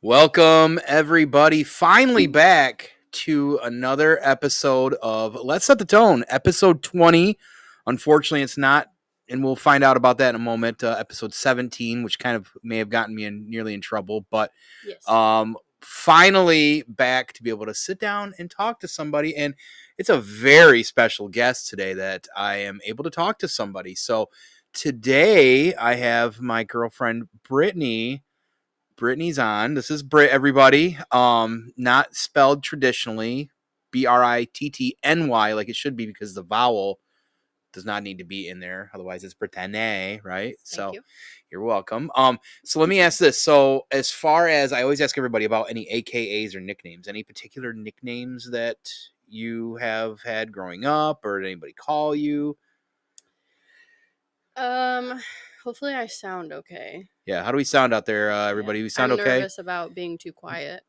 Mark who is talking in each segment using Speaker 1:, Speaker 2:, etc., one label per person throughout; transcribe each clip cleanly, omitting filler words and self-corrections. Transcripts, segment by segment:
Speaker 1: Welcome, everybody. Finally back to another episode of Let's Set the Tone, episode 20. Unfortunately, it's not, and we'll find out about that in a moment, episode 17, which kind of may have gotten me nearly in trouble. But
Speaker 2: yes.
Speaker 1: Finally back to be able to sit down and talk to somebody. And it's a very special guest today that I am able to talk to somebody. So today I have my girlfriend, Brittany. Brittany's on. This is Britt, everybody. Not spelled traditionally, Brittny, like it should be, because the vowel does not need to be in there. Otherwise, it's Brittany, right?
Speaker 2: Thank you.
Speaker 1: You're welcome. So let me ask this. So as far as I always ask everybody about any AKAs or nicknames, any particular nicknames that you have had growing up, or did anybody call you?
Speaker 2: Hopefully I sound okay.
Speaker 1: Yeah, how do we sound out there, everybody? We sound
Speaker 2: I'm
Speaker 1: okay?
Speaker 2: nervous about being too quiet.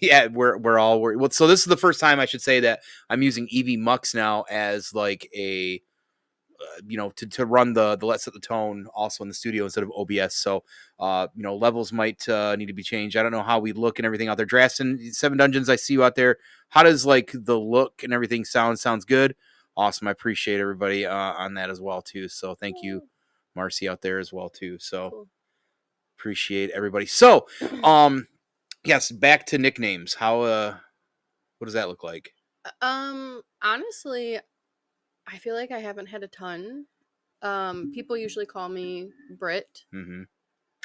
Speaker 1: Yeah, we're all worried. Well, so this is the first time I should say that I'm using EV Mux now as like a, to run the Let's Set the Tone also in the studio instead of OBS. So, levels might need to be changed. I don't know how we look and everything out there. Drastin, 7 Dungeons, I see you out there. How does like the look and everything sound? Sounds good. Awesome. I appreciate everybody on that as well too. So thank you, Marcy, out there as well too. So. Cool. Appreciate everybody. So, yes, back to nicknames. How, what does that look like?
Speaker 2: Honestly, I feel like I haven't had a ton. People usually call me Britt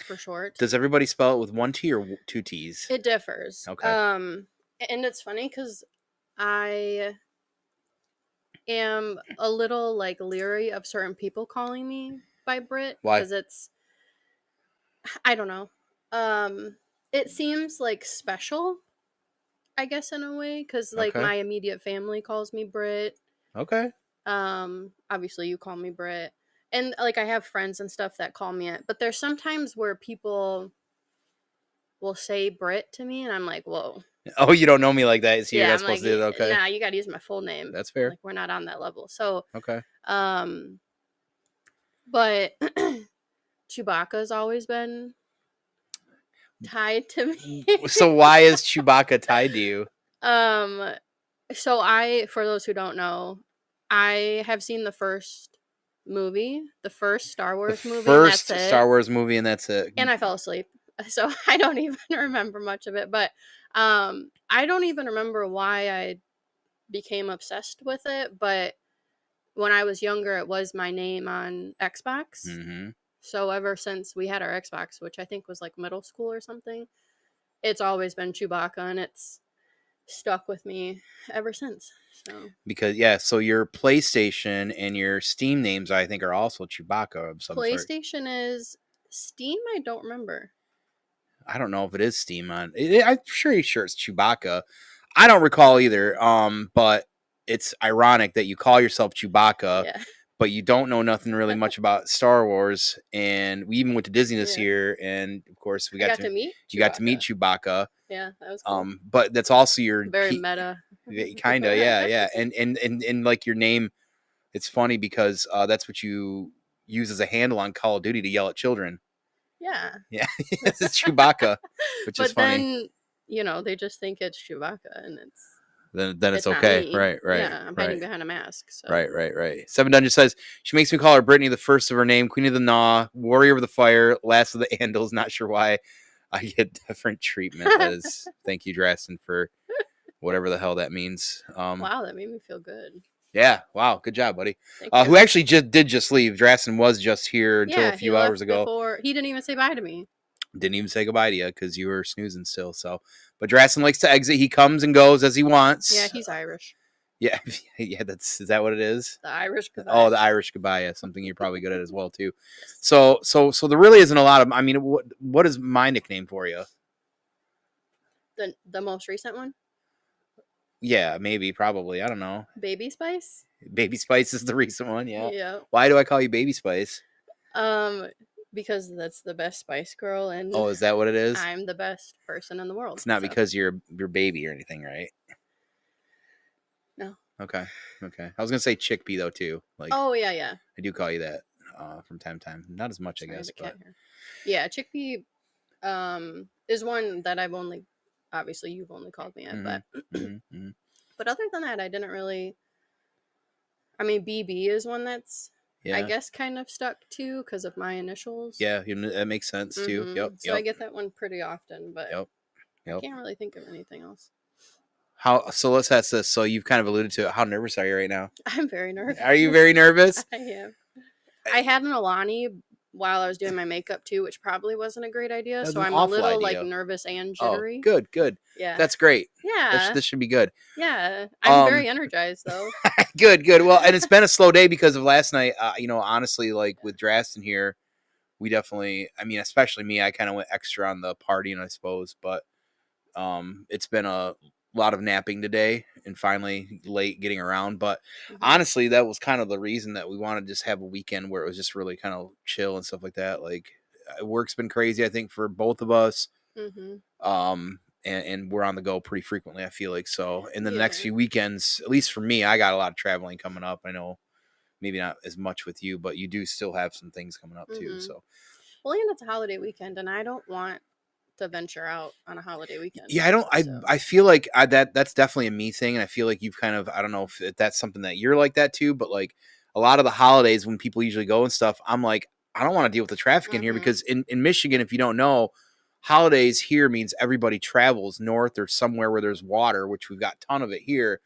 Speaker 2: for short.
Speaker 1: Does everybody spell it with 1 T or 2 T's?
Speaker 2: It differs.
Speaker 1: Okay.
Speaker 2: And it's funny because I am a little like leery of certain people calling me by Britt.
Speaker 1: Why?
Speaker 2: Because I don't know. It seems like special, I guess, in a way, because like my immediate family calls me Britt.
Speaker 1: Okay.
Speaker 2: Obviously you call me Britt, and like I have friends and stuff that call me it. But there's sometimes where people will say Britt to me, and I'm like, whoa.
Speaker 1: Oh, you don't know me like that, so you're not supposed to do that. Okay.
Speaker 2: Nah, you got to use my full name.
Speaker 1: That's fair.
Speaker 2: Like we're not on that level. So
Speaker 1: okay.
Speaker 2: But Chewbacca's always been tied to me.
Speaker 1: So why is Chewbacca tied to you?
Speaker 2: So for those who don't know, I have seen the first movie, the first Star Wars movie.
Speaker 1: First Star Wars movie, and that's it.
Speaker 2: And I fell asleep, so I don't even remember much of it. But I don't even remember why I became obsessed with it. But when I was younger, it was my name on Xbox. So ever since we had our Xbox, which I think was like middle school or something, it's always been Chewbacca, and it's stuck with me ever since. So
Speaker 1: because so your PlayStation and your Steam names, I think, are also Chewbacca of some sort.
Speaker 2: PlayStation is Steam. I don't remember.
Speaker 1: I don't know if it is Steam on. I'm sure it's Chewbacca. I don't recall either. But it's ironic that you call yourself Chewbacca, but you don't know nothing really much about Star Wars. And we even went to Disney this year, and of course we got to meet. You got to meet Chewbacca.
Speaker 2: Yeah, that was cool.
Speaker 1: But that's also your
Speaker 2: very meta.
Speaker 1: Kind of, yeah. And like your name, it's funny because that's what you use as a handle on Call of Duty to yell at children.
Speaker 2: Yeah.
Speaker 1: It's Chewbacca, which is funny.
Speaker 2: But then, they just think it's Chewbacca, and
Speaker 1: then it's okay. Right.
Speaker 2: Yeah, I'm hiding behind a mask. So.
Speaker 1: Right. 7 Dungeons says, she makes me call her Brittany, the first of her name, Queen of the Gnaw, Warrior of the Fire, Last of the Andals. Not sure why I get different treatment. As thank you, Drastin, for whatever the hell that means.
Speaker 2: Wow, that made me feel good.
Speaker 1: Yeah, wow, good job, buddy. Who actually did just leave. Drastin was just here until a few hours ago.
Speaker 2: He didn't even say bye to me.
Speaker 1: Didn't even say goodbye to you because you were snoozing still. So, but Drastin likes to exit. He comes and goes as he wants.
Speaker 2: Yeah, he's Irish.
Speaker 1: Yeah. Is that what it is?
Speaker 2: The Irish goodbye.
Speaker 1: Oh, the Irish goodbye. Yeah, something you're probably good at as well too. So there really isn't a lot of. I mean, what is my nickname for you?
Speaker 2: The most recent one.
Speaker 1: Yeah, maybe, probably. I don't know.
Speaker 2: Baby Spice?
Speaker 1: Baby Spice is the recent one, yeah.
Speaker 2: Yeah.
Speaker 1: Why do I call you Baby Spice?
Speaker 2: Because that's the best Spice Girl, and
Speaker 1: oh, is that what it is?
Speaker 2: I'm the best person in the world.
Speaker 1: It's not because you're baby or anything, right?
Speaker 2: No.
Speaker 1: Okay. I was gonna say Chickpea though too. Like.
Speaker 2: Oh yeah.
Speaker 1: I do call you that from time to time. Not as much, I guess. But
Speaker 2: yeah, Chickpea is one that obviously you've only called me at, but but other than that, I didn't really. I mean, BB is one that's I guess kind of stuck to because of my initials.
Speaker 1: Yeah, that makes sense too. Yep.
Speaker 2: So I get that one pretty often, but
Speaker 1: Yep.
Speaker 2: I can't really think of anything else.
Speaker 1: So let's ask this. So you've kind of alluded to it. How nervous are you right now?
Speaker 2: I'm very nervous.
Speaker 1: Are you very nervous?
Speaker 2: I am. I had an Alani while I was doing my makeup too, which probably wasn't a great idea.
Speaker 1: That's
Speaker 2: so
Speaker 1: an
Speaker 2: I'm a
Speaker 1: awful
Speaker 2: little
Speaker 1: idea.
Speaker 2: like nervous and jittery.
Speaker 1: Oh, good.
Speaker 2: Yeah.
Speaker 1: That's great.
Speaker 2: Yeah.
Speaker 1: This should be good.
Speaker 2: Yeah. I'm very energized though.
Speaker 1: Good. Well, and it's been a slow day because of last night. Honestly, like with Draston here, we definitely, I mean, especially me, I kind of went extra on the partying, I suppose, but it's been a lot of napping today and finally late getting around. But honestly, that was kind of the reason that we wanted to just have a weekend where it was just really kind of chill and stuff like that. Like work's been crazy, I think, for both of us. And we're on the go pretty frequently, I feel like. So in the next few weekends, at least for me, I got a lot of traveling coming up. I know maybe not as much with you, but you do still have some things coming up too. So,
Speaker 2: well, and it's a holiday weekend, and I don't want to venture out on a holiday weekend.
Speaker 1: Yeah, I don't. I feel like that's definitely a me thing, and I feel like you've kind of, I don't know if that's something that you're like that too, but like a lot of the holidays when people usually go and stuff, I'm like, I don't want to deal with the traffic in here because in Michigan, if you don't know, holidays here means everybody travels north or somewhere where there's water, which we've got a ton of it here.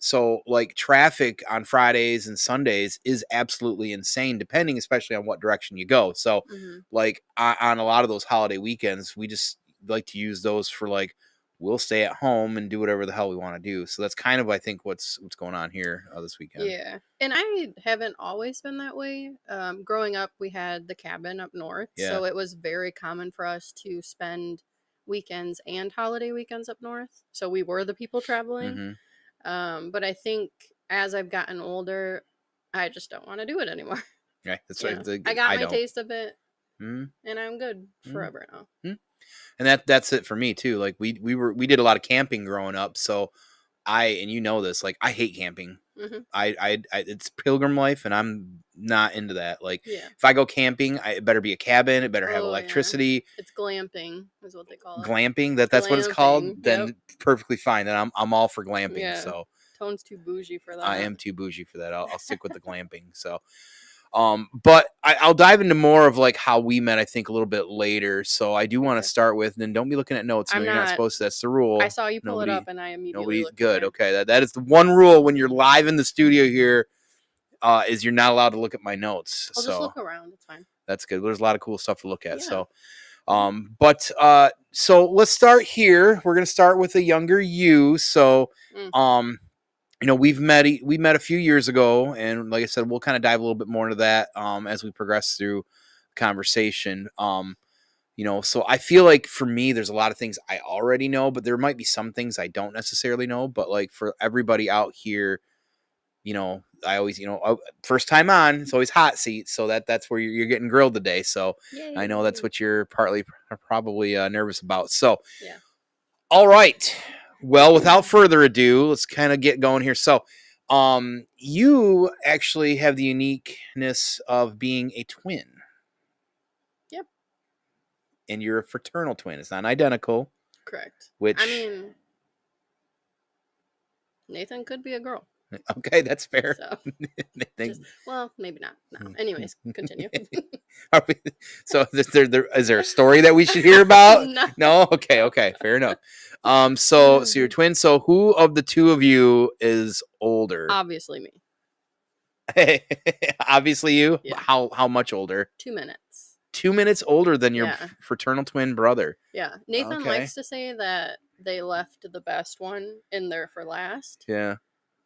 Speaker 1: So like traffic on Fridays and Sundays is absolutely insane, depending especially on what direction you go. So like on a lot of those holiday weekends, we just like to use those for like, we'll stay at home and do whatever the hell we want to do. So that's kind of, I think, what's going on here this weekend.
Speaker 2: Yeah. And I haven't always been that way. Growing up, we had the cabin up north.
Speaker 1: Yeah.
Speaker 2: So it was very common for us to spend weekends and holiday weekends up north. So we were the people traveling. But I think as I've gotten older, I just don't want to do it anymore.
Speaker 1: Right. That's right.
Speaker 2: I got my taste of it and I'm good forever now.
Speaker 1: And that's it for me too. Like we did a lot of camping growing up. So and you know this, like I hate camping. I it's pilgrim life and I'm not into that. Like if I go camping, it better be a cabin. It better have electricity.
Speaker 2: Yeah. It's glamping is what they call it.
Speaker 1: Glamping. That's what it's called. Then perfectly fine. Then I'm all for glamping. Yeah. So
Speaker 2: Tone's too bougie for that.
Speaker 1: I am too bougie for that. I'll stick with the glamping. So but I'll dive into more of like how we met, I think, a little bit later. So I do want to start with, and then don't be looking at notes. You're not supposed to. That's the rule.
Speaker 2: I saw you pull it up and I immediately looked
Speaker 1: good. Okay. That is the one rule when you're live in the studio here, is you're not allowed to look at my notes.
Speaker 2: I'll just look around. It's fine.
Speaker 1: That's good. There's a lot of cool stuff to look at. Yeah. So, so let's start here. We're going to start with a younger you. So, we met a few years ago, and like I said, we'll kind of dive a little bit more into that as we progress through the conversation. So I feel like for me, there's a lot of things I already know, but there might be some things I don't necessarily know. But like for everybody out here, I always, first time on, it's always hot seat. So that's where you're getting grilled today. So yay. I know that's what you're probably nervous about. So, yeah. All right. Well, without further ado, let's kind of get going here. So, you actually have the uniqueness of being a twin.
Speaker 2: Yep.
Speaker 1: And you're a fraternal twin. It's not identical.
Speaker 2: Correct.
Speaker 1: Which,
Speaker 2: I mean, Nathan could be a girl.
Speaker 1: Okay, that's fair.
Speaker 2: So, well, maybe not. No. Anyways, continue.
Speaker 1: So, is there a story that we should hear about? No? Okay, fair enough. So you're twins. So, who of the two of you is older?
Speaker 2: Obviously me.
Speaker 1: Obviously you?
Speaker 2: Yeah.
Speaker 1: How much older?
Speaker 2: 2 minutes.
Speaker 1: 2 minutes older than your fraternal twin brother.
Speaker 2: Yeah. Nathan likes to say that they left the best one in there for last.
Speaker 1: Yeah.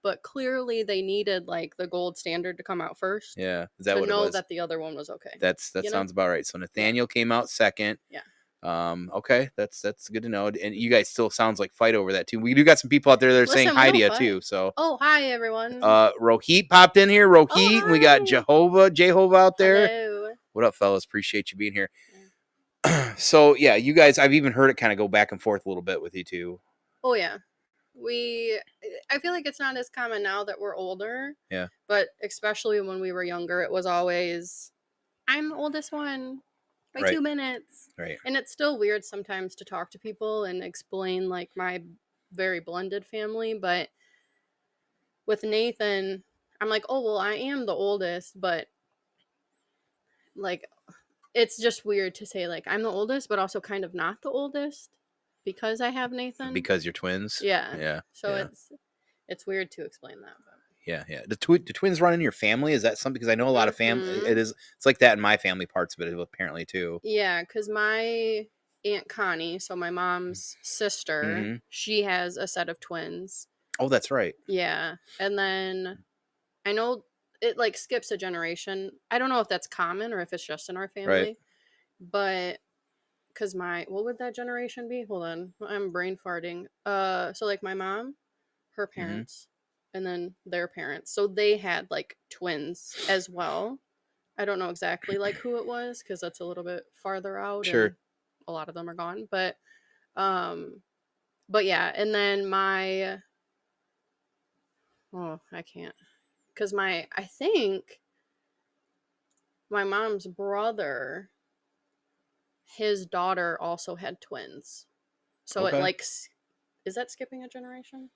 Speaker 2: But clearly they needed like the gold standard to come out first.
Speaker 1: Yeah. Is that what it was?
Speaker 2: To know that the other one was okay.
Speaker 1: That sounds about right. So Nathaniel came out second.
Speaker 2: Yeah.
Speaker 1: Okay. That's good to know. And you guys still sounds like fight over that too. We do got some people out there that are saying hi to you too. So
Speaker 2: hi everyone.
Speaker 1: Rohit popped in here. Rohit, and we got Jehovah out there.
Speaker 2: Hello.
Speaker 1: What up, fellas? Appreciate you being here. Yeah. So yeah, you guys, I've even heard it kind of go back and forth a little bit with you too.
Speaker 2: Oh yeah. I feel like it's not as common now that we're older.
Speaker 1: Yeah.
Speaker 2: But especially when we were younger, it was always, I'm the oldest one. by
Speaker 1: Right.
Speaker 2: 2 minutes.
Speaker 1: Right.
Speaker 2: And it's still weird sometimes to talk to people and explain like my very blended family, but with Nathan, I'm like, oh well, I am the oldest, but like it's just weird to say like I'm the oldest, but also kind of not the oldest because I have Nathan.
Speaker 1: Because you're twins.
Speaker 2: Yeah.
Speaker 1: Yeah.
Speaker 2: So
Speaker 1: yeah.
Speaker 2: it's weird to explain that. But.
Speaker 1: Yeah, yeah. Do twins run in your family? Is that something? Because I know a lot of family.
Speaker 2: Mhm.
Speaker 1: It is. It's like that in my family. Parts of it apparently too.
Speaker 2: Yeah, because my Aunt Connie, so my mom's sister,
Speaker 1: Mhm.
Speaker 2: she has a set of twins.
Speaker 1: Oh, that's right.
Speaker 2: Yeah, and then I know it like skips a generation. I don't know if that's common or if it's just in our family,
Speaker 1: Right.
Speaker 2: but because what would that generation be? Hold on, I'm brain farting. So like my mom, her parents, and then their parents, so they had like twins as well. I don't know exactly like who it was because that's a little bit farther out
Speaker 1: Sure.
Speaker 2: and a lot of them are gone. Um, but yeah, and then I can't because I think my mom's brother, his daughter also had twins. So it
Speaker 1: Okay.
Speaker 2: like, is that skipping a generation?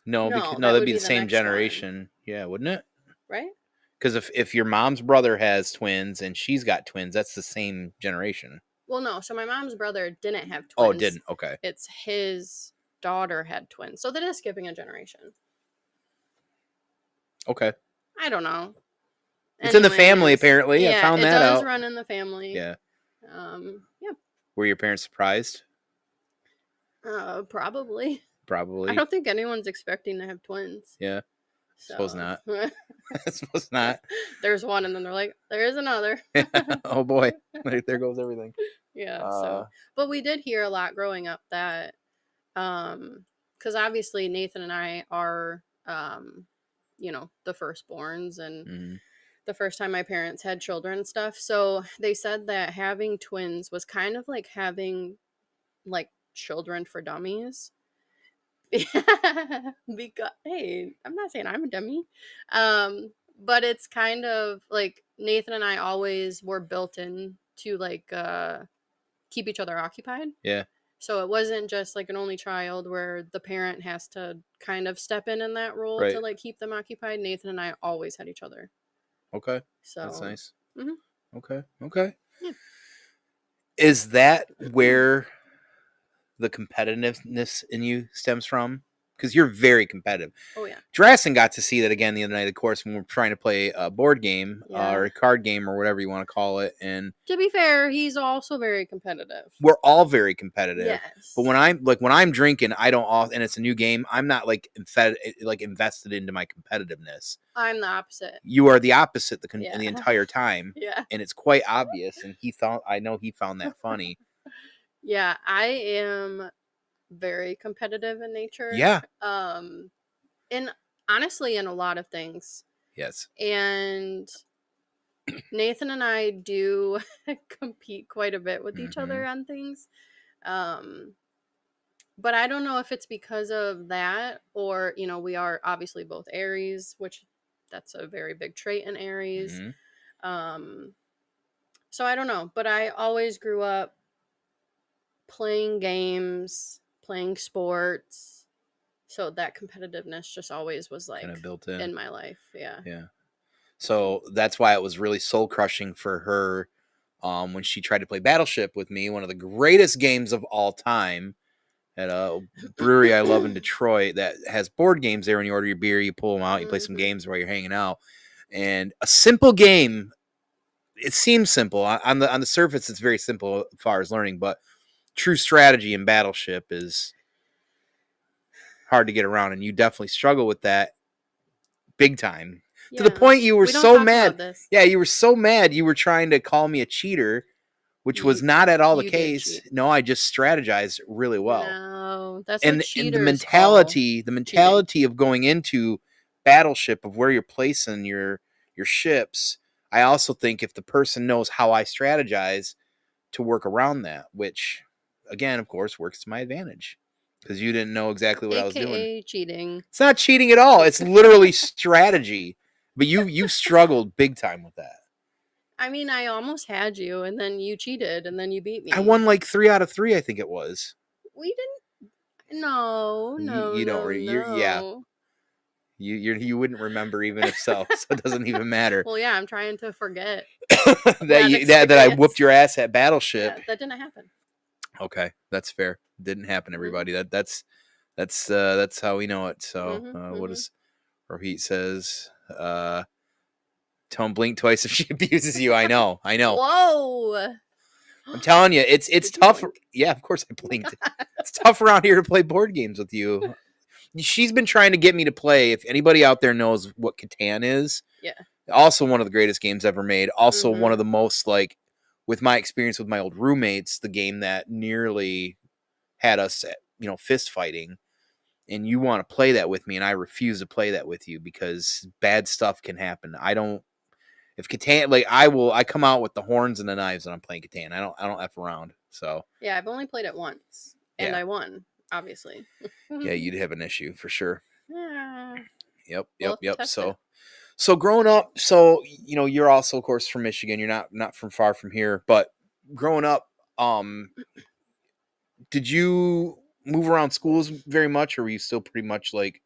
Speaker 1: No,
Speaker 2: No,
Speaker 1: because
Speaker 2: that
Speaker 1: that'd
Speaker 2: would
Speaker 1: be
Speaker 2: be
Speaker 1: the
Speaker 2: the
Speaker 1: same
Speaker 2: next one.
Speaker 1: generation. Yeah, wouldn't it?
Speaker 2: Right?
Speaker 1: Because if your mom's brother has twins and she's got twins, that's the same generation.
Speaker 2: Well, no. So my mom's brother didn't have
Speaker 1: Oh,
Speaker 2: twins.
Speaker 1: it didn't. Okay.
Speaker 2: It's his daughter had twins. So that is skipping a generation.
Speaker 1: Okay.
Speaker 2: I don't know.
Speaker 1: It's in the family,
Speaker 2: Anyways,
Speaker 1: apparently.
Speaker 2: Yeah,
Speaker 1: I found
Speaker 2: it
Speaker 1: that
Speaker 2: does
Speaker 1: out.
Speaker 2: run in the family.
Speaker 1: Yeah.
Speaker 2: Yeah.
Speaker 1: Were your parents surprised?
Speaker 2: Probably.
Speaker 1: Probably.
Speaker 2: I don't think anyone's expecting to have twins.
Speaker 1: Yeah.
Speaker 2: So.
Speaker 1: Suppose not. I suppose not.
Speaker 2: There's one, and then they're like, there is another.
Speaker 1: Oh boy, there goes everything.
Speaker 2: Yeah. But we did hear a lot growing up that, because obviously Nathan and I are, the firstborns and the first time my parents had children and stuff. So they said that having twins was kind of like having like children for dummies. Because hey, I'm not saying I'm a dummy. But it's kind of like Nathan and I always were built in to like keep each other occupied.
Speaker 1: Yeah.
Speaker 2: So it wasn't just like an only child where the parent has to kind of step in that role
Speaker 1: Right.
Speaker 2: to like keep them occupied. Nathan and I always had each other.
Speaker 1: Okay.
Speaker 2: So
Speaker 1: That's nice.
Speaker 2: Mm-hmm.
Speaker 1: Okay.
Speaker 2: Yeah.
Speaker 1: Is that where the competitiveness in you stems from? Because you're very competitive.
Speaker 2: Oh yeah.
Speaker 1: Drassen got to see that again the other night, of course, when we're trying to play a board game or a card game or whatever you want to call it. And
Speaker 2: to be fair, he's also very competitive.
Speaker 1: We're all very competitive.
Speaker 2: Yes.
Speaker 1: But when I'm drinking, I don't and it's a new game, I'm not like invested into my competitiveness.
Speaker 2: I'm the opposite.
Speaker 1: You are the opposite the entire time.
Speaker 2: Yeah.
Speaker 1: And it's quite obvious. And I know he found that funny.
Speaker 2: Yeah, I am very competitive in nature.
Speaker 1: Yeah.
Speaker 2: And honestly, in a lot of things.
Speaker 1: Yes.
Speaker 2: And Nathan and I do compete quite a bit with each other on things. But I don't know if it's because of that or, we are obviously both Aries, which that's a very big trait in Aries. So I don't know, but I always grew up playing games, playing sports. So that competitiveness just always was like
Speaker 1: kind of built in
Speaker 2: my life. Yeah.
Speaker 1: Yeah. So that's why it was really soul crushing for her when she tried to play Battleship with me, one of the greatest games of all time, at a brewery I love in Detroit that has board games there. When you order your beer, you pull them out, you play some games while you're hanging out. And a simple game, it seems simple. On the surface, it's very simple as far as learning, but true strategy in Battleship is hard to get around, and you definitely struggle with that big time. To the point you were so mad. Yeah, you were so mad you were trying to call me a cheater, which was not at all the case. No, I just strategized really well.
Speaker 2: No, that's
Speaker 1: and the mentality of going into Battleship of where you're placing your ships. I also think if the person knows how I strategize to work around that, which again, of course, works to my advantage. Because you didn't know exactly what I was doing.
Speaker 2: Cheating.
Speaker 1: It's not cheating at all. It's literally strategy. But you struggled big time with that.
Speaker 2: I mean, I almost had you, and then you cheated, and then you beat me.
Speaker 1: I won like 3 out of 3, I think it was.
Speaker 2: We didn't. No, no,
Speaker 1: You don't.
Speaker 2: no,
Speaker 1: Yeah.
Speaker 2: no.
Speaker 1: You wouldn't remember even if so. So it doesn't even matter.
Speaker 2: Well, yeah, I'm trying to forget
Speaker 1: that I whooped your ass at Battleship.
Speaker 2: Yeah, that didn't happen.
Speaker 1: Okay, that's fair. Didn't happen, everybody. That's how we know it. So what does Rohit says? Don't blink twice if she abuses you. I know.
Speaker 2: Whoa.
Speaker 1: I'm telling you, it's tough.
Speaker 2: Blink?
Speaker 1: Yeah, of course I blinked. It's tough around here to play board games with you. She's been trying to get me to play. If anybody out there knows what Catan is,
Speaker 2: yeah,
Speaker 1: also one of the greatest games ever made. Also one of the most, like, with my experience with my old roommates, the game that nearly had us, fist fighting. And you want to play that with me, and I refuse to play that with you because bad stuff can happen. I don't. If Catan, like, I come out with the horns and the knives when I'm playing Catan. I don't F around. So
Speaker 2: yeah, I've only played it once, and I won, obviously.
Speaker 1: Yeah, you'd have an issue for sure.
Speaker 2: Yeah.
Speaker 1: Yep.
Speaker 2: We'll
Speaker 1: So growing up, you're also, of course, from Michigan. You're not from far from here, but growing up, did you move around schools very much, or were you still pretty much like,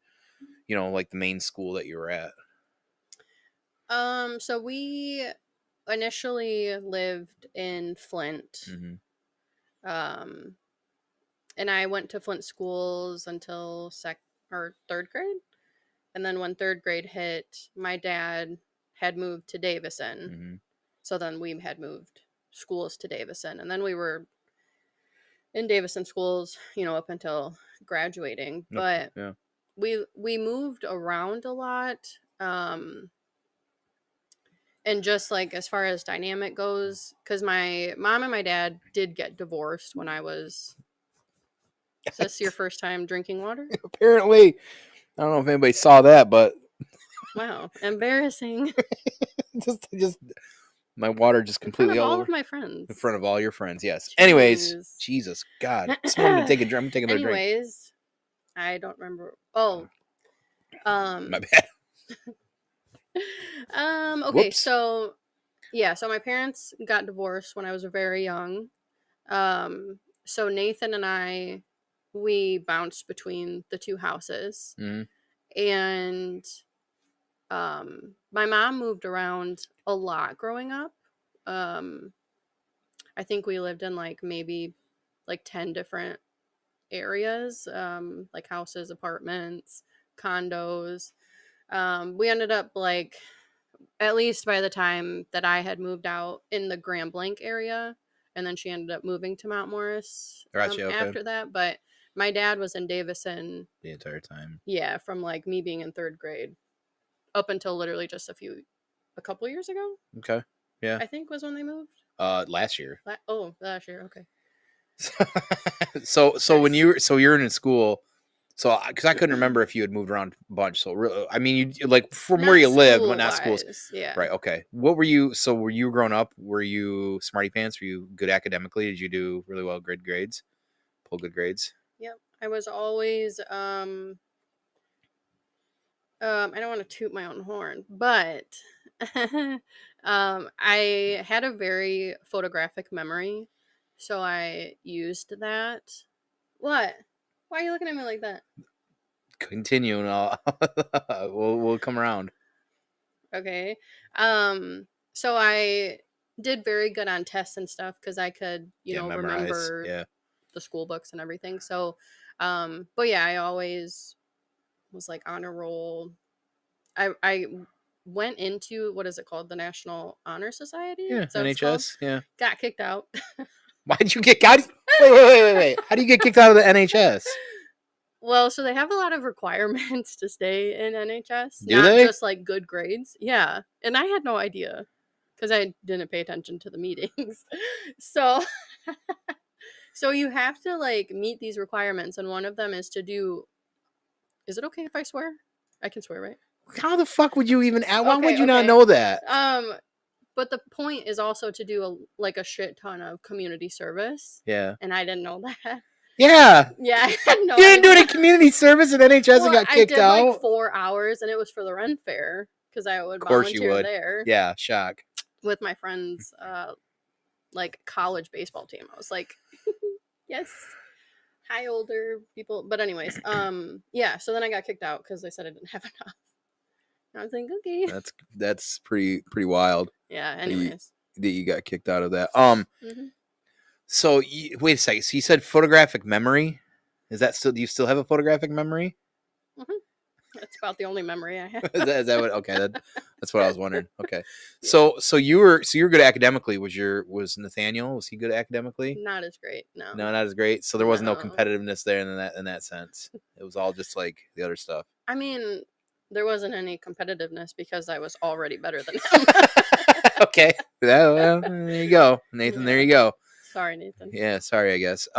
Speaker 1: like the main school that you were at?
Speaker 2: So we initially lived in Flint. And I went to Flint schools until third grade. And then when third grade hit, my dad had moved to Davison. So then we had moved schools to Davison. And then we were in Davison schools, up until graduating. But we moved around a lot. And just like as far as dynamic goes, because my mom and my dad did get divorced when I was. Is this your first time drinking water?
Speaker 1: Apparently. I don't know if anybody saw that, but
Speaker 2: wow, embarrassing.
Speaker 1: just my water just completely
Speaker 2: in front of
Speaker 1: all
Speaker 2: all
Speaker 1: over.
Speaker 2: of my friends.
Speaker 1: In front of all your friends, yes.
Speaker 2: Jeez.
Speaker 1: Anyways, Jesus, God, I'm gonna take a drink.
Speaker 2: Anyways, I don't remember. Oh,
Speaker 1: my bad.
Speaker 2: Okay,
Speaker 1: Whoops.
Speaker 2: so my parents got divorced when I was very young. So Nathan and I, we bounced between the two houses, and my mom moved around a lot growing up. I think we lived in maybe 10 different areas, like houses, apartments, condos. We ended up at least by the time that I had moved out in the Grand Blanc area, and then she ended up moving to Mount Morris after that. But my dad was in Davison
Speaker 1: the entire time.
Speaker 2: Yeah, from me being in third grade up until literally just a couple years ago.
Speaker 1: Okay. Yeah.
Speaker 2: I think was when they moved.
Speaker 1: Last year.
Speaker 2: Last year. Okay.
Speaker 1: So when you're in school, so because I couldn't remember if you had moved around a bunch. So really, I mean, you from where you lived, but not schools.
Speaker 2: Yeah.
Speaker 1: Right. Okay. What were you? So were you growing up? Were you smarty pants? Were you good academically? Did you do really well? Good grades? Pull good grades?
Speaker 2: Yep. I was always I don't want to toot my own horn, but I had a very photographic memory, so I used that. What? Why are you looking at me like that?
Speaker 1: Continue, and we'll come around.
Speaker 2: Okay. So I did very good on tests and stuff because I could, remember the school books and everything. So, but yeah, I always was on a roll. I went into, what is it called? The National Honor Society?
Speaker 1: Yeah, NHS. Yeah.
Speaker 2: Got kicked out.
Speaker 1: Why'd you get out? Wait. How do you get kicked out of the NHS?
Speaker 2: Well, so they have a lot of requirements to stay in NHS.
Speaker 1: Do they?
Speaker 2: Just good grades. Yeah. And I had no idea because I didn't pay attention to the meetings. So you have to meet these requirements, and one of them is to do. Is it okay if I swear? I can swear, right?
Speaker 1: How the fuck would you even? Why would you not know that?
Speaker 2: But the point is also to do a shit ton of community service.
Speaker 1: Yeah.
Speaker 2: And I didn't know that.
Speaker 1: Yeah.
Speaker 2: Yeah, I had no
Speaker 1: You didn't do any community service at NHS and got kicked out?
Speaker 2: I did 4 hours, and it was for the Ren Fair because I would volunteer there.
Speaker 1: Yeah, shock.
Speaker 2: with my friends like college baseball team. I was like, yes. Hi, older people. But anyways, yeah. So then I got kicked out because they said I didn't have enough. I was like, okay.
Speaker 1: That's pretty wild.
Speaker 2: Yeah.
Speaker 1: That you,
Speaker 2: Anyways.
Speaker 1: that you got kicked out of that.
Speaker 2: Hmm.
Speaker 1: So wait a second. So you said photographic memory. Is that still? Do you still have a photographic memory?
Speaker 2: Hmm. That's about the only memory I have.
Speaker 1: Is that what? Okay, that's what I was wondering. Okay,
Speaker 2: Yeah.
Speaker 1: so you were good academically. Was Nathaniel? Was he good academically?
Speaker 2: Not as great. No.
Speaker 1: No, not as great. So there wasn't no
Speaker 2: No.
Speaker 1: competitiveness there in that sense. It was all just like the other stuff.
Speaker 2: I mean, there wasn't any competitiveness because I was already better than him.
Speaker 1: Okay, well, there you go, Nathan. There
Speaker 2: Yeah.
Speaker 1: you go.
Speaker 2: Sorry, Nathan.
Speaker 1: Yeah, sorry, I guess.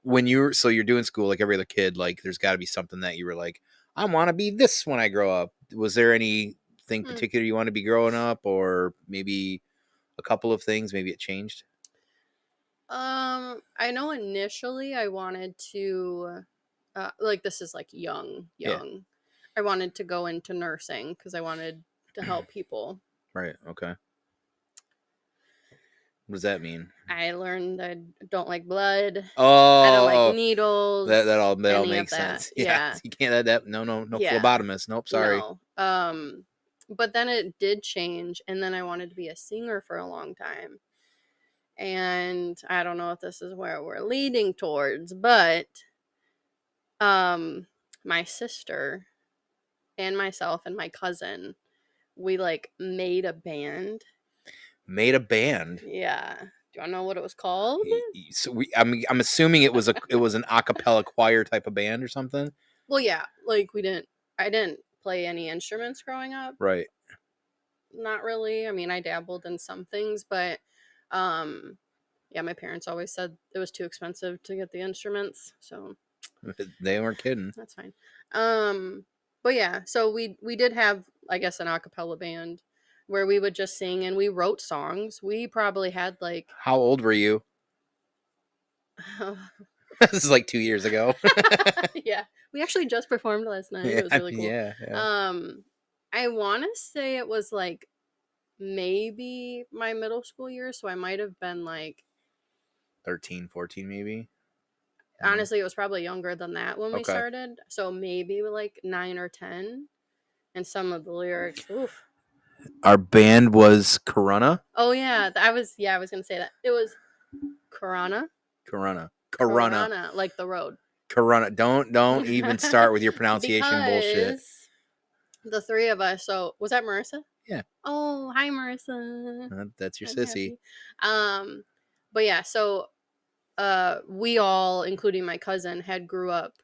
Speaker 1: When you're doing school like every other kid, like there's got to be something that you were like, I want to be this when I grow up. Was there anything particular you want to be growing up, or maybe a couple of things? Maybe it changed.
Speaker 2: I know initially I wanted to, like this is like young.
Speaker 1: Yeah.
Speaker 2: I wanted to go into nursing because I wanted to help people.
Speaker 1: Right. Okay. What does that mean?
Speaker 2: I learned I don't like blood.
Speaker 1: Oh,
Speaker 2: I don't like needles.
Speaker 1: that all
Speaker 2: any
Speaker 1: makes
Speaker 2: of that.
Speaker 1: sense. Yeah. You can't that. No
Speaker 2: Yeah.
Speaker 1: phlebotomist. Nope. Sorry.
Speaker 2: No. But then it did change, and then I wanted to be a singer for a long time. And I don't know if this is where we're leading towards, but my sister and myself and my cousin, we like made a band.
Speaker 1: Made a band.
Speaker 2: Yeah. Do you want to know what it was called?
Speaker 1: So I'm assuming it was an a cappella choir type of band or something.
Speaker 2: Well, yeah, like I didn't play any instruments growing up.
Speaker 1: Right.
Speaker 2: Not really. I mean, I dabbled in some things, but yeah, my parents always said it was too expensive to get the instruments, so
Speaker 1: They weren't kidding.
Speaker 2: that's fine. But yeah, so we did have, I guess, an a cappella band where we would just sing and we wrote songs. We probably had like
Speaker 1: How old were you? This is like 2 years ago.
Speaker 2: yeah, we actually just performed last night. It was really cool.
Speaker 1: Yeah.
Speaker 2: I want to say it was like maybe my middle school year, so I might have been like
Speaker 1: 13, 14 maybe.
Speaker 2: Honestly, it was probably younger than that when we
Speaker 1: Okay.
Speaker 2: started. So maybe like 9 or 10. And some of the lyrics, oof.
Speaker 1: Our band was Corona.
Speaker 2: Oh yeah, I was gonna say that. It was Corona.
Speaker 1: Corona.
Speaker 2: Like the road.
Speaker 1: Corona. Don't even start with your pronunciation bullshit.
Speaker 2: The three of us. So was that Marissa?
Speaker 1: Yeah.
Speaker 2: Oh, hi Marissa.
Speaker 1: That's your
Speaker 2: I'm
Speaker 1: sissy.
Speaker 2: happy. But yeah, so we all, including my cousin, had grew up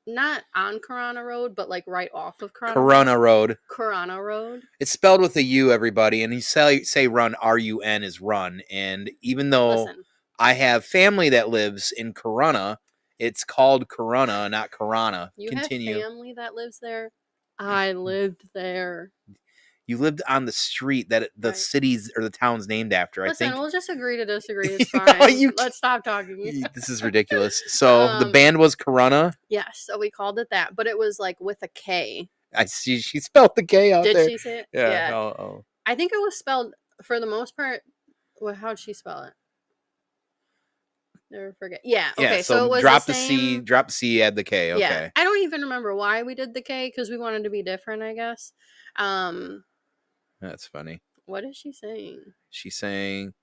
Speaker 2: not on Corona Road, but like right off of
Speaker 1: Corona Road.
Speaker 2: Corona Road.
Speaker 1: It's spelled with a U, everybody, and you say run, RUN is run. And even though I have family that lives in Corona, it's called Corona, not Corona.
Speaker 2: You
Speaker 1: Continue.
Speaker 2: have family that lives there? I lived there.
Speaker 1: You lived on the street that the city's or the town's named after.
Speaker 2: Listen,
Speaker 1: I think
Speaker 2: we'll just agree to disagree. It's fine. Let's stop talking.
Speaker 1: This is ridiculous. So the band was Corona?
Speaker 2: Yes, so we called it that, but it was like with a K.
Speaker 1: I see she spelled the K out there.
Speaker 2: Did she say it?
Speaker 1: Yeah. Oh.
Speaker 2: I think it was spelled, for the most part, well, how'd she spell it? Never forget. Yeah. Okay. So it was
Speaker 1: drop the C, add the K. Okay.
Speaker 2: Yeah. I don't even remember why we did the K, because we wanted to be different, I guess.
Speaker 1: That's funny.
Speaker 2: What is she saying?
Speaker 1: She's saying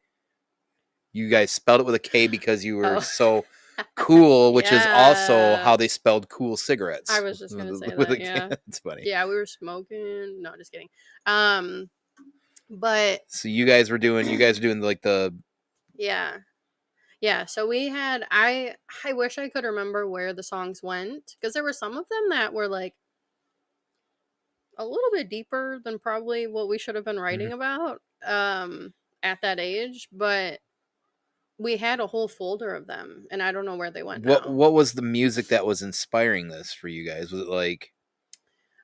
Speaker 1: you guys spelled it with a K because you were so cool, which is also how they spelled cool cigarettes.
Speaker 2: I was just gonna say that. Yeah.
Speaker 1: It's funny.
Speaker 2: Yeah, we were smoking. No, just kidding. But
Speaker 1: so you guys were doing like the
Speaker 2: yeah. So we had I wish I could remember where the songs went, because there were some of them that were like a little bit deeper than probably what we should have been writing about at that age, but we had a whole folder of them, and I don't know where they went.
Speaker 1: What was the music that was inspiring this for you guys? Was it like,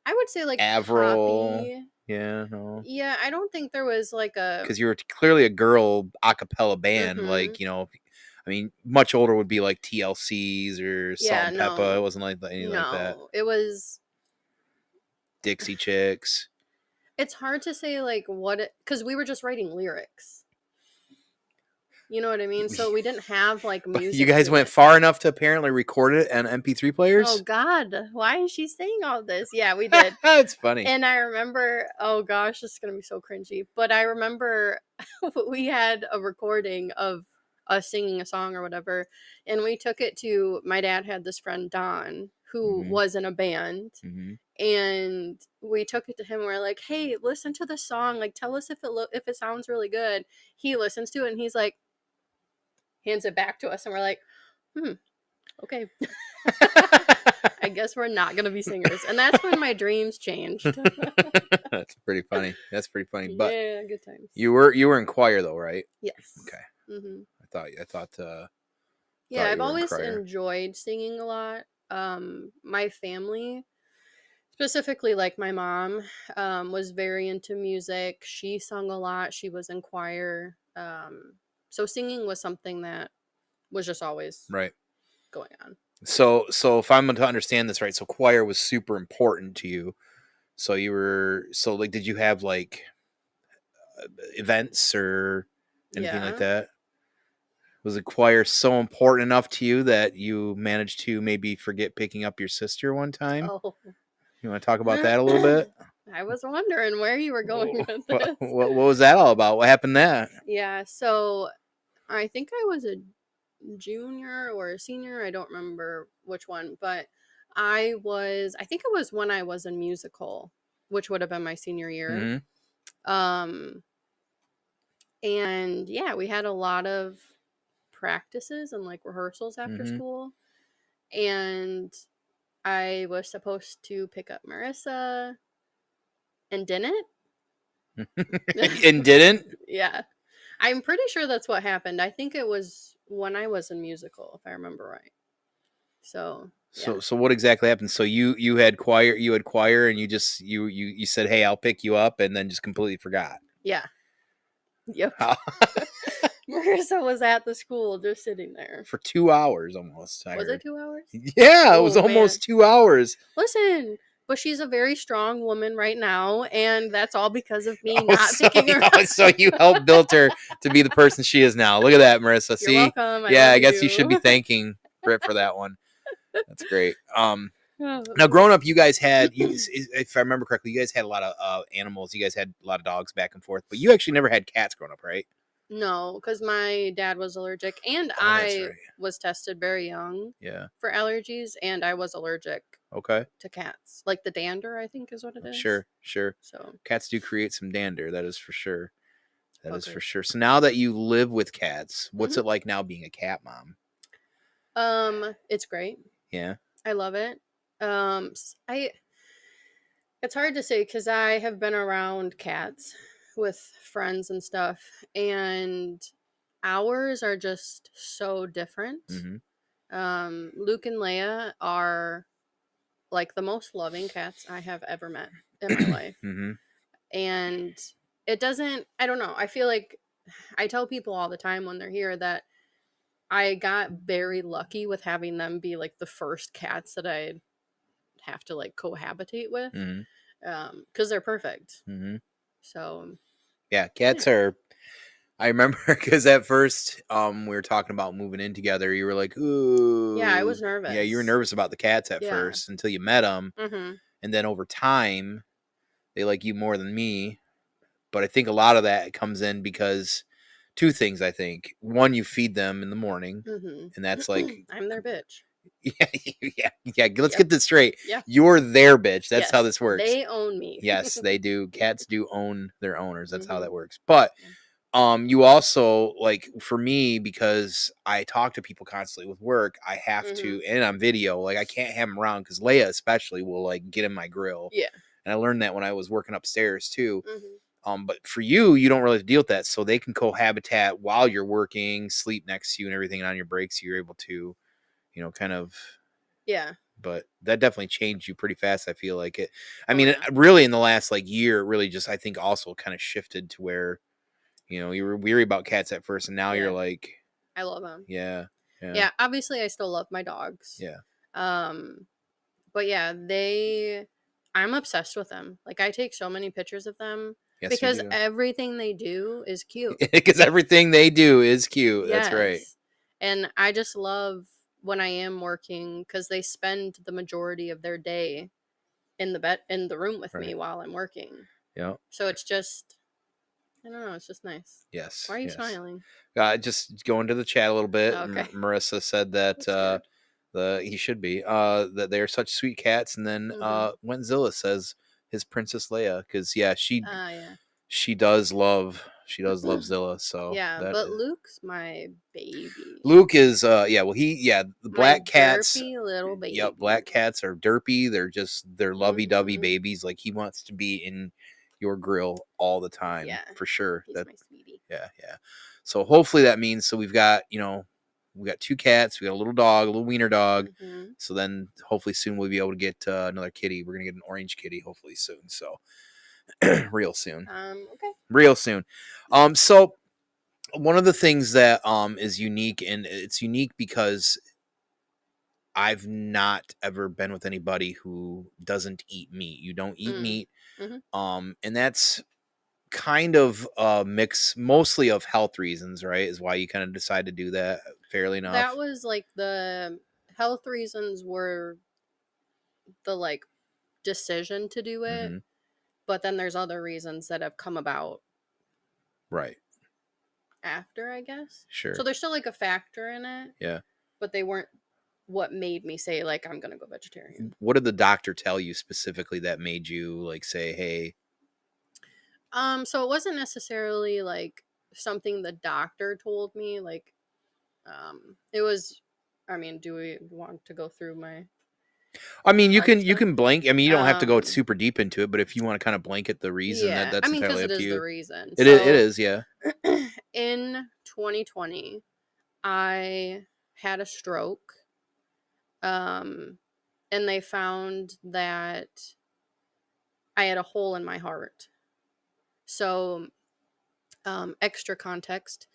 Speaker 2: I would say like
Speaker 1: Avril?
Speaker 2: poppy.
Speaker 1: Yeah, no.
Speaker 2: Yeah, I don't think there was like a,
Speaker 1: because you were clearly a girl a cappella band. Like, I mean, much older would be like TLC's or Salt and Peppa. It wasn't like anything like that.
Speaker 2: It was
Speaker 1: Dixie Chicks.
Speaker 2: It's hard to say like what it, because we were just writing lyrics. You know what I mean? So we didn't have like
Speaker 1: But
Speaker 2: music.
Speaker 1: you guys
Speaker 2: to
Speaker 1: went
Speaker 2: it.
Speaker 1: far enough to apparently record it on MP3
Speaker 2: Oh
Speaker 1: players?
Speaker 2: God, why is she saying all this? Yeah, we did.
Speaker 1: It's funny.
Speaker 2: And I remember, oh gosh, this is gonna be so cringy. But I remember we had a recording of us singing a song or whatever, and we took it to my dad had this friend Don who
Speaker 1: Mhm.
Speaker 2: was in a band,
Speaker 1: Mhm.
Speaker 2: and we took it to him. And we're like, hey, listen to the song. Like, tell us if it sounds really good. He listens to it and he's like, hands it back to us, and we're like, okay. I guess we're not gonna be singers, and that's when my dreams changed.
Speaker 1: That's pretty funny. That's pretty funny. But
Speaker 2: Yeah, good times.
Speaker 1: you were in choir though, right?
Speaker 2: Yes.
Speaker 1: Okay.
Speaker 2: Mm-hmm.
Speaker 1: I thought
Speaker 2: Yeah,
Speaker 1: thought
Speaker 2: I've
Speaker 1: you were in
Speaker 2: always
Speaker 1: choir.
Speaker 2: enjoyed singing a lot. My family, specifically like my mom, was very into music. She sung a lot. She was in choir. So singing was something that was just always
Speaker 1: Right.
Speaker 2: going on.
Speaker 1: So if I'm to understand this right, so choir was super important to you. So you were like, did you have like events or anything like
Speaker 2: Yeah.
Speaker 1: that? Was the choir so important enough to you that you managed to maybe forget picking up your sister one time?
Speaker 2: Oh.
Speaker 1: You want to talk about that a little bit?
Speaker 2: I was wondering where you were going with this.
Speaker 1: What was that all about? What happened there?
Speaker 2: Yeah, so I think I was a junior or a senior. I don't remember which one, but I think it was when I was in musical, which would have been my senior year.
Speaker 1: Hmm.
Speaker 2: Um, and yeah, we had a lot of practices and like rehearsals after
Speaker 1: Hmm.
Speaker 2: school. And I was supposed to pick up Marissa and didn't.
Speaker 1: And didn't?
Speaker 2: Yeah. I'm pretty sure that's what happened. I think it was when I was in musical, if I remember right. So yeah.
Speaker 1: So what exactly happened? So you had choir and you said, "Hey, I'll pick you up," and then just completely forgot.
Speaker 2: Yeah. Yep.
Speaker 1: How-
Speaker 2: Marissa was at the school just sitting there.
Speaker 1: For 2 hours almost. I
Speaker 2: Was
Speaker 1: heard.
Speaker 2: it 2 hours?
Speaker 1: Yeah, it was
Speaker 2: Oh man.
Speaker 1: almost 2 hours.
Speaker 2: Listen, but she's a very strong woman right now, and that's all because of me
Speaker 1: Oh,
Speaker 2: not picking her up.
Speaker 1: so you helped build her to be the person she is now. Look at that, Marissa.
Speaker 2: You're
Speaker 1: See?
Speaker 2: welcome. I
Speaker 1: Yeah,
Speaker 2: love
Speaker 1: I guess you should be
Speaker 2: you.
Speaker 1: thanking Britt for that one. That's great.
Speaker 2: Oh.
Speaker 1: Now growing up, you guys had, if I remember correctly, you guys had a lot of animals. You guys had a lot of dogs back and forth, but you actually never had cats growing up, right?
Speaker 2: No, because my dad was allergic, and
Speaker 1: Oh, that's
Speaker 2: I
Speaker 1: right.
Speaker 2: was tested very young
Speaker 1: Yeah.
Speaker 2: for allergies, and I was allergic
Speaker 1: Okay.
Speaker 2: to cats. Like the dander, I think is what it is.
Speaker 1: Sure.
Speaker 2: So
Speaker 1: Cats do create some dander. That is for sure. That is for
Speaker 2: agreed.
Speaker 1: sure. So now that you live with cats, what's
Speaker 2: Mhm.
Speaker 1: it like now being a cat mom?
Speaker 2: It's great.
Speaker 1: Yeah.
Speaker 2: I love it. I it's hard to say because I have been around cats with friends and stuff, and ours are just so different.
Speaker 1: Mm-hmm.
Speaker 2: Luke and Leia are like the most loving cats I have ever met in my life.
Speaker 1: Mm-hmm.
Speaker 2: And it doesn't, I don't know. I feel like I tell people all the time when they're here that I got very lucky with having them be like the first cats that I have to like cohabitate with,
Speaker 1: Mm-hmm.
Speaker 2: because they're perfect.
Speaker 1: Mm-hmm.
Speaker 2: So
Speaker 1: Yeah, cats are. I remember because at first, we were talking about moving in together. You were like, "Ooh."
Speaker 2: yeah, I was nervous.
Speaker 1: Yeah, you were nervous about the cats at
Speaker 2: Yeah.
Speaker 1: first until you met them,
Speaker 2: Mm-hmm.
Speaker 1: and then over time, they like you more than me. But I think a lot of that comes in because two things. I think one, you feed them in the morning,
Speaker 2: Mm-hmm.
Speaker 1: and that's like,
Speaker 2: I'm their bitch.
Speaker 1: yeah. Let's
Speaker 2: Yep.
Speaker 1: get this straight.
Speaker 2: Yeah.
Speaker 1: You're their bitch. That's
Speaker 2: Yes,
Speaker 1: how this works.
Speaker 2: They own me.
Speaker 1: Yes, they do. Cats do own their owners. That's how
Speaker 2: Mhm.
Speaker 1: that works. But you also, like, for me, because I talk to people constantly with work, I have to, and on video, like, I can't have them around because Leia especially will like get in my grill.
Speaker 2: Yeah.
Speaker 1: And I learned that when I was working upstairs too.
Speaker 2: Mm-hmm.
Speaker 1: But for you, you don't really deal with that, so they can cohabitat while you're working, sleep next to you, and everything. And on your breaks, you're able to, kind of.
Speaker 2: Yeah.
Speaker 1: But that definitely changed you pretty fast. I feel like it. I
Speaker 2: Oh,
Speaker 1: mean,
Speaker 2: yeah.
Speaker 1: really, in the last like year, it really just, I think, also kind of shifted to where, you were weary about cats at first, and now
Speaker 2: Yeah.
Speaker 1: you're like,
Speaker 2: I love them.
Speaker 1: yeah.
Speaker 2: Yeah. Obviously, I still love my dogs.
Speaker 1: Yeah.
Speaker 2: But yeah, they I'm obsessed with them. Like, I take so many pictures of them
Speaker 1: Yes, you
Speaker 2: because
Speaker 1: do.
Speaker 2: everything they do is cute.
Speaker 1: Because everything they do is cute. That's right.
Speaker 2: Yes. And I just love when I am working because they spend the majority of their day in the room with me
Speaker 1: Right.
Speaker 2: while I'm working.
Speaker 1: Yeah.
Speaker 2: So it's just, I don't know, it's just nice.
Speaker 1: Yes.
Speaker 2: Why are you
Speaker 1: Yes.
Speaker 2: smiling?
Speaker 1: Just go into the chat a little bit.
Speaker 2: Okay.
Speaker 1: Marissa said that
Speaker 2: I'm scared.
Speaker 1: he should be that they are such sweet cats, and then Wentzilla says his Princess Leia, because yeah,
Speaker 2: Yeah.
Speaker 1: she does love Zilla. So
Speaker 2: Yeah,
Speaker 1: that
Speaker 2: but Luke's my baby.
Speaker 1: Luke is the
Speaker 2: My
Speaker 1: black cats.
Speaker 2: derpy little baby.
Speaker 1: Yep, black cats are derpy. They're lovey dovey
Speaker 2: Mhm.
Speaker 1: babies. Like, he wants to be in your grill all the time.
Speaker 2: Yeah,
Speaker 1: for sure.
Speaker 2: he's my sweetie.
Speaker 1: Yeah. So hopefully that means, so we've got, we got 2 cats, we got a little dog, a little wiener dog.
Speaker 2: Mhm.
Speaker 1: So then hopefully soon we'll be able to get another kitty. We're gonna get an orange kitty hopefully soon. So real soon.
Speaker 2: Okay.
Speaker 1: Real soon. So one of the things that is unique, and it's unique because I've not ever been with anybody who doesn't eat meat. You don't eat meat.
Speaker 2: Mhm.
Speaker 1: And that's kind of a mix, mostly of health reasons, right? Is why you kind of decide to do that, fairly enough.
Speaker 2: That was like the health reasons were the like decision to do it,
Speaker 1: Mhm.
Speaker 2: but then there's other reasons that have come about
Speaker 1: Right.
Speaker 2: after, I guess.
Speaker 1: Sure.
Speaker 2: So there's still like a factor in it.
Speaker 1: Yeah.
Speaker 2: But they weren't what made me say like I'm gonna go vegetarian.
Speaker 1: What did the doctor tell you specifically that made you like say, hey?
Speaker 2: So it wasn't necessarily like something the doctor told me. Like, it was. I mean, do we want to go through my?
Speaker 1: I mean, you
Speaker 2: life
Speaker 1: can blank. I mean, you don't have to go
Speaker 2: Um,
Speaker 1: super deep into it, but if you want to kind of blanket the reason,
Speaker 2: yeah, I
Speaker 1: that's
Speaker 2: mean, because
Speaker 1: entirely
Speaker 2: it
Speaker 1: up to
Speaker 2: is the
Speaker 1: you.
Speaker 2: reason.
Speaker 1: It
Speaker 2: So
Speaker 1: is, yeah.
Speaker 2: in 2020, I had a stroke. And they found that I had a hole in my heart. So, extra context,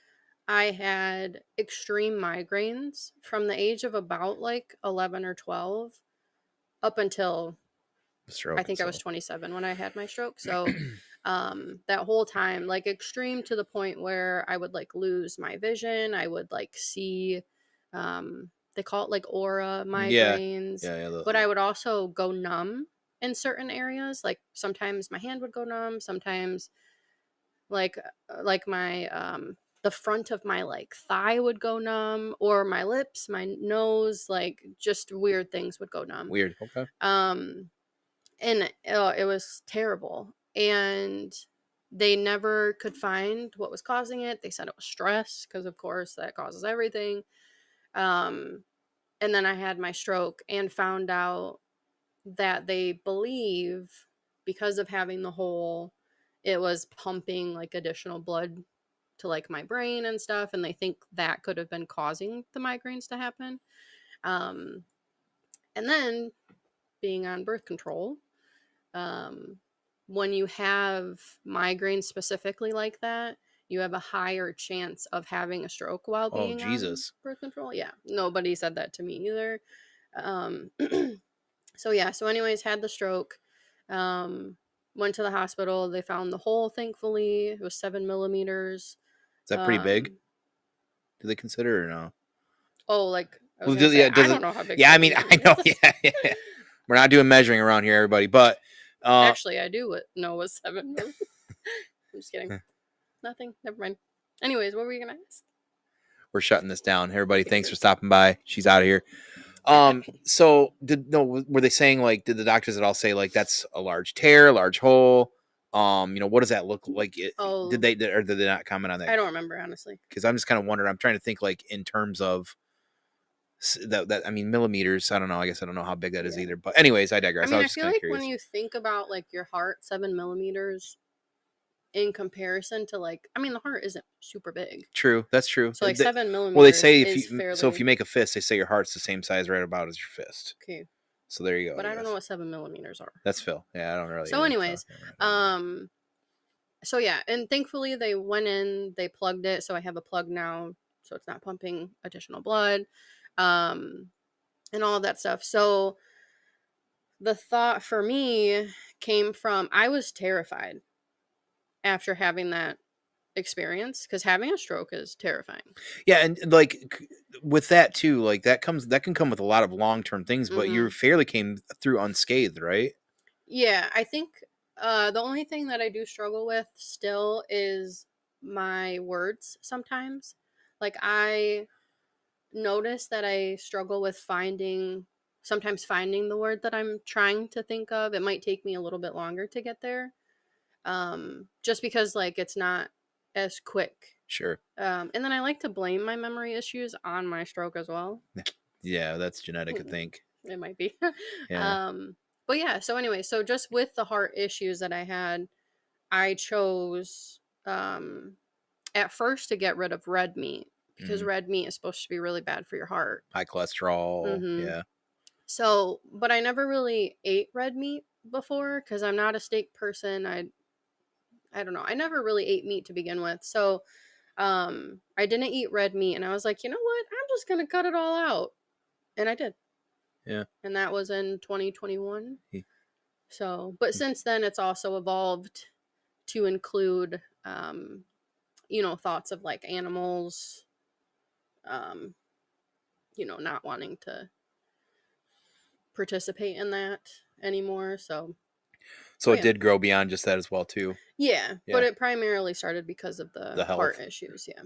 Speaker 2: I had extreme migraines from the age of about like 11 or 12 up until
Speaker 1: Stroke
Speaker 2: I think I was 27 when I had my stroke. So, that whole time, like extreme to the point where I would like lose my vision. I would like see, they call it like aura
Speaker 1: Yeah.
Speaker 2: migraines,
Speaker 1: Yeah.
Speaker 2: but I would also go numb in certain areas. Like sometimes my hand would go numb, sometimes like my the front of my like thigh would go numb, or my lips, my nose, like just weird things would go numb.
Speaker 1: Weird. Okay.
Speaker 2: And it was terrible, and they never could find what was causing it. They said it was stress, because of course that causes everything. um and then I had my stroke and found out that they believe, because of having the hole, it was pumping like additional blood to like my brain and stuff, and they think that could have been causing the migraines to happen. um and then being on birth control, um when you have migraines specifically like that, you have a higher chance of having a stroke while
Speaker 1: Oh,
Speaker 2: being on
Speaker 1: Jesus.
Speaker 2: birth control. Yeah, nobody said that to me either. um so yeah, so anyways, had the stroke. um Went to the hospital. They found the hole, thankfully. It was 7 millimeters.
Speaker 1: Is that pretty big? Do they consider it or no?
Speaker 2: Oh, like I was
Speaker 1: Well,
Speaker 2: gonna say, I
Speaker 1: does
Speaker 2: don't
Speaker 1: it?
Speaker 2: know how big
Speaker 1: Yeah, I
Speaker 2: 7
Speaker 1: mean, I
Speaker 2: millimeters
Speaker 1: know.
Speaker 2: is.
Speaker 1: Yeah. We're not doing measuring around here, everybody. But
Speaker 2: Actually, I do know what 7 millimeters. I'm just kidding. Nothing. Never mind. Anyways, what were you gonna ask?
Speaker 1: we're shutting this down. Everybody, thanks for stopping by. She's out of here.
Speaker 2: Okay.
Speaker 1: So were they saying, like, did the doctors at all say like that's a large tear, large hole? What does that look like?
Speaker 2: Oh,
Speaker 1: Did they not comment on that?
Speaker 2: I don't remember, honestly.
Speaker 1: Because I'm just kind of wondering. I'm trying to think like in terms of that. I mean, millimeters. I don't know. I guess I don't know how big that is
Speaker 2: Yeah.
Speaker 1: either. But anyways, I
Speaker 2: I
Speaker 1: digress. I
Speaker 2: mean,
Speaker 1: was
Speaker 2: I
Speaker 1: just
Speaker 2: feel
Speaker 1: kind of
Speaker 2: like
Speaker 1: curious.
Speaker 2: when you think about like your heart, 7 millimeters in comparison to like, I mean, the heart isn't super big.
Speaker 1: True, that's true.
Speaker 2: So like 7 millimeters
Speaker 1: Well, they say
Speaker 2: is fairly.
Speaker 1: if you make a fist, they say your heart's the same size right about as your fist.
Speaker 2: Okay.
Speaker 1: So there you go.
Speaker 2: But I don't know what 7 millimeters are.
Speaker 1: That's Phil. Yeah, I don't really.
Speaker 2: So, anyways, so yeah, and thankfully they went in, they plugged it, so I have a plug now, so it's not pumping additional blood, and all of that stuff. So the thought for me came from I was terrified after having that experience because having a stroke is terrifying.
Speaker 1: Yeah, and like with that too, like that can come with a lot of long-term things, but you
Speaker 2: Hmm.
Speaker 1: fairly came through unscathed, right?
Speaker 2: Yeah, I think the only thing that I do struggle with still is my words sometimes. Like I notice that I struggle with sometimes finding the word that I'm trying to think of. It might take me a little bit longer to get there. Just because like it's not as quick.
Speaker 1: Sure.
Speaker 2: And then I like to blame my memory issues on my stroke as well.
Speaker 1: Yeah, that's genetic, I think.
Speaker 2: It might be.
Speaker 1: Yeah.
Speaker 2: um, but yeah, so anyway, so just with the heart issues that I had, I chose at first to get rid of red meat because
Speaker 1: Mm.
Speaker 2: red meat is supposed to be really bad for your heart.
Speaker 1: High cholesterol.
Speaker 2: Hmm.
Speaker 1: Yeah.
Speaker 2: So, but I never really ate red meat before because I'm not a steak person. I don't know. I never really ate meat to begin with. So, I didn't eat red meat and I was like, "You know what? I'm just going to cut it all out." And I did.
Speaker 1: Yeah.
Speaker 2: And that was in 2021.
Speaker 1: He-
Speaker 2: So, but since then it's also evolved to include thoughts of like animals um, not wanting to participate in that anymore. So,
Speaker 1: So it
Speaker 2: yeah.
Speaker 1: did grow beyond just that as well too.
Speaker 2: Yeah, but
Speaker 1: Yeah.
Speaker 2: it primarily started because of the
Speaker 1: The
Speaker 2: heart
Speaker 1: health.
Speaker 2: issues. Yeah.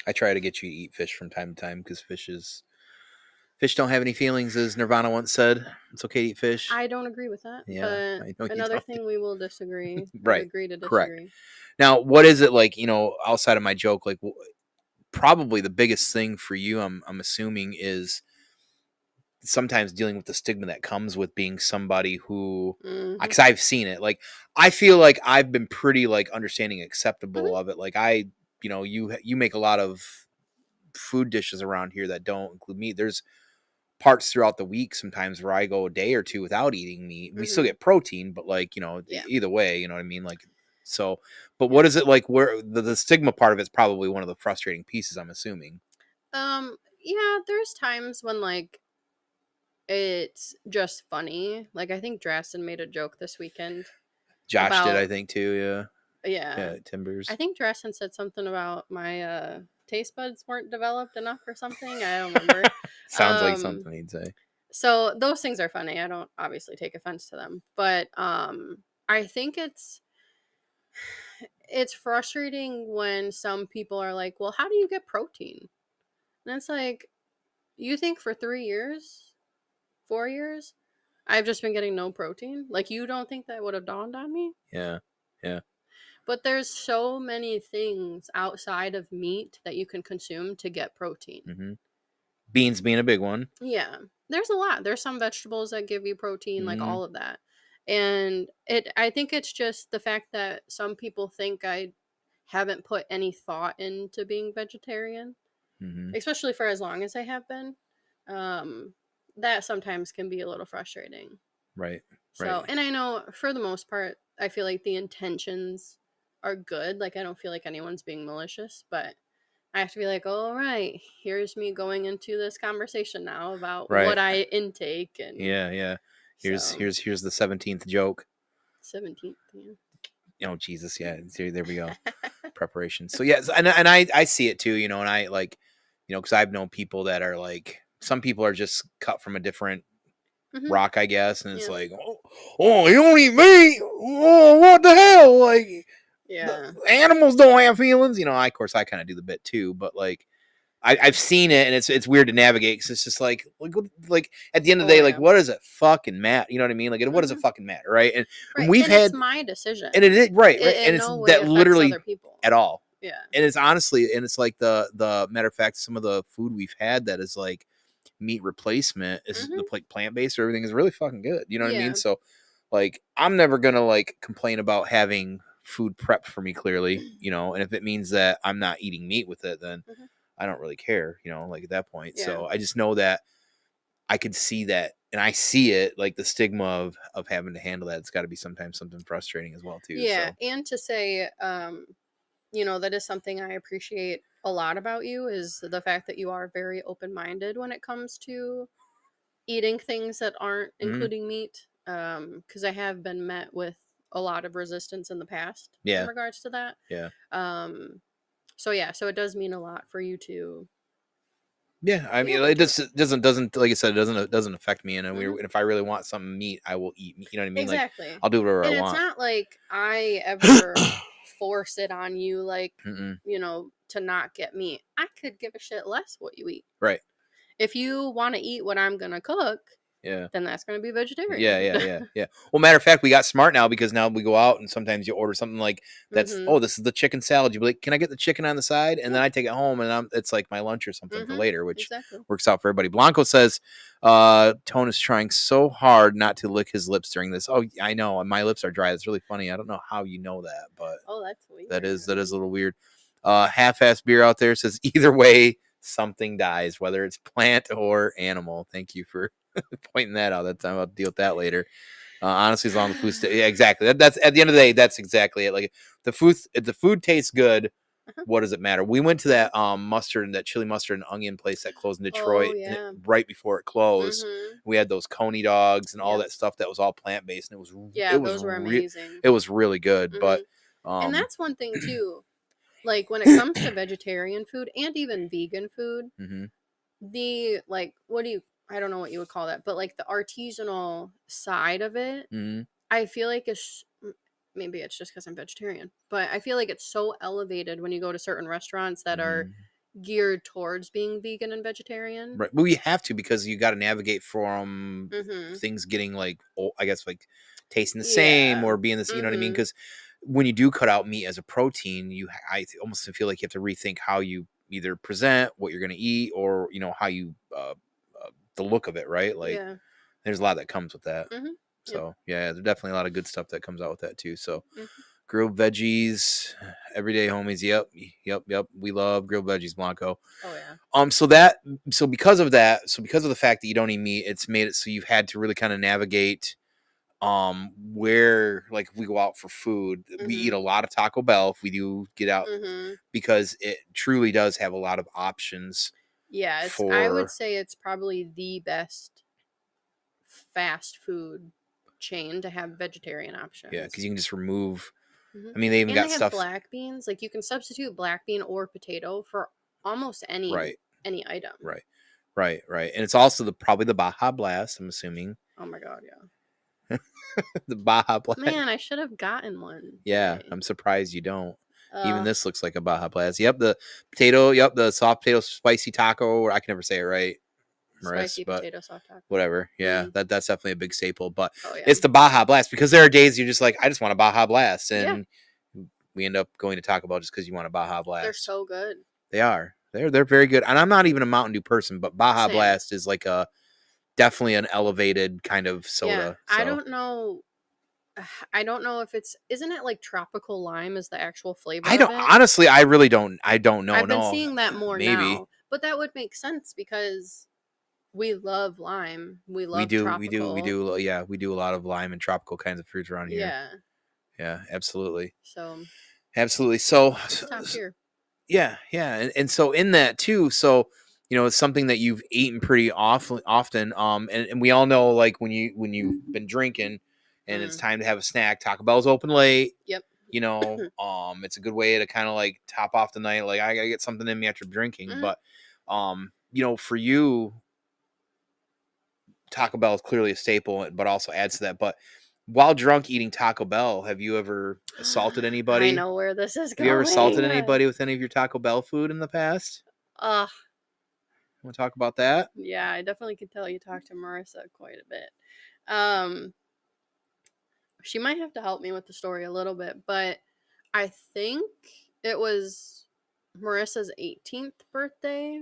Speaker 1: I try to get you to eat fish from time to time because fish don't have any feelings, as Nirvana once said. It's okay to eat fish.
Speaker 2: I don't agree with that,
Speaker 1: Yeah,
Speaker 2: but
Speaker 1: I know you
Speaker 2: another
Speaker 1: don't.
Speaker 2: thing we will disagree or
Speaker 1: Right.
Speaker 2: agree to
Speaker 1: Correct.
Speaker 2: disagree.
Speaker 1: Now, what is it like? Outside of my joke, like probably the biggest thing for you, I'm assuming, is sometimes dealing with the stigma that comes with being somebody who,
Speaker 2: Mhm.
Speaker 1: because I've seen it. Like I feel like I've been pretty like understanding,
Speaker 2: Mhm.
Speaker 1: acceptable of it. Like you make a lot of food dishes around here that don't include meat. There's parts throughout the week sometimes where I go a day or two without eating meat. We still
Speaker 2: Mhm.
Speaker 1: get protein, but like,
Speaker 2: Yeah.
Speaker 1: either way, you know what I mean? Like, so, but
Speaker 2: Yeah.
Speaker 1: what is it like where the stigma part of it's probably one of the frustrating pieces, I'm assuming.
Speaker 2: Yeah, there's times when like it's just funny. Like I think Drastin made a joke this weekend
Speaker 1: Josh did, I
Speaker 2: about
Speaker 1: think, too. Yeah.
Speaker 2: yeah.
Speaker 1: Yeah.
Speaker 2: I
Speaker 1: Timbers.
Speaker 2: think Drastin said something about my taste buds weren't developed enough or something. I don't remember.
Speaker 1: Sounds like
Speaker 2: Um
Speaker 1: something he'd say.
Speaker 2: so those things are funny. I don't obviously take offense to them, but I think it's frustrating when some people are like, "Well, how do you get protein?" And it's like, "You think for 3 years, 4 years, I've just been getting no protein? Like you don't think that would have dawned on me?"
Speaker 1: Yeah. Yeah.
Speaker 2: But there's so many things outside of meat that you can consume to get protein.
Speaker 1: Hmm. Beans being a big one.
Speaker 2: Yeah. There's a lot. There's some vegetables that give you protein, like
Speaker 1: Hmm.
Speaker 2: all of that. And I think it's just the fact that some people think I haven't put any thought into being vegetarian,
Speaker 1: Hmm.
Speaker 2: especially for as long as I have been. Um that sometimes can be a little frustrating.
Speaker 1: Right. Right.
Speaker 2: So, and I know for the most part, I feel like the intentions are good. Like, I don't feel like anyone's being malicious, but I have to be like, all right, here's me going into this conversation now about what
Speaker 1: Right.
Speaker 2: I intake. And
Speaker 1: Yeah. Yeah.
Speaker 2: so,
Speaker 1: Here's the 17th joke.
Speaker 2: 17th, yeah.
Speaker 1: Oh Jesus, yeah. There we go. Preparation. So yes, and I see it too, and I like, because I've known people that are like, some people are just cut from a different
Speaker 2: Hmm.
Speaker 1: rock, I guess, and it's
Speaker 2: Yeah.
Speaker 1: like, oh, you don't eat meat? Oh, what the hell? Like, the
Speaker 2: Yeah.
Speaker 1: animals don't have feelings, of course, I kind of do the bit too, but like, I've seen it, and it's weird to navigate because it's just like at the end of the
Speaker 2: Oh,
Speaker 1: day, like,
Speaker 2: yeah.
Speaker 1: what does it fucking matter? You know what I mean? Like, what does it
Speaker 2: Hmm.
Speaker 1: fucking matter, right? And
Speaker 2: Right.
Speaker 1: we've
Speaker 2: And it's
Speaker 1: had,
Speaker 2: my
Speaker 1: and
Speaker 2: decision.
Speaker 1: it is right,
Speaker 2: It
Speaker 1: and
Speaker 2: in
Speaker 1: it's
Speaker 2: no way
Speaker 1: that
Speaker 2: affects
Speaker 1: literally
Speaker 2: other people.
Speaker 1: at all.
Speaker 2: Yeah.
Speaker 1: And it's honestly, and it's like the matter of fact, some of the food we've had that is like meat replacement is
Speaker 2: Hmm.
Speaker 1: the like plant based or everything is really fucking good. You know what I mean?
Speaker 2: Yeah.
Speaker 1: So like I'm never gonna like complain about having food prepped for me clearly, and if it means that I'm not eating meat with it, then
Speaker 2: Hmm.
Speaker 1: I don't really care, like at that point.
Speaker 2: Yeah.
Speaker 1: So I just know that I could see that, and I see it like the stigma of having to handle that. It's got to be sometimes something frustrating as well too.
Speaker 2: Yeah.
Speaker 1: So
Speaker 2: And to say, that is something I appreciate a lot about you is the fact that you are very open minded when it comes to eating things that aren't
Speaker 1: Mhm.
Speaker 2: including meat, because I have been met with a lot of resistance in the past in
Speaker 1: Yeah.
Speaker 2: regards to that.
Speaker 1: Yeah.
Speaker 2: Um, so yeah, so it does mean a lot for you to
Speaker 1: Yeah, I
Speaker 2: be
Speaker 1: mean,
Speaker 2: open
Speaker 1: it
Speaker 2: to it.
Speaker 1: just doesn't like I said, it doesn't affect me, and
Speaker 2: Hmm.
Speaker 1: if I really want some meat, I will eat meat. You know what I mean? Like
Speaker 2: Exactly.
Speaker 1: I'll do whatever I
Speaker 2: And it's
Speaker 1: want.
Speaker 2: not like I ever force it on you, like,
Speaker 1: Mm-mm.
Speaker 2: to not get meat. I could give a shit less what you eat.
Speaker 1: Right.
Speaker 2: If you want to eat what I'm going to cook,
Speaker 1: Yeah.
Speaker 2: then that's going to be
Speaker 1: Yeah,
Speaker 2: vegetarian.
Speaker 1: yeah, yeah, yeah. Well, matter of fact, we got smart now because now we go out and sometimes you order something like that's,
Speaker 2: Hmm.
Speaker 1: oh, this is the chicken salad. You be like, can I get the chicken on the side? And
Speaker 2: Yeah.
Speaker 1: then I take it home and it's like my lunch or something for
Speaker 2: Hmm.
Speaker 1: later, which
Speaker 2: Exactly.
Speaker 1: works out for everybody. Blanco says, Tone is trying so hard not to lick his lips during this. Oh, I know. And my lips are dry. It's really funny. I don't know how you know that, but
Speaker 2: Oh, that's
Speaker 1: that is
Speaker 2: weird.
Speaker 1: a little weird. Half-ass beer out there says either way, something dies, whether it's plant or animal. Thank you for pointing that out. That time I'll deal with that later. Honestly, as long as the food, yeah, exactly. That's at the end of the day. That's exactly it. Like if the food tastes good,
Speaker 2: Uh-huh.
Speaker 1: what does it matter? We went to that mustard, that chili mustard and onion place that closed in
Speaker 2: Oh
Speaker 1: Detroit, and
Speaker 2: yeah.
Speaker 1: right before it closed,
Speaker 2: Hmm.
Speaker 1: we had those coney dogs and all
Speaker 2: Yep.
Speaker 1: that stuff that was all plant based, and
Speaker 2: Yeah, those were amazing.
Speaker 1: it was really good.
Speaker 2: Hmm.
Speaker 1: But
Speaker 2: And
Speaker 1: um,
Speaker 2: that's one thing too. Like when it comes to vegetarian food and even vegan food,
Speaker 1: mhm,
Speaker 2: the like what do you I don't know what you would call that, but like the artisanal side of it,
Speaker 1: mhm,
Speaker 2: I feel like maybe it's just because I'm vegetarian, but I feel like it's so elevated when you go to certain restaurants that are
Speaker 1: mhm.
Speaker 2: geared towards being vegan and vegetarian.
Speaker 1: Right. Well, you have to because you got to navigate from
Speaker 2: Mm-hmm.
Speaker 1: things getting like, I guess, like tasting the same
Speaker 2: Yeah.
Speaker 1: or being this. You know what I mean?
Speaker 2: Mm-hmm.
Speaker 1: Because when you do cut out meat as a protein, almost feel like you have to rethink how you either present what you're going to eat, or how you the look of it. Right? Like
Speaker 2: Yeah.
Speaker 1: there's a lot that comes with that.
Speaker 2: Mm-hmm. Yep.
Speaker 1: So yeah, there's definitely a lot of good stuff that comes out with that too. So
Speaker 2: Mm-hmm.
Speaker 1: grilled veggies, everyday homies. Yep, yep, yep. We love grilled veggies, Blanco.
Speaker 2: Oh yeah.
Speaker 1: So that because of that, because of the fact that you don't eat meat, it's made it so you've had to really kind of navigate where, like, if we go out for food, we eat
Speaker 2: Mm-hmm.
Speaker 1: a lot of Taco Bell if we do get out,
Speaker 2: Mm-hmm.
Speaker 1: because it truly does have a lot of options
Speaker 2: Yeah, I would
Speaker 1: for,
Speaker 2: say it's probably the best fast food chain to have vegetarian
Speaker 1: yeah, because
Speaker 2: options.
Speaker 1: you can just remove.
Speaker 2: Hmm.
Speaker 1: I mean, they even
Speaker 2: And they
Speaker 1: got
Speaker 2: have
Speaker 1: stuff.
Speaker 2: black beans. Like you can substitute black bean or potato for almost any
Speaker 1: Right,
Speaker 2: any item.
Speaker 1: right, right, and it's also probably the Baja Blast. I'm assuming
Speaker 2: Oh my god, yeah.
Speaker 1: the Baja Blast.
Speaker 2: Man, I should have gotten one
Speaker 1: Yeah,
Speaker 2: today.
Speaker 1: I'm surprised you don't. Even
Speaker 2: Uh,
Speaker 1: this looks like a Baja Blast. Yep, the potato. Yep, the soft potato spicy taco. Or I can never say it right, Maris,
Speaker 2: spicy
Speaker 1: but
Speaker 2: potato soft taco.
Speaker 1: whatever. Yeah,
Speaker 2: Mm.
Speaker 1: that's definitely a big staple. But
Speaker 2: Oh yeah.
Speaker 1: it's the Baja Blast, because there are days you're just like, I just want a Baja Blast,
Speaker 2: Yeah,
Speaker 1: and we end up going to Taco Bell just because you want a Baja
Speaker 2: they're
Speaker 1: Blast.
Speaker 2: so good.
Speaker 1: They are. They're very good. And I'm not even a Mountain Dew person, but Baja
Speaker 2: Same.
Speaker 1: Blast is like a definitely an elevated kind of
Speaker 2: Yeah,
Speaker 1: soda.
Speaker 2: I
Speaker 1: So
Speaker 2: don't know. I don't know if isn't it like tropical lime is the actual flavor
Speaker 1: I
Speaker 2: of
Speaker 1: don't
Speaker 2: it?
Speaker 1: honestly. I really don't. I don't know.
Speaker 2: I've been
Speaker 1: No,
Speaker 2: seeing that more
Speaker 1: maybe.
Speaker 2: now, but that would make sense because we love lime. We
Speaker 1: We
Speaker 2: love
Speaker 1: do, we do, we
Speaker 2: tropical.
Speaker 1: do. Yeah, we do a lot of lime and tropical kinds of fruits around here.
Speaker 2: Yeah.
Speaker 1: Yeah, absolutely,
Speaker 2: So
Speaker 1: absolutely. So,
Speaker 2: it's top tier.
Speaker 1: yeah, yeah, and so in that too. So it's something that you've eaten pretty often. And we all know, like, when you've been drinking, and it's
Speaker 2: Mm.
Speaker 1: time to have a snack. Taco Bell's open late.
Speaker 2: Yep.
Speaker 1: It's a good way to kind of like top off the night. Like, I gotta get something in me after drinking.
Speaker 2: Hmm.
Speaker 1: But for you, Taco Bell is clearly a staple, but also adds to that. But while drunk eating Taco Bell, have you ever assaulted
Speaker 2: I
Speaker 1: anybody?
Speaker 2: know where this is
Speaker 1: Have you ever assaulted
Speaker 2: going.
Speaker 1: anybody with any of your Taco Bell food in the past?
Speaker 2: Uh,
Speaker 1: Want to talk about that?
Speaker 2: yeah, I definitely can tell you talk to Marissa quite a bit. Um, she might have to help me with the story a little bit, but I think it was Marissa's 18th birthday,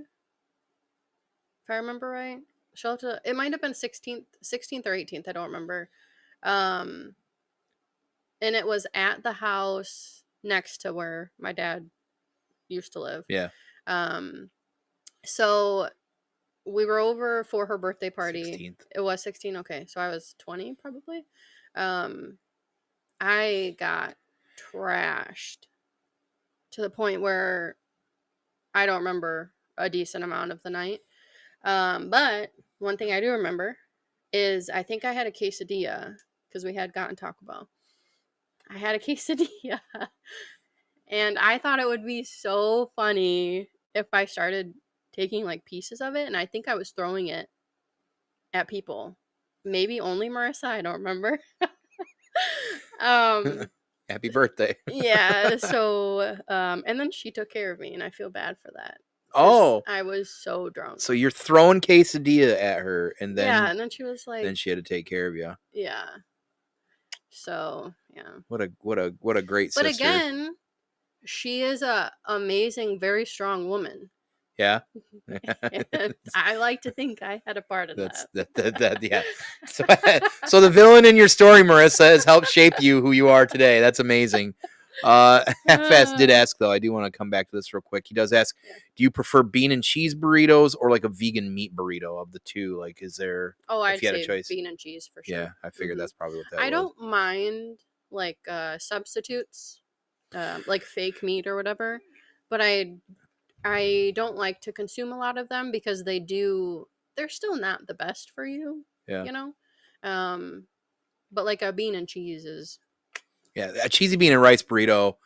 Speaker 2: if I remember right. She'll have to, it might have been 16th or 18th, I don't remember. Um, and it was at the house next to where my dad used to live.
Speaker 1: Yeah.
Speaker 2: Um, so we were over for her birthday party.
Speaker 1: 16th.
Speaker 2: It was 16. Okay, so I was 20 probably. Um, I got trashed to the point where I don't remember a decent amount of the night. But one thing I do remember is I think I had a quesadilla because we had gotten Taco Bell. I had a quesadilla, and I thought it would be so funny if I started taking like pieces of it, and I think I was throwing it at people. Maybe only Marissa, I don't remember. um
Speaker 1: Happy birthday.
Speaker 2: yeah, so and then she took care of me, and I feel bad for that. 'Cause
Speaker 1: Oh,
Speaker 2: I was so drunk.
Speaker 1: so you're throwing quesadilla at her, and
Speaker 2: Yeah,
Speaker 1: then
Speaker 2: and then she was like,
Speaker 1: she had to take care of you.
Speaker 2: yeah. So, yeah.
Speaker 1: What a great
Speaker 2: But
Speaker 1: sister.
Speaker 2: again, she is a amazing, very strong woman.
Speaker 1: Yeah.
Speaker 2: And I like to think I had a part in
Speaker 1: That's
Speaker 2: that.
Speaker 1: yeah. So, so the villain in your story, Marissa, has helped shape you who you are today. That's amazing. Half-Ass did ask though. I do want to come back to this real quick. He does ask,
Speaker 2: Yeah.
Speaker 1: do you prefer bean and cheese burritos or like a vegan meat burrito of the two? Like, is there
Speaker 2: Oh,
Speaker 1: if
Speaker 2: I'd
Speaker 1: you had a
Speaker 2: say
Speaker 1: choice?
Speaker 2: bean and cheese for sure.
Speaker 1: Yeah, I figured
Speaker 2: Mhm.
Speaker 1: that's probably what that
Speaker 2: I
Speaker 1: was.
Speaker 2: don't mind like substitutes, like fake meat or whatever, but I don't like to consume a lot of them because they're still not the best for you,
Speaker 1: Yeah.
Speaker 2: you know? Um but like a bean and cheese is
Speaker 1: Yeah, a cheesy bean and rice burrito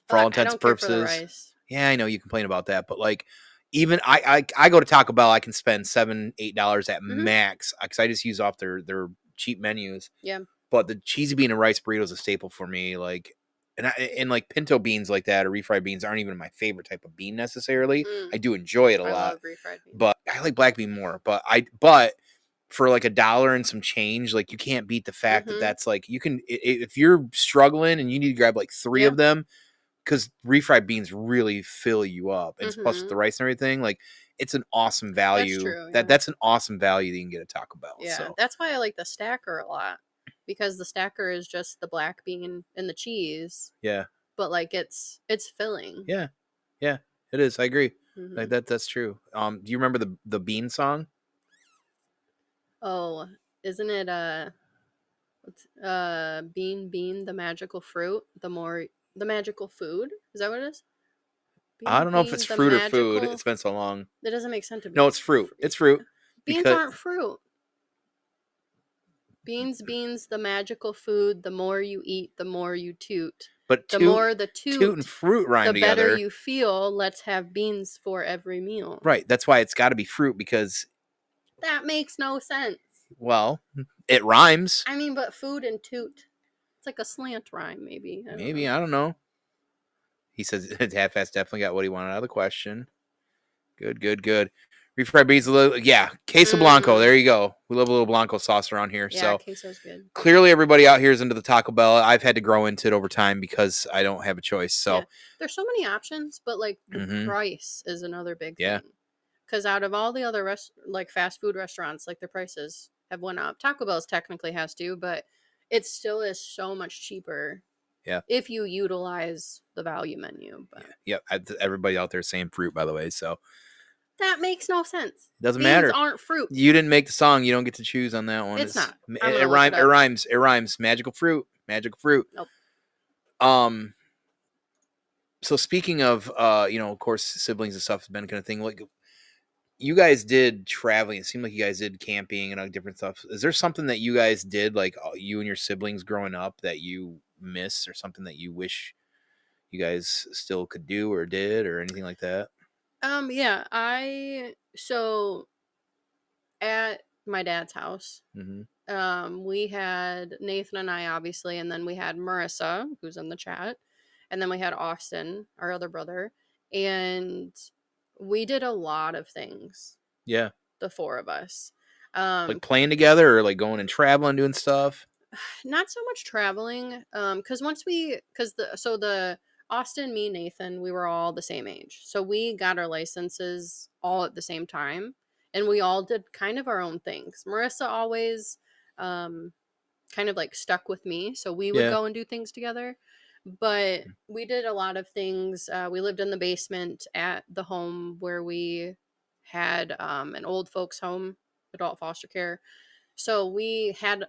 Speaker 1: for all
Speaker 2: I
Speaker 1: intents and
Speaker 2: don't care for the
Speaker 1: purposes.
Speaker 2: rice.
Speaker 1: Yeah, I know you complain about that, but like even I go to Taco Bell, I can spend $7-8 at
Speaker 2: Mhm.
Speaker 1: max because I just use off their cheap menus.
Speaker 2: Yeah.
Speaker 1: But the cheesy bean and rice burrito is a staple for me. Like, and like pinto beans like that or refried beans aren't even my favorite type of bean necessarily.
Speaker 2: Mm,
Speaker 1: I do enjoy it a
Speaker 2: I
Speaker 1: lot,
Speaker 2: love refried beans.
Speaker 1: but I like black bean more. But for like $1 and some change, like you can't beat the fact that
Speaker 2: Mhm.
Speaker 1: that's like you can if you're struggling and you need to grab like three
Speaker 2: Yeah.
Speaker 1: of them because refried beans really fill you up, and plus with the
Speaker 2: Mhm.
Speaker 1: rice and everything, like it's an awesome
Speaker 2: That's
Speaker 1: value.
Speaker 2: true, yeah.
Speaker 1: That's an awesome value that you can get at Taco Bell.
Speaker 2: Yeah,
Speaker 1: So
Speaker 2: that's why I like the stacker a lot because the stacker is just the black bean and the cheese,
Speaker 1: yeah,
Speaker 2: but like it's filling.
Speaker 1: yeah, yeah, it is. I agree. Like
Speaker 2: Mhm.
Speaker 1: that's true. Do you remember the bean song?
Speaker 2: Oh, isn't it bean the magical fruit, the magical food? Is that what it is?
Speaker 1: I
Speaker 2: Bean
Speaker 1: don't know if it's
Speaker 2: bean the
Speaker 1: fruit or food.
Speaker 2: magical
Speaker 1: It's been so long.
Speaker 2: That doesn't make sense to
Speaker 1: No,
Speaker 2: be.
Speaker 1: it's fruit. It's fruit
Speaker 2: Beans
Speaker 1: because
Speaker 2: aren't fruit. Beans the magical food, the more you eat, the more you toot.
Speaker 1: but
Speaker 2: The
Speaker 1: toot
Speaker 2: more the
Speaker 1: toot and
Speaker 2: toot,
Speaker 1: fruit rhyme
Speaker 2: the better
Speaker 1: together.
Speaker 2: you feel. Let's have beans for every meal.
Speaker 1: Right. That's why it's got to be fruit because
Speaker 2: That makes no sense.
Speaker 1: well, it rhymes.
Speaker 2: I mean, but food and toot. It's like a slant rhyme, maybe. I don't
Speaker 1: Maybe
Speaker 2: know.
Speaker 1: I don't know. He says half-ass definitely got what he wanted out of the question. Good, good, good. Refried beans, a little, yeah. Queso Blanco. There you go. We love a little Blanco sauce around here.
Speaker 2: Yeah,
Speaker 1: So
Speaker 2: queso's good.
Speaker 1: clearly, everybody out here is into the Taco Bell. I've had to grow into it over time because I don't have a choice. So,
Speaker 2: Yeah, there's so many options, but like the
Speaker 1: mhm,
Speaker 2: price is another big
Speaker 1: yeah,
Speaker 2: thing. Because out of all the other like fast food restaurants, like their prices have went up. Taco Bell's technically has to, but it still is so much cheaper
Speaker 1: yeah,
Speaker 2: if you utilize the value menu. But
Speaker 1: yeah. Everybody out there is saying fruit, by the way. So
Speaker 2: that makes no sense.
Speaker 1: it doesn't
Speaker 2: Beans
Speaker 1: matter.
Speaker 2: aren't fruit.
Speaker 1: You didn't make the song. You don't get to choose on that one.
Speaker 2: It's not.
Speaker 1: It,
Speaker 2: I'm
Speaker 1: it
Speaker 2: gonna look it
Speaker 1: rhymes. It
Speaker 2: up.
Speaker 1: rhymes. It rhymes. Magical fruit. Magical fruit.
Speaker 2: Nope.
Speaker 1: Um. So speaking of, of course, siblings and stuff has been kind of thing. Like you guys did traveling. It seemed like you guys did camping and different stuff. Is there something that you guys did, like you and your siblings growing up, that you miss, or something that you wish you guys still could do or did, or anything like that?
Speaker 2: Yeah, so at my dad's house,
Speaker 1: Mm-hmm.
Speaker 2: we had Nathan and I obviously, and then we had Marissa, who's in the chat, and then we had Austin, our other brother, and we did a lot of things,
Speaker 1: Yeah,
Speaker 2: the four of us.
Speaker 1: like playing together, or like going and traveling, doing stuff.
Speaker 2: Not so much traveling, because the Austin, me, Nathan, we were all the same age, so we got our licenses all at the same time, and we all did kind of our own things. Marissa always um kind of like stuck with me, so we would
Speaker 1: Yeah,
Speaker 2: go and do things together, but we did a lot of things. We lived in the basement at the home where we had an old folks home, adult foster care, so we had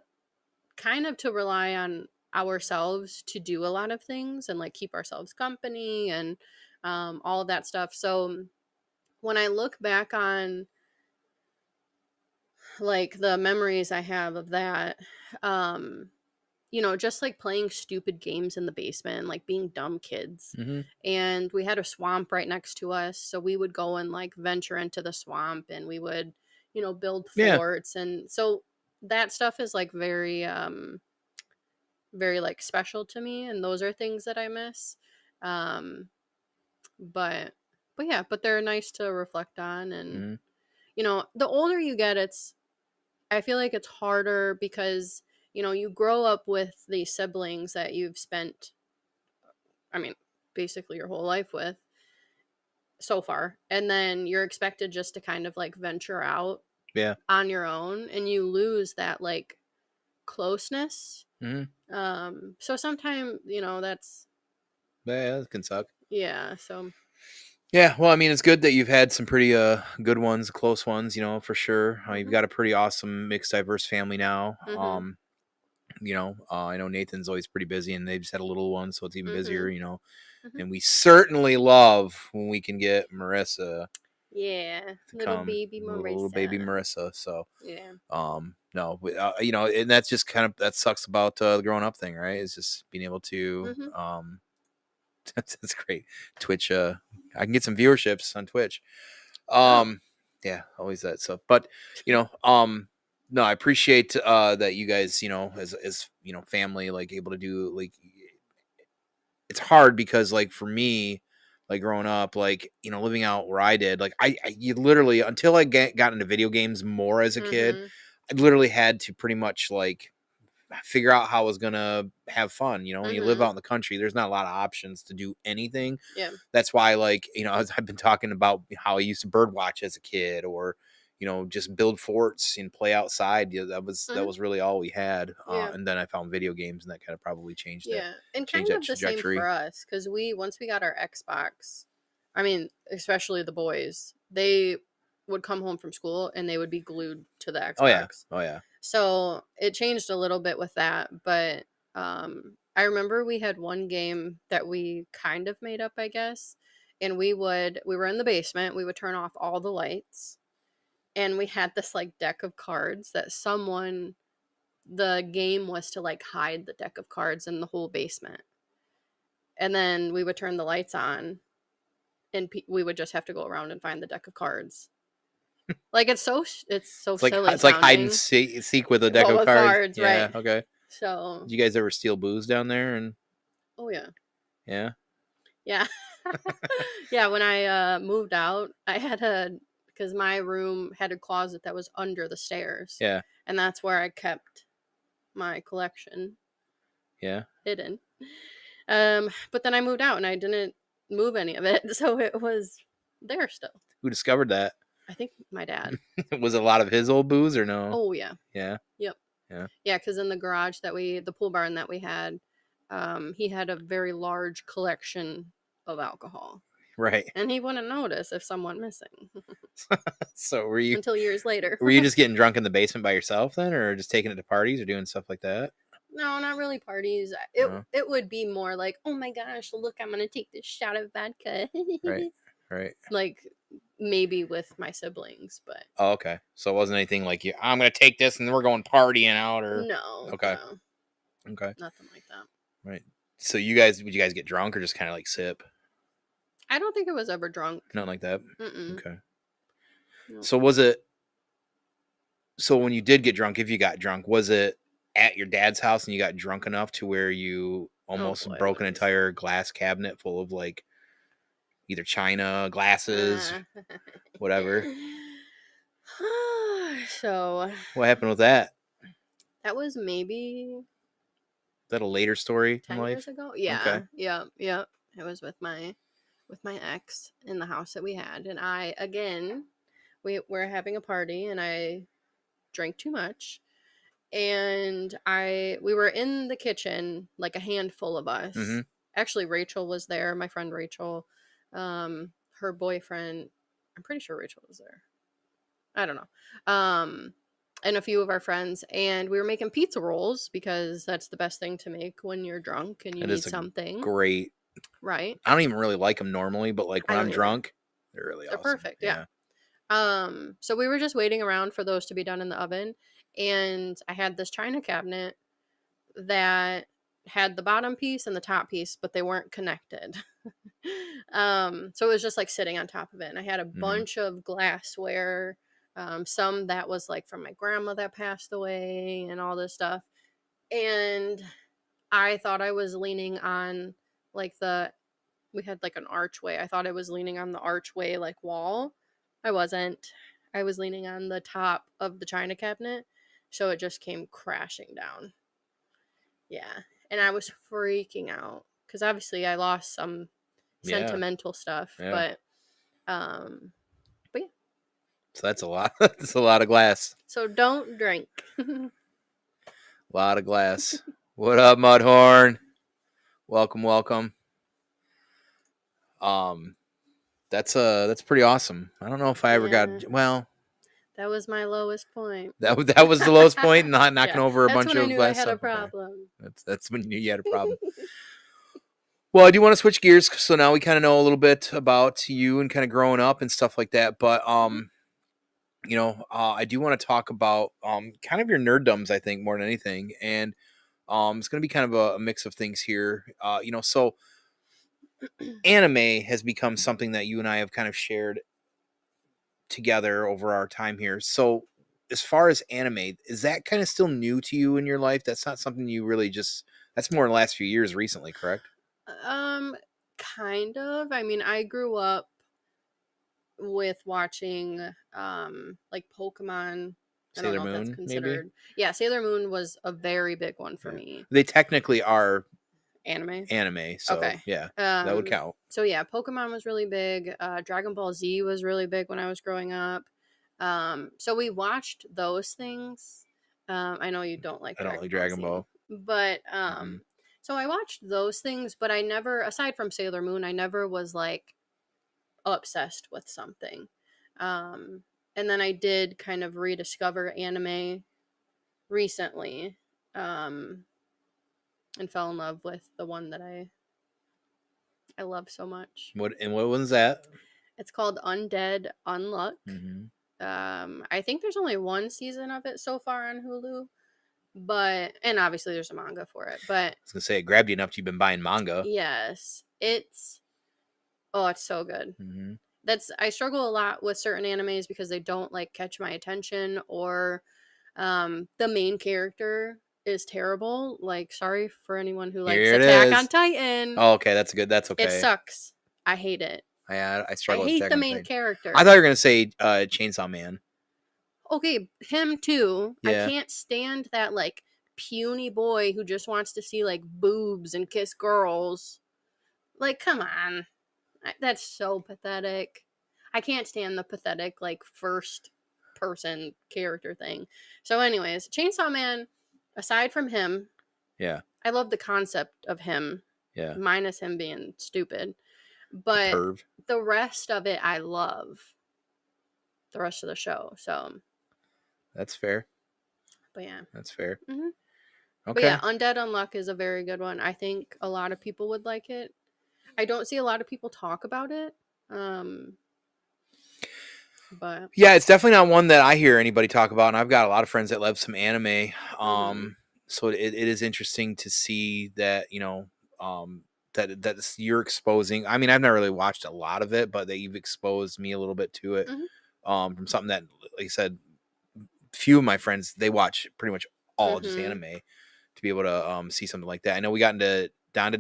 Speaker 2: kind of to rely on ourselves to do a lot of things and like keep ourselves company and all of that stuff. So when I look back on like the memories I have of that, um, you know, just like playing stupid games in the basement, like being dumb kids.
Speaker 1: Mm-hmm.
Speaker 2: And we had a swamp right next to us, so we would go and like venture into the swamp, and we would, you know, build
Speaker 1: Yeah.
Speaker 2: forts. And so that stuff is like very very like special to me, and those are things that I miss. Um but yeah, but they're nice to reflect on. And
Speaker 1: Mm-hmm.
Speaker 2: you know, the older you get, it's I feel like it's harder because, you know, you grow up with these siblings that you've spent, I mean, basically your whole life with so far. And then you're expected just to kind of like venture out
Speaker 1: Yeah.
Speaker 2: on your own, and you lose that like closeness.
Speaker 1: Mm-hmm.
Speaker 2: So sometimes, you know, that's,
Speaker 1: Yeah, that can suck.
Speaker 2: yeah. So,
Speaker 1: Yeah, well, I mean, it's good that you've had some pretty good ones, close ones, you know, for sure. You've
Speaker 2: hmm
Speaker 1: got a pretty awesome mixed, diverse family now.
Speaker 2: hmm
Speaker 1: You know, I know Nathan's always pretty busy, and they just had a little one, so it's even
Speaker 2: hmm
Speaker 1: busier, you know.
Speaker 2: hmm
Speaker 1: And we certainly love when we can get Marissa
Speaker 2: yeah.
Speaker 1: to
Speaker 2: Little
Speaker 1: come,
Speaker 2: baby
Speaker 1: little baby
Speaker 2: Marissa.
Speaker 1: Marissa. So,
Speaker 2: Yeah.
Speaker 1: no, you know, and that's just kind of that sucks about the growing up thing, right? Is just being able to,
Speaker 2: hmm
Speaker 1: that's great. Twitch, I can get some viewerships on Twitch.
Speaker 2: Oh.
Speaker 1: Yeah, always that stuff. But you know, no, I appreciate that you guys, you know, as you know, family, like able to do like it's hard because like for me, like growing up, like you know, living out where I did, like you literally until I got into video games more as a kid,
Speaker 2: hmm
Speaker 1: I literally had to pretty much like figure out how I was gonna have fun. You know, when you live
Speaker 2: hmm
Speaker 1: out in the country, there's not a lot of options to do anything.
Speaker 2: Yeah.
Speaker 1: That's why, like, you know, I've been talking about how I used to bird watch as a kid, or you know, just build forts and play outside. You know, that
Speaker 2: hmm
Speaker 1: was really all we had.
Speaker 2: Yeah.
Speaker 1: And then I found video games, and that kind of probably
Speaker 2: Yeah. And
Speaker 1: changed
Speaker 2: kind
Speaker 1: that
Speaker 2: of the same for
Speaker 1: trajectory.
Speaker 2: us, because once we got our Xbox, I mean, especially the boys, they would come home from school and they would be glued to the
Speaker 1: Oh yeah,
Speaker 2: Xbox.
Speaker 1: oh yeah,
Speaker 2: So it changed a little bit with that. But I remember we had one game that we kind of made up, I guess. And we were in the basement, we would turn off all the lights, and we had this like deck of cards that someone the game was to like hide the deck of cards in the whole basement. And then we would turn the lights on, and we would just have to go around and find the deck of cards. Like it's so silly
Speaker 1: it's like hide and
Speaker 2: sounding.
Speaker 1: seek with a deck
Speaker 2: Well,
Speaker 1: of
Speaker 2: with
Speaker 1: cards.
Speaker 2: cards,
Speaker 1: Yeah,
Speaker 2: right?
Speaker 1: okay.
Speaker 2: So,
Speaker 1: Did you guys ever steal booze down there? And
Speaker 2: oh yeah,
Speaker 1: yeah,
Speaker 2: yeah, yeah. When I moved out, I had because my room had a closet that was under the stairs,
Speaker 1: yeah,
Speaker 2: and that's where I kept my collection
Speaker 1: yeah.
Speaker 2: hidden. But then I moved out and I didn't move any of it, so it was there still.
Speaker 1: Who discovered that?
Speaker 2: I think my dad.
Speaker 1: Was it a lot of his old booze or no?
Speaker 2: Oh yeah.
Speaker 1: Yeah,
Speaker 2: Yep.
Speaker 1: yeah.
Speaker 2: Yeah, because in the garage the pool barn that we had, he had a very large collection of alcohol,
Speaker 1: Right.
Speaker 2: and he wouldn't notice if someone missing
Speaker 1: So
Speaker 2: until years later.
Speaker 1: were you just getting drunk in the basement by yourself then, or just taking it to parties or doing stuff like that?
Speaker 2: No, not really parties.
Speaker 1: No.
Speaker 2: It would be more like, oh my gosh, look, I'm gonna take this shot of vodka.
Speaker 1: Right. Right.
Speaker 2: Like maybe with my siblings, but
Speaker 1: Oh, okay. So it wasn't anything like you. I'm gonna take this and we're going partying out, or
Speaker 2: no,
Speaker 1: okay,
Speaker 2: no,
Speaker 1: okay,
Speaker 2: nothing like that.
Speaker 1: right. So would you guys get drunk or just kind of like sip?
Speaker 2: I don't think it was ever drunk.
Speaker 1: Nothing like that.
Speaker 2: Mm-mm.
Speaker 1: Okay.
Speaker 2: No.
Speaker 1: So so when you did get drunk, if you got drunk, was it at your dad's house and you got drunk enough to where you
Speaker 2: Oh
Speaker 1: almost
Speaker 2: boy,
Speaker 1: broke
Speaker 2: let
Speaker 1: an
Speaker 2: me see.
Speaker 1: entire glass cabinet full of like either china, glasses,
Speaker 2: Uh,
Speaker 1: whatever?
Speaker 2: so
Speaker 1: What happened with that?
Speaker 2: that was maybe
Speaker 1: Is that a later story in
Speaker 2: 10 years
Speaker 1: life?
Speaker 2: ago.
Speaker 1: Okay.
Speaker 2: Yeah, yeah, yeah. It was with my ex in the house that we had, and I again we were having a party, and I drank too much, and we were in the kitchen, like a handful of
Speaker 1: Mm-hmm.
Speaker 2: us. Actually, Rachel was there, my friend Rachel, her boyfriend. I'm pretty sure Rachel was there. I don't know. And a few of our friends, and we were making pizza rolls because that's the best thing to make when you're drunk and you
Speaker 1: It
Speaker 2: need
Speaker 1: is a
Speaker 2: something,
Speaker 1: great.
Speaker 2: right?
Speaker 1: I don't even really like them normally, but like
Speaker 2: I
Speaker 1: when I'm
Speaker 2: don't either.
Speaker 1: drunk, they're really
Speaker 2: They're
Speaker 1: awesome.
Speaker 2: perfect, yeah.
Speaker 1: Yeah.
Speaker 2: So we were just waiting around for those to be done in the oven, and I had this china cabinet that had the bottom piece and the top piece, but they weren't connected. So it was just like sitting on top of it, and I had a bunch of glassware, some that was like from my grandma that passed away, and all this stuff. And I thought I was leaning on like we had like an archway. I thought I was leaning on the archway like wall. I wasn't. I was leaning on the top of the china cabinet, so it just came crashing down. Yeah. And I was freaking out because obviously I lost some sentimental stuff,
Speaker 1: Yeah.
Speaker 2: but yeah.
Speaker 1: So that's a lot. That's a lot of glass.
Speaker 2: So don't drink.
Speaker 1: A lot of glass. What up, Mudhorn? Welcome, welcome. That's pretty awesome. I don't know if I ever got, well,
Speaker 2: that was my lowest point.
Speaker 1: that was the lowest point, not knocking over a bunch
Speaker 2: That's when
Speaker 1: of
Speaker 2: I knew
Speaker 1: glass
Speaker 2: I had
Speaker 1: stuff.
Speaker 2: a problem.
Speaker 1: Okay. That's when you knew you had a problem. Well, I do want to switch gears, so now we kind of know a little bit about you and kind of growing up and stuff like that. But you know, I do want to talk about kind of your nerdoms, I think, more than anything, and it's going to be kind of a mix of things here. You know, so anime has become something that you and I have kind of shared together over our time here. So, as far as anime, is that kind of still new to you in your life? That's not something you really just. That's more in the last few years, recently, correct?
Speaker 2: Kind of. I mean, I grew up with watching like Pokemon. I don't
Speaker 1: Sailor
Speaker 2: know if that's
Speaker 1: Moon,
Speaker 2: considered.
Speaker 1: maybe?
Speaker 2: Yeah, Sailor Moon was a very big one for me.
Speaker 1: They technically are
Speaker 2: Anime.
Speaker 1: so
Speaker 2: Okay.
Speaker 1: yeah, that would count.
Speaker 2: So yeah, Pokemon was really big. Dragon Ball Z was really big when I was growing up. So we watched those things. I know you don't like
Speaker 1: I don't like Dragon Ball.
Speaker 2: but so I watched those things, but I never, aside from Sailor Moon, I never was like obsessed with something. And then I did kind of rediscover anime recently, and fell in love with the one that I love so much.
Speaker 1: What one's that?
Speaker 2: It's called Undead Unluck.
Speaker 1: Mm-hmm.
Speaker 2: I think there's only one season of it so far on Hulu, and obviously there's a manga for it. But
Speaker 1: I was gonna say it grabbed you enough. You've been buying manga.
Speaker 2: yes, it's so good.
Speaker 1: Mm-hmm.
Speaker 2: I struggle a lot with certain animes because they don't like catch my attention, or the main character is terrible. Like, sorry for anyone who likes Attack on Titan.
Speaker 1: Oh, okay, that's good. That's okay.
Speaker 2: It sucks. I hate it.
Speaker 1: I struggle.
Speaker 2: I
Speaker 1: with
Speaker 2: hate the main character.
Speaker 1: I thought you were gonna say Chainsaw Man.
Speaker 2: Okay, him too.
Speaker 1: Yeah.
Speaker 2: I can't stand that like puny boy who just wants to see like boobs and kiss girls. Like, come on. That's so pathetic. I can't stand the pathetic like first person character thing. So anyways, Chainsaw Man, aside from him,
Speaker 1: yeah,
Speaker 2: I love the concept of him.
Speaker 1: Yeah.
Speaker 2: Minus him being stupid. But the rest of it I love. The rest of the show. So
Speaker 1: that's fair.
Speaker 2: But yeah.
Speaker 1: That's fair.
Speaker 2: Mm-hmm.
Speaker 1: Okay.
Speaker 2: But yeah, Undead Unluck is a very good one. I think a lot of people would like it. I don't see a lot of people talk about it. But
Speaker 1: yeah, it's definitely not one that I hear anybody talk about, and I've got a lot of friends that love some anime. So it is interesting to see that, you know, that you're exposing. I mean, I've never really watched a lot of it, but that you've exposed me a little bit to it. From something that, like I said, few of my friends, they watch pretty much all just anime to be able to see something like that. I know we got into Dan to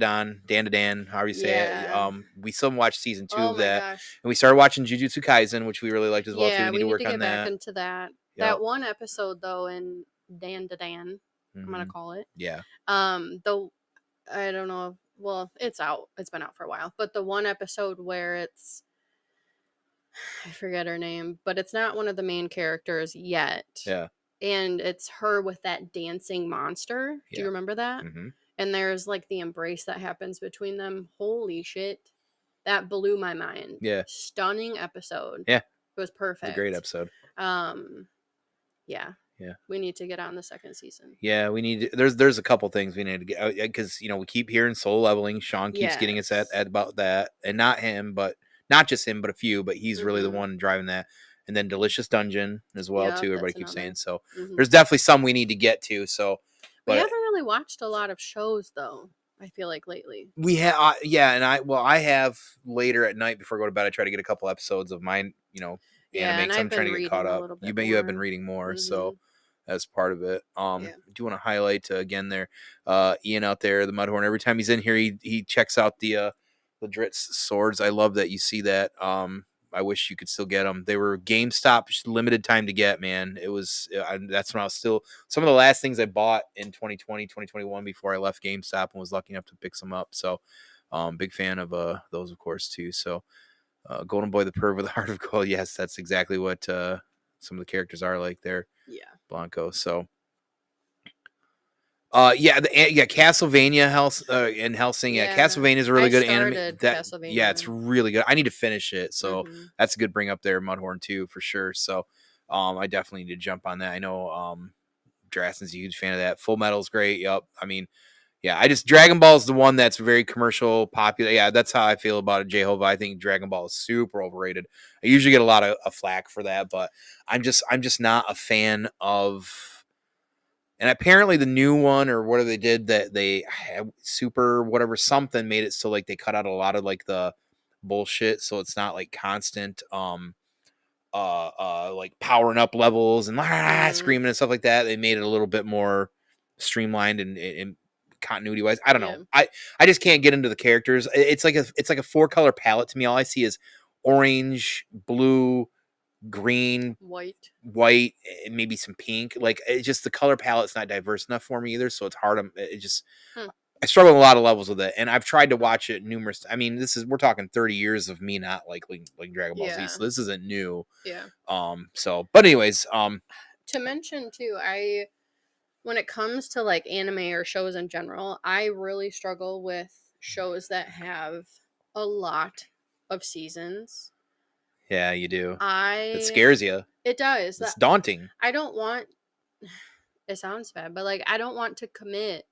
Speaker 1: Dan, however you say it. We still watched season 2 of that, and we started watching Jujutsu Kaisen, which we really liked as well too. We need to work on that.
Speaker 2: Back into that. Yep. That one episode though in Dan to Dan, I'm gonna call it.
Speaker 1: Yeah.
Speaker 2: Though I don't know. Well, it's out. It's been out for a while. But the one episode where it's, I forget her name, but it's not one of the main characters yet.
Speaker 1: Yeah.
Speaker 2: And it's her with that dancing monster. Do you remember that? And there's like the embrace that happens between them. Holy shit. That blew my mind.
Speaker 1: Yeah.
Speaker 2: Stunning episode.
Speaker 1: Yeah.
Speaker 2: It was perfect.
Speaker 1: It's a great episode.
Speaker 2: Yeah. Yeah. We need to get on the second season.
Speaker 1: Yeah, we need to, there's a couple things we need to get, because, you know, we keep hearing Soul Leveling. Sean keeps getting us at about that, and not just him, but a few, but he's really the one driving that. and then Delicious Dungeon as well
Speaker 2: Yep,
Speaker 1: too. Everybody
Speaker 2: that's
Speaker 1: keeps
Speaker 2: another.
Speaker 1: saying so.
Speaker 2: Mhm.
Speaker 1: There's definitely some we need to get to. So,
Speaker 2: We
Speaker 1: but
Speaker 2: haven't really watched a lot of shows though, I feel like lately.
Speaker 1: we have, yeah, and I have later at night before I go to bed. I try to get a couple episodes of mine, anime
Speaker 2: Yeah, and
Speaker 1: because I'm
Speaker 2: I've
Speaker 1: trying
Speaker 2: been
Speaker 1: to get caught
Speaker 2: reading a
Speaker 1: up.
Speaker 2: little bit
Speaker 1: You have been
Speaker 2: more.
Speaker 1: reading more, so
Speaker 2: Mhm.
Speaker 1: that's part of it.
Speaker 2: Yeah.
Speaker 1: I do want to highlight again there, Ian out there, the Mudhorn. Every time he's in here, he checks out the Dritz swords. I love that you see that. I wish you could still get them. They were GameStop limited time to get, man. It was that's when I was still some of the last things I bought in 2020, 2021 before I left GameStop and was lucky enough to pick some up. So, big fan of those, of course, too. So, Golden Boy the Perv with a Heart of Gold. Yes, that's exactly what some of the characters are like there.
Speaker 2: Yeah.
Speaker 1: Blanco. So, Castlevania and Helsing. Yeah,
Speaker 2: Yeah.
Speaker 1: Castlevania is a really
Speaker 2: I
Speaker 1: good anime.
Speaker 2: started
Speaker 1: Yeah, it's
Speaker 2: Castlevania.
Speaker 1: really good. I need to finish it, so
Speaker 2: Mhm.
Speaker 1: that's a good bring up there, Mudhorn too, for sure. So, I definitely need to jump on that. I know Draston's a huge fan of that. Full Metal's great. Yup. I mean, yeah, I just Dragon Ball is the one that's very commercial, popular. Yeah, that's how I feel about it. Jehovah, I think Dragon Ball is super overrated. I usually get a lot of flack for that, but I'm just not a fan of. And apparently the new one or whatever they did that they had super whatever something made it so like they cut out a lot of like the bullshit, so it's not like constant like powering up levels and
Speaker 2: Mhm.
Speaker 1: screaming and stuff like that. They made it a little bit more streamlined and continuity wise. I don't know.
Speaker 2: Yeah.
Speaker 1: I just can't get into the characters. It's like a 4-color palette to me. All I see is orange, blue, green,
Speaker 2: White.
Speaker 1: white, and maybe some pink. Like it's just the color palette's not diverse enough for me either. So it's hard.
Speaker 2: Hmm.
Speaker 1: I struggle with a lot of levels with it, and I've tried to watch it numerous. I mean, we're talking 30 years of me not liking Dragon Ball Z,
Speaker 2: Yeah.
Speaker 1: so this isn't new.
Speaker 2: Yeah.
Speaker 1: But anyways,
Speaker 2: To mention too, when it comes to like anime or shows in general, I really struggle with shows that have a lot of seasons.
Speaker 1: yeah, you do. It
Speaker 2: I
Speaker 1: scares you.
Speaker 2: It does.
Speaker 1: It's daunting.
Speaker 2: I don't want it sounds bad, but like I don't want to commit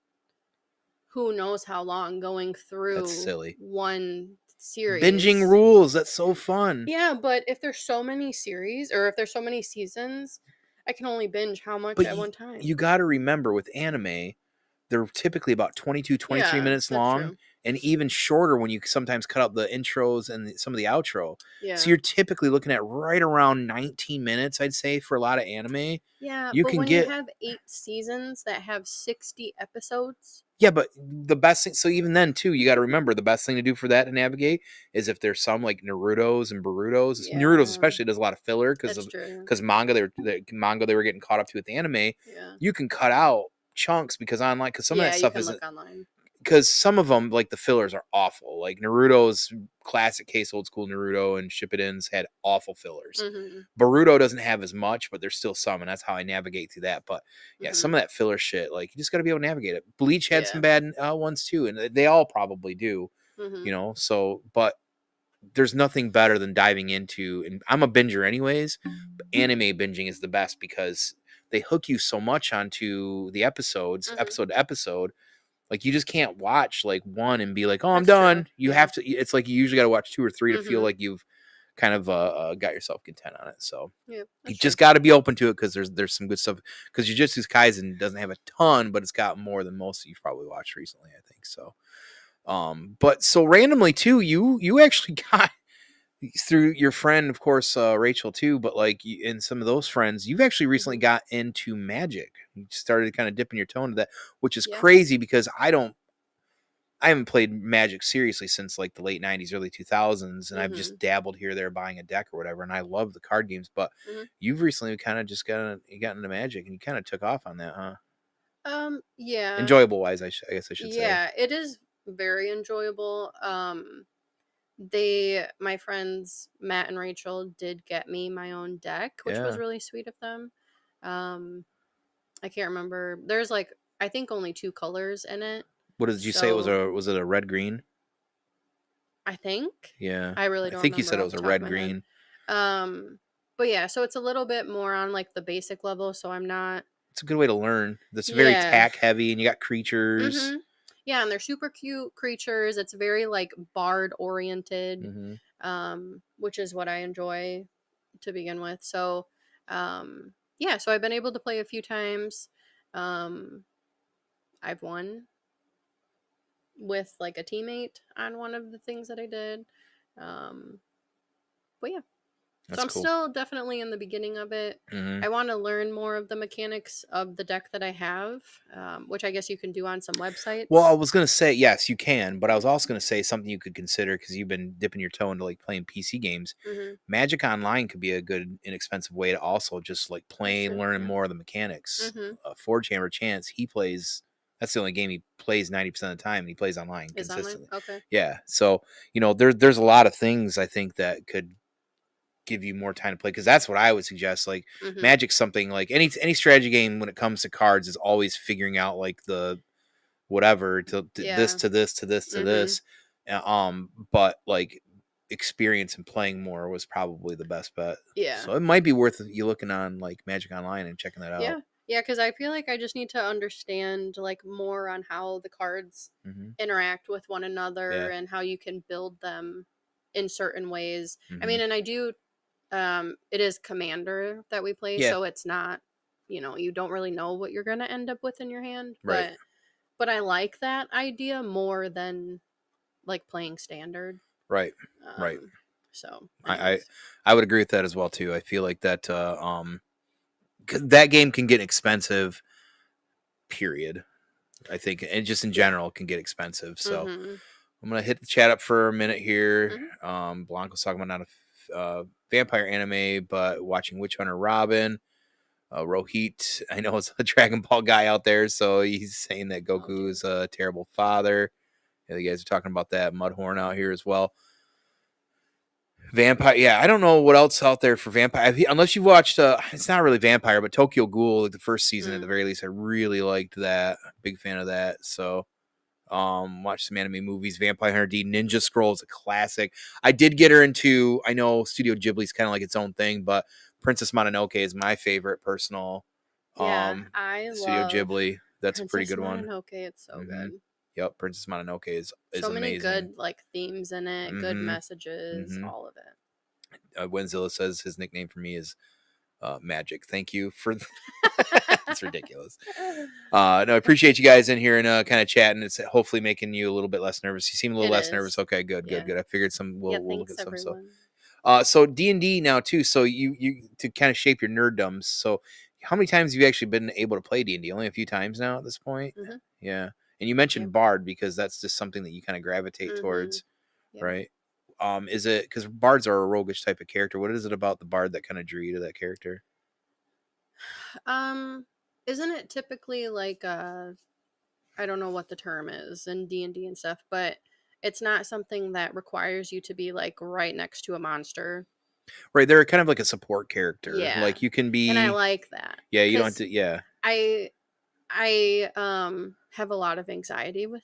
Speaker 2: who knows how long going
Speaker 1: That's
Speaker 2: through
Speaker 1: silly.
Speaker 2: one series.
Speaker 1: Binging rules. That's so fun.
Speaker 2: Yeah, but if there's so many series or if there's so many seasons, I can only binge how much
Speaker 1: But
Speaker 2: at one time.
Speaker 1: you got to remember with anime, they're typically about 22, 23
Speaker 2: Yeah,
Speaker 1: minutes
Speaker 2: that's
Speaker 1: long,
Speaker 2: true.
Speaker 1: and even shorter when you sometimes cut out the intros and some of the outro.
Speaker 2: Yeah.
Speaker 1: So you're typically looking at right around 19 minutes, I'd say, for a lot of anime.
Speaker 2: Yeah,
Speaker 1: You
Speaker 2: but
Speaker 1: can
Speaker 2: when
Speaker 1: get
Speaker 2: you have 8 seasons that have 60 episodes,
Speaker 1: yeah, but the best thing. So even then, too, you got to remember the best thing to do for that to navigate is if there's some like Naruto's and Boruto's. Naruto's
Speaker 2: yeah,
Speaker 1: especially does a lot of filler
Speaker 2: that's true.
Speaker 1: manga they were getting caught up to with the anime.
Speaker 2: Yeah.
Speaker 1: You can cut out chunks because some of
Speaker 2: Yeah,
Speaker 1: that
Speaker 2: you
Speaker 1: stuff
Speaker 2: can
Speaker 1: isn't
Speaker 2: look online.
Speaker 1: because some of them like the fillers are awful. Like Naruto's classic case old school Naruto and Shippuden's had awful fillers.
Speaker 2: Mhm.
Speaker 1: Boruto doesn't have as much, but there's still some, and that's how I navigate through that. But yeah,
Speaker 2: Mhm.
Speaker 1: some of that filler shit, like you just got to be able to navigate it. Bleach had some
Speaker 2: Yeah.
Speaker 1: bad ones too, and they all probably do,
Speaker 2: Mhm.
Speaker 1: So, but there's nothing better than diving into, and I'm a binger anyways. But anime binging is the best because they hook you so much onto the episodes,
Speaker 2: Mhm.
Speaker 1: episode to episode. Like you just can't watch like one and be like, "Oh, I'm
Speaker 2: That's true.
Speaker 1: done." You
Speaker 2: Yeah.
Speaker 1: have to. It's like you usually got to watch 2 or 3 to feel
Speaker 2: Mhm.
Speaker 1: like you've kind of got yourself content on it. So
Speaker 2: Yeah,
Speaker 1: you
Speaker 2: that's
Speaker 1: just
Speaker 2: true.
Speaker 1: got to be open to it because there's some good stuff. Because Jujutsu Kaisen doesn't have a ton, but it's got more than most you've probably watched recently, I think. So, but so randomly too, you actually got through your friend, of course, Rachel too, but like and some of those friends, you've actually recently
Speaker 2: Mhm.
Speaker 1: got into magic. You started kind of dipping your toe into that, which is
Speaker 2: Yeah.
Speaker 1: crazy because I haven't played Magic seriously since like the late 90s, early 2000s, and I've just
Speaker 2: Mhm.
Speaker 1: dabbled here, there, buying a deck or whatever, and I love the card games, but
Speaker 2: Mhm.
Speaker 1: you've recently kind of just got into Magic, and you kind of took off on that, huh?
Speaker 2: Yeah.
Speaker 1: Enjoyable wise, I guess I should say.
Speaker 2: Yeah, it is very enjoyable. My friends Matt and Rachel did get me my own deck, which was
Speaker 1: Yeah.
Speaker 2: really sweet of them. Um, I can't remember. There's like I think only 2 colors in it.
Speaker 1: What did you say?
Speaker 2: So
Speaker 1: Was it a red green?
Speaker 2: I think
Speaker 1: Yeah.
Speaker 2: I really
Speaker 1: I
Speaker 2: don't
Speaker 1: think you
Speaker 2: remember
Speaker 1: said it
Speaker 2: off
Speaker 1: was
Speaker 2: the
Speaker 1: a
Speaker 2: top of
Speaker 1: red
Speaker 2: my head.
Speaker 1: green.
Speaker 2: But yeah, so it's a little bit more on like the basic level. So I'm not.
Speaker 1: It's a good way to learn. That's very
Speaker 2: Yeah.
Speaker 1: tack heavy, and you got creatures.
Speaker 2: Mhm. Yeah, and they're super cute creatures. It's very like bard oriented,
Speaker 1: Mm-hmm.
Speaker 2: which is what I enjoy. to begin with. So, yeah, so I've been able to play a few times. Um, I've won with like a teammate on one of the things that I did. Um, but yeah.
Speaker 1: That's
Speaker 2: So I'm
Speaker 1: cool.
Speaker 2: still definitely in the beginning of it.
Speaker 1: Mhm.
Speaker 2: I want to learn more of the mechanics of the deck that I have, which I guess you can do on some websites.
Speaker 1: Well, I was gonna say yes, you can, but I was also gonna say something you could consider because you've been dipping your toe into like playing PC games.
Speaker 2: Mm-hmm.
Speaker 1: Magic Online could be a good, inexpensive way to also just like play,
Speaker 2: true,
Speaker 1: learn
Speaker 2: yeah.
Speaker 1: more of the mechanics.
Speaker 2: Mm-hmm.
Speaker 1: Forge Hammer Chance, he plays. That's the only game he plays 90% of the time, and he plays online
Speaker 2: Is online?
Speaker 1: consistently.
Speaker 2: Okay.
Speaker 1: Yeah, so there's a lot of things I think that could give you more time to play because that's what I would suggest. Like
Speaker 2: Mm-hmm.
Speaker 1: Magic's something like any strategy game when it comes to cards is always figuring out like the whatever to this
Speaker 2: Yeah.
Speaker 1: to this to this to
Speaker 2: Mm-hmm.
Speaker 1: this. But like experience and playing more was probably the best bet.
Speaker 2: Yeah.
Speaker 1: So it might be worth you looking on like Magic Online and checking that out.
Speaker 2: Yeah. Yeah, because I feel like I just need to understand like more on how the cards
Speaker 1: Mm-hmm.
Speaker 2: interact with one another
Speaker 1: Yeah.
Speaker 2: and how you can build them in certain ways.
Speaker 1: Mm-hmm.
Speaker 2: I mean, and I do it is Commander that we play,
Speaker 1: Yeah.
Speaker 2: so it's not, you don't really know what you're going to end up with in your hand,
Speaker 1: Right.
Speaker 2: but I like that idea more than like playing Standard.
Speaker 1: Right. Right.
Speaker 2: So
Speaker 1: I would agree with that as well too. I feel like that 'cause that game can get expensive, period. I think, and just in general can get expensive. So
Speaker 2: Mm-hmm.
Speaker 1: I'm gonna hit the chat up for a minute here.
Speaker 2: Mm-hmm.
Speaker 1: Blanco's talking about not a vampire anime, but watching Witch Hunter Robin. Rohit, I know it's a Dragon Ball guy out there, so he's saying that Goku is a terrible father. Yeah, you guys are talking about that. Mudhorn out here as well. Vampire, yeah, I don't know what else out there for vampire unless you watched. It's not really vampire, but Tokyo Ghoul, like the first season at the very least. I really liked that. Big fan of that. So, watch some anime movies. Vampire Hunter D, Ninja Scroll is a classic. I did get her into. I know Studio Ghibli's kind of like its own thing, but Princess Mononoke is my favorite personal.
Speaker 2: I
Speaker 1: Studio
Speaker 2: love
Speaker 1: Ghibli. That's
Speaker 2: Princess
Speaker 1: a pretty good one.
Speaker 2: Mononoke. It's so good.
Speaker 1: Yep, Princess Mononoke is
Speaker 2: so many
Speaker 1: amazing.
Speaker 2: Good like themes in it, good messages, all of it.
Speaker 1: Wenzilla says his nickname for me is Magic. Thank you for it's ridiculous. No, I appreciate you guys in here and kind of chatting. It's hopefully making you a little bit less nervous. You seem a little less nervous. Okay, good. I figured we'll look at some stuff. So D&D now too. So you to kind of shape your nerdoms. So how many times have you actually been able to play D&D? Only a few times now at this point. Yeah. And you mentioned Bard because that's just something that you kind of gravitate towards, right? Is it because bards are a roguish type of character? What is it about the bard that kind of drew you to that character?
Speaker 2: Isn't it typically like I don't know what the term is in D&D and stuff, but it's not something that requires you to be like right next to a monster.
Speaker 1: Right, they're kind of like a support character.
Speaker 2: Yeah,
Speaker 1: like you can be,
Speaker 2: and I like that.
Speaker 1: Yeah, you don't have to. Yeah,
Speaker 2: I have a lot of anxiety with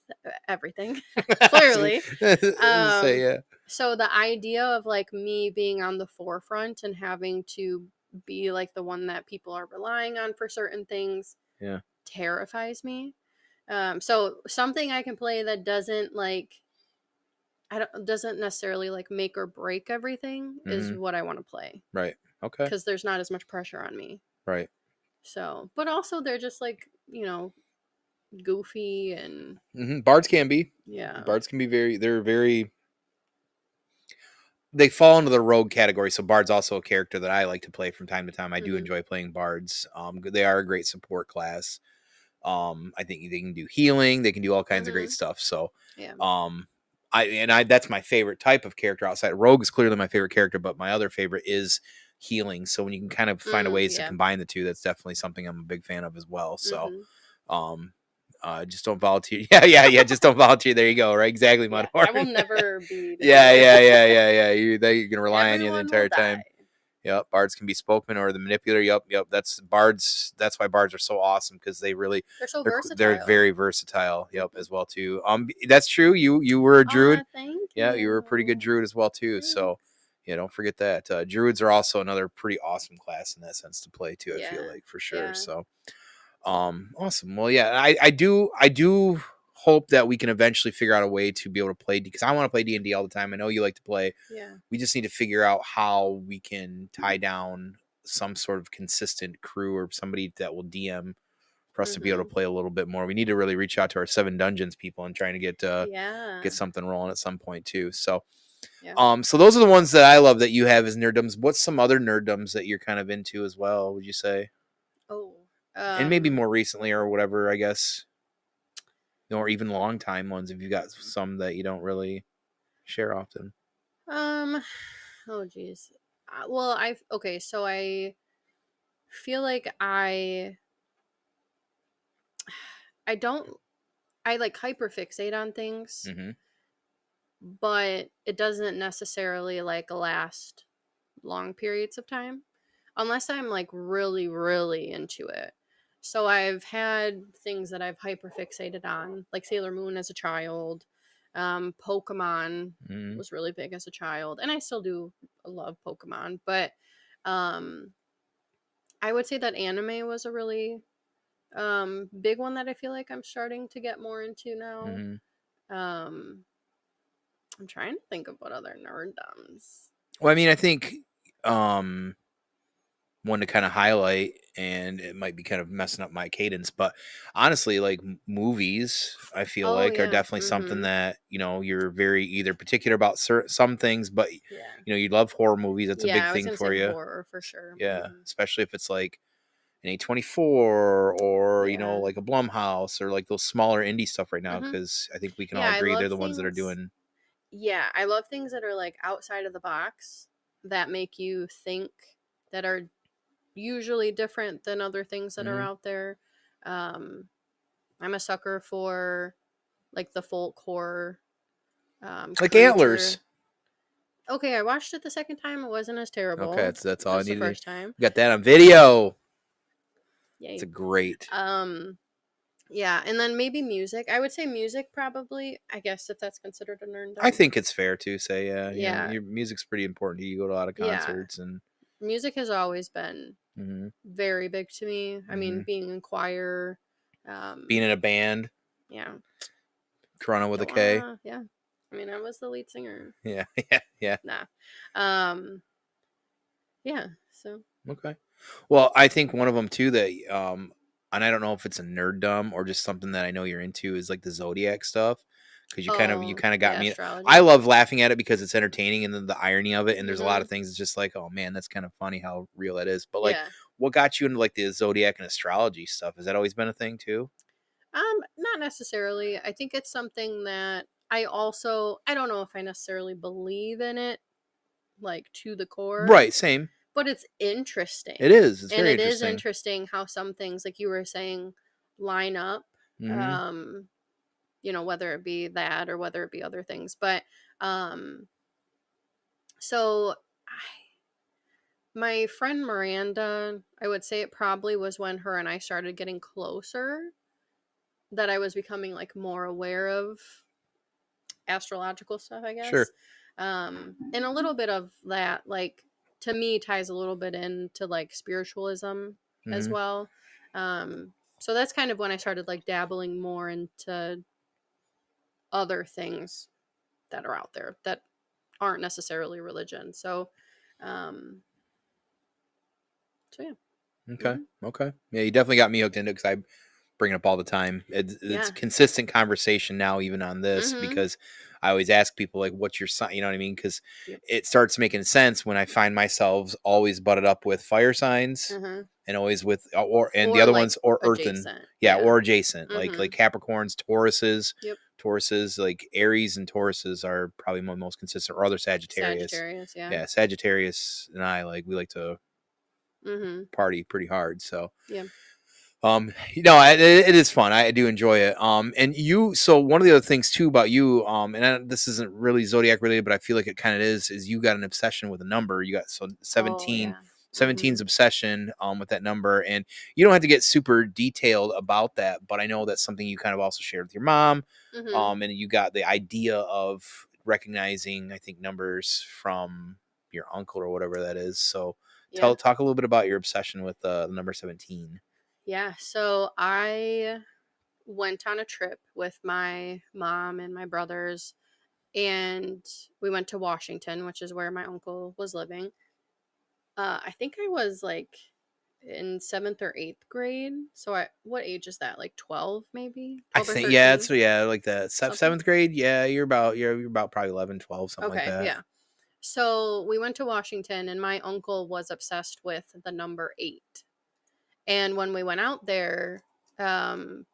Speaker 2: everything. Clearly, so the idea of like me being on the forefront and having to be like the one that people are relying on for certain things, terrifies me. So something I can play that doesn't like doesn't necessarily like make or break everything is what I want to play.
Speaker 1: Right. Okay.
Speaker 2: Because there's not as much pressure on me.
Speaker 1: Right.
Speaker 2: So, but also they're just like, goofy and
Speaker 1: bards can be.
Speaker 2: Yeah.
Speaker 1: Bards can be they fall into the rogue category. So bard's also a character that I like to play from time to time. I do enjoy playing bards. They are a great support class. I think they can do healing. They can do all kinds of great stuff. So, that's my favorite type of character outside. Rogue is clearly my favorite character, but my other favorite is healing. So when you can kind of find ways to combine the two, that's definitely something I'm a big fan of as well. So, just don't volunteer. Yeah. Just don't volunteer. There you go. Right. Exactly. Mudhorn.
Speaker 2: I will never be.
Speaker 1: Yeah. You're going to rely on you the entire time.
Speaker 2: Die.
Speaker 1: Yep, bards can be spokesman or the manipulator. Yep. That's bards. That's why bards are so awesome because they're so versatile. They're very versatile. Yep, as well too. That's true. You were a druid.
Speaker 2: Thank you.
Speaker 1: Yeah, you were a pretty good druid as well too. Thanks. So, don't forget that. Druids are also another pretty awesome class in that sense to play too. I feel like for sure. So, awesome. Well, yeah, I do hope that we can eventually figure out a way to be able to play, because I want to play D&D all the time. I know you like to play.
Speaker 2: Yeah.
Speaker 1: We just need to figure out how we can tie down some sort of consistent crew or somebody that will DM for us to be able to play a little bit more. We need to really reach out to our 7 Dungeons people and trying to get something rolling at some point too. So, so those are the ones that I love that you have as Nerdoms. What's some other Nerdoms that you're kind of into as well, would you say?
Speaker 2: Oh,
Speaker 1: And maybe more recently or whatever, I guess, or even long time ones if you got some that you don't really share often.
Speaker 2: Oh geez. Well, so I feel like I don't, I like hyperfixate on things, but it doesn't necessarily like last long periods of time unless I'm like really, really into it. So I've had things that I've hyperfixated on, like Sailor Moon as a child. Pokemon was really big as a child, and I still do love Pokemon, but I would say that anime was a really big one that I feel like I'm starting to get more into now. I'm trying to think of what other nerddoms.
Speaker 1: Well, I mean, I think one to kind of highlight, and it might be kind of messing up my cadence, but honestly, like movies, I feel like are definitely something that, you know, you're very either particular about some things, but you know, you love horror movies. That's a big thing for you.
Speaker 2: Horror for sure.
Speaker 1: Yeah, especially if it's like an A24 or you know, like a Blumhouse or like those smaller indie stuff right now, because I think we can all agree they're the ones that are doing.
Speaker 2: Yeah, I love things that are like outside of the box that make you think, that are usually different than other things that are out there. I'm a sucker for like the folk horror.
Speaker 1: Like Antlers.
Speaker 2: Okay, I watched it the second time. It wasn't as terrible.
Speaker 1: Okay, that's all I needed.
Speaker 2: The first time.
Speaker 1: Got that on video.
Speaker 2: Yay.
Speaker 1: It's a great.
Speaker 2: Yeah, and then maybe music. I would say music probably. I guess if that's considered a nerd.
Speaker 1: I think it's fair to say, yeah. You know, your music's pretty important to you. You go to a lot of concerts, and
Speaker 2: music has always been very big to me. I mean, being in choir,
Speaker 1: being in a band.
Speaker 2: Yeah.
Speaker 1: Corona with a K.
Speaker 2: Yeah. I mean, I was the lead singer.
Speaker 1: Yeah.
Speaker 2: Nah. Yeah. So.
Speaker 1: Okay. Well, I think one of them too that and I don't know if it's a nerddom or just something that I know you're into is like the zodiac stuff, because you kind of got me.
Speaker 2: Astrology.
Speaker 1: I love laughing at it because it's entertaining, and then the irony of it, and there's a lot of things. It's just like, oh man, that's kind of funny how real that is. But like, what got you into like the zodiac and astrology stuff? Has that always been a thing too?
Speaker 2: Not necessarily. I think it's something that I don't know if I necessarily believe in it, like to the core.
Speaker 1: Right. Same.
Speaker 2: But it's interesting.
Speaker 1: It is. It's
Speaker 2: and
Speaker 1: very
Speaker 2: it
Speaker 1: interesting.
Speaker 2: is interesting how some things, like you were saying, line up. You know, whether it be that or whether it be other things. But so my friend Miranda, I would say it probably was when her and I started getting closer that I was becoming like more aware of astrological stuff, I guess.
Speaker 1: Sure.
Speaker 2: And a little bit of that, like, to me, ties a little bit into like spiritualism as well. So that's kind of when I started like dabbling more into other things that are out there that aren't necessarily religion. So yeah.
Speaker 1: Okay. Okay. Yeah, you definitely got me hooked into it because I bring it up all the time. It's consistent conversation now, even on this, because I always ask people like, "What's your sign?" You know what I mean? Because it starts making sense when I find myself always butted up with fire signs, and always with the other like ones or earthen, or adjacent, like Capricorns, Tauruses. Tauruses, like Aries and Tauruses are probably my most consistent, or other Sagittarius. Sagittarius and I we like to party pretty hard. So you know, it is fun. I do enjoy it. And so one of the other things too about you, and this isn't really zodiac related, but I feel like it kind of is you got an obsession with a number. You got 17. 17's obsession with that number, and you don't have to get super detailed about that, but I know that's something you kind of also shared with your mom. And you got the idea of recognizing, I think, numbers from your uncle or whatever that is. So talk a little bit about your obsession with the number 17.
Speaker 2: Yeah, so I went on a trip with my mom and my brothers, and we went to Washington, which is where my uncle was living. I think I was like in 7th or 8th grade. So what age is that? Like 12, maybe
Speaker 1: I
Speaker 2: 12 or
Speaker 1: think yeah,
Speaker 2: 13,
Speaker 1: so yeah, like the
Speaker 2: something.
Speaker 1: seventh grade. Yeah, you're about probably 11, 12, something like
Speaker 2: Okay,
Speaker 1: that.
Speaker 2: yeah. So we went to Washington, and my uncle was obsessed with the number 8. And when we went out there,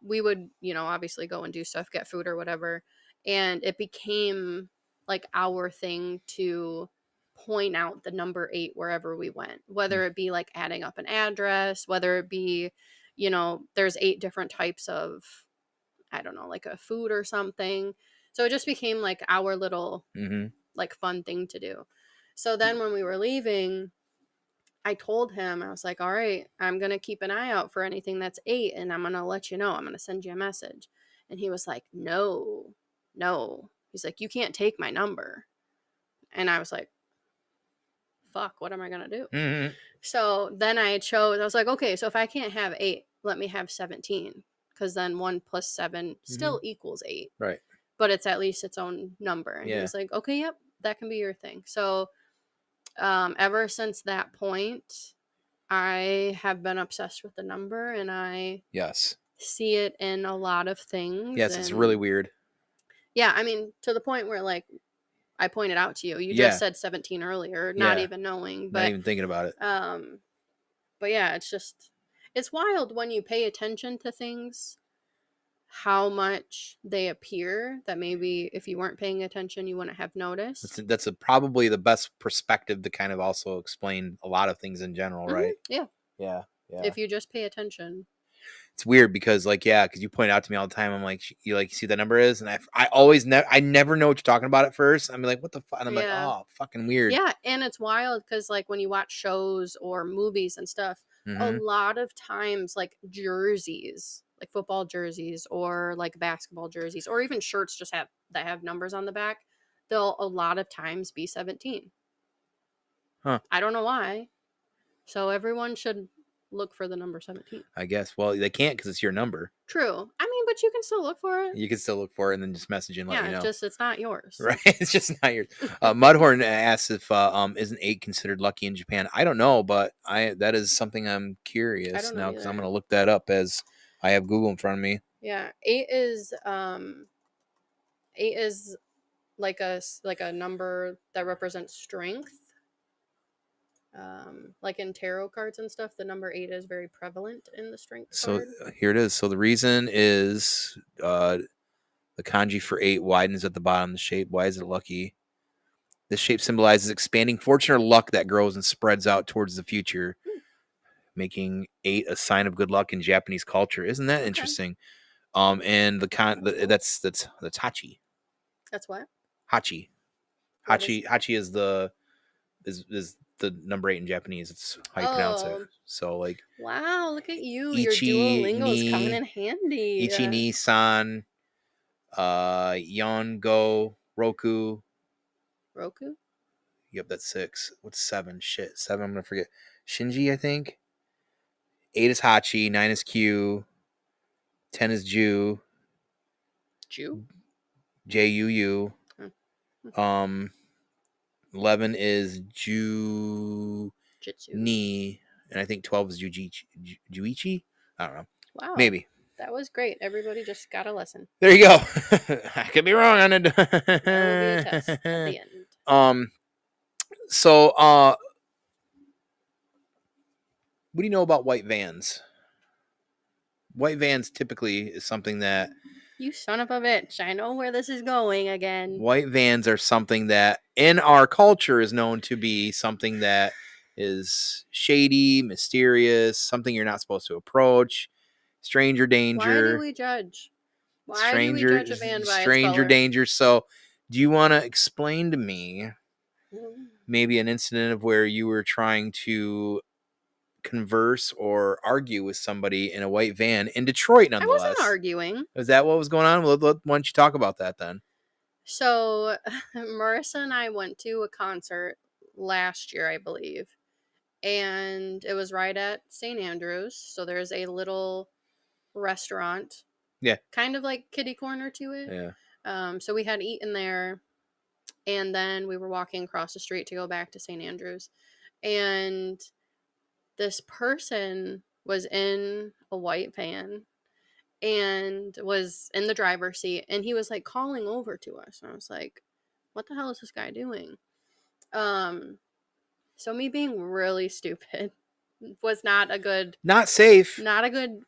Speaker 2: we would, obviously go and do stuff, get food or whatever. And it became like our thing to point out the number 8 wherever we went, whether it be like adding up an address, whether it be, there's 8 different types of, I don't know, like a food or something. So it just became like our little,
Speaker 1: Mm-hmm.
Speaker 2: like, fun thing to do. So then when we were leaving, I told him, I was like, all right, I'm going to keep an eye out for anything that's 8, and I'm going to let you know. I'm going to send you a message. And he was like, no, no. He's like, you can't take my number. And I was like, fuck, what am I going to do?
Speaker 1: Mm-hmm.
Speaker 2: So then I was like, okay, so if I can't have 8, let me have 17. Because then 1 plus 7 still equals 8.
Speaker 1: Right.
Speaker 2: But it's at least its own number. And he
Speaker 1: Yeah.
Speaker 2: was like, okay, yep, that can be your thing. So ever since that point, I have been obsessed with the number, and I
Speaker 1: Yes.
Speaker 2: see it in a lot of things.
Speaker 1: Yes, it's really
Speaker 2: And
Speaker 1: weird.
Speaker 2: yeah, I mean, to the point where, like, I pointed out to you, you just
Speaker 1: Yeah.
Speaker 2: said 17 earlier, not
Speaker 1: Yeah.
Speaker 2: even knowing,
Speaker 1: Not
Speaker 2: but
Speaker 1: even thinking about it.
Speaker 2: um but yeah, it's wild when you pay attention to things, how much they appear that maybe if you weren't paying attention you wouldn't have noticed.
Speaker 1: That's probably the best perspective to kind of also explain a lot of things in general, right?
Speaker 2: Yeah,
Speaker 1: Yeah. Yeah.
Speaker 2: if you just pay attention.
Speaker 1: It's weird because because you point out to me all the time. I'm like, you see that number is, and I never know what you're talking about at first. I'm like, what the fuck? And I'm like,
Speaker 2: Yeah.
Speaker 1: oh, fucking weird.
Speaker 2: Yeah, and it's wild because, like, when you watch shows or movies and stuff, a
Speaker 1: Mm-hmm.
Speaker 2: lot of times, like, jerseys, like football jerseys or like basketball jerseys, or even shirts just have numbers on the back, they'll a lot of times be 17.
Speaker 1: Huh.
Speaker 2: I don't know why. So everyone should look for the number 17.
Speaker 1: I guess. Well, they can't because it's your number.
Speaker 2: True. I mean, but you can still look for it.
Speaker 1: You can still look for it and then just message and let
Speaker 2: Yeah,
Speaker 1: you know.
Speaker 2: just it's not yours.
Speaker 1: Right? It's just not yours. Mudhorn asks if isn't 8 considered lucky in Japan. I don't know, but that is something I'm
Speaker 2: I
Speaker 1: curious
Speaker 2: don't know
Speaker 1: now because I'm
Speaker 2: either.
Speaker 1: gonna look that up as I have Google in front of me.
Speaker 2: Yeah, 8 is like a number that represents strength. Like in tarot cards and stuff, the number 8 is very prevalent in the strength
Speaker 1: So
Speaker 2: card.
Speaker 1: here it is. So the reason is the kanji for 8 widens at the bottom of the shape. Why is it lucky? This shape symbolizes expanding fortune or luck that grows and spreads out towards the future, making 8 a sign of good luck in Japanese culture. Isn't that
Speaker 2: Okay.
Speaker 1: interesting? And that's hachi.
Speaker 2: That's what?
Speaker 1: Hachi.
Speaker 2: What is?
Speaker 1: Hachi is the number 8 in Japanese. It's how you pronounce it.
Speaker 2: Oh,
Speaker 1: So like
Speaker 2: wow! Look at you. Your
Speaker 1: Ichi
Speaker 2: Duolingo's coming in handy.
Speaker 1: ni san, Yon go Roku.
Speaker 2: Roku.
Speaker 1: Yep, that's 6. What's 7? Shit, 7. I'm gonna forget. Shinji, I think. 8 is Hachi. 9 is Q. 10 is Ju.
Speaker 2: Jew.
Speaker 1: Juu.
Speaker 2: Hmm.
Speaker 1: 11 is Ju
Speaker 2: Jitsu.
Speaker 1: Ni, and I think 12 is Juichi. I don't know.
Speaker 2: Wow.
Speaker 1: Maybe.
Speaker 2: That was great. Everybody just got a lesson.
Speaker 1: There you go. I could be wrong on it.
Speaker 2: That will be a test at the end.
Speaker 1: So what do you know about white vans? White vans typically is something that
Speaker 2: You son of a bitch. I know where this is going again.
Speaker 1: white vans are something that in our culture is known to be something that is shady, mysterious, something you're not supposed to approach, stranger danger.
Speaker 2: Why do we judge? Why do we judge a van by its
Speaker 1: stranger
Speaker 2: color?
Speaker 1: danger. So do you want to explain to me maybe an incident of where you were trying to converse or argue with somebody in a white van in Detroit, nonetheless?
Speaker 2: I wasn't arguing.
Speaker 1: Is that what was going on? Well, why don't you talk about that then?
Speaker 2: So Marissa and I went to a concert last year, I believe, and it was right at St. Andrews. So there's a little restaurant
Speaker 1: Yeah.
Speaker 2: kind of like kitty corner to it.
Speaker 1: Yeah.
Speaker 2: So we had eaten there, and then we were walking across the street to go back to St. Andrews, and this person was in a white van and was in the driver's seat, and he was like calling over to us, and I was like, what the hell is this guy doing? So me being really stupid was not a good
Speaker 1: Not
Speaker 2: good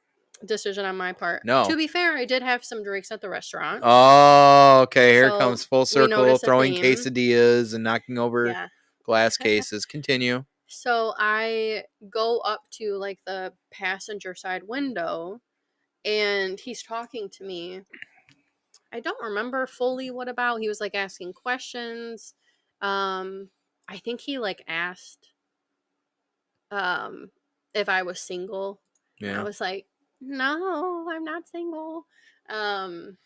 Speaker 2: decision on my part.
Speaker 1: No.
Speaker 2: To be fair, I did have some drinks at the restaurant.
Speaker 1: Oh, okay. Here
Speaker 2: So
Speaker 1: comes full
Speaker 2: we
Speaker 1: circle,
Speaker 2: noticed a
Speaker 1: throwing
Speaker 2: theme.
Speaker 1: quesadillas and knocking over
Speaker 2: Yeah.
Speaker 1: glass cases. Continue.
Speaker 2: So I go up to like the passenger side window, and he's talking to me. I don't remember fully what about. He was like asking questions. I think he like asked if I was single. And I
Speaker 1: Yeah.
Speaker 2: was like, no, I'm not single. And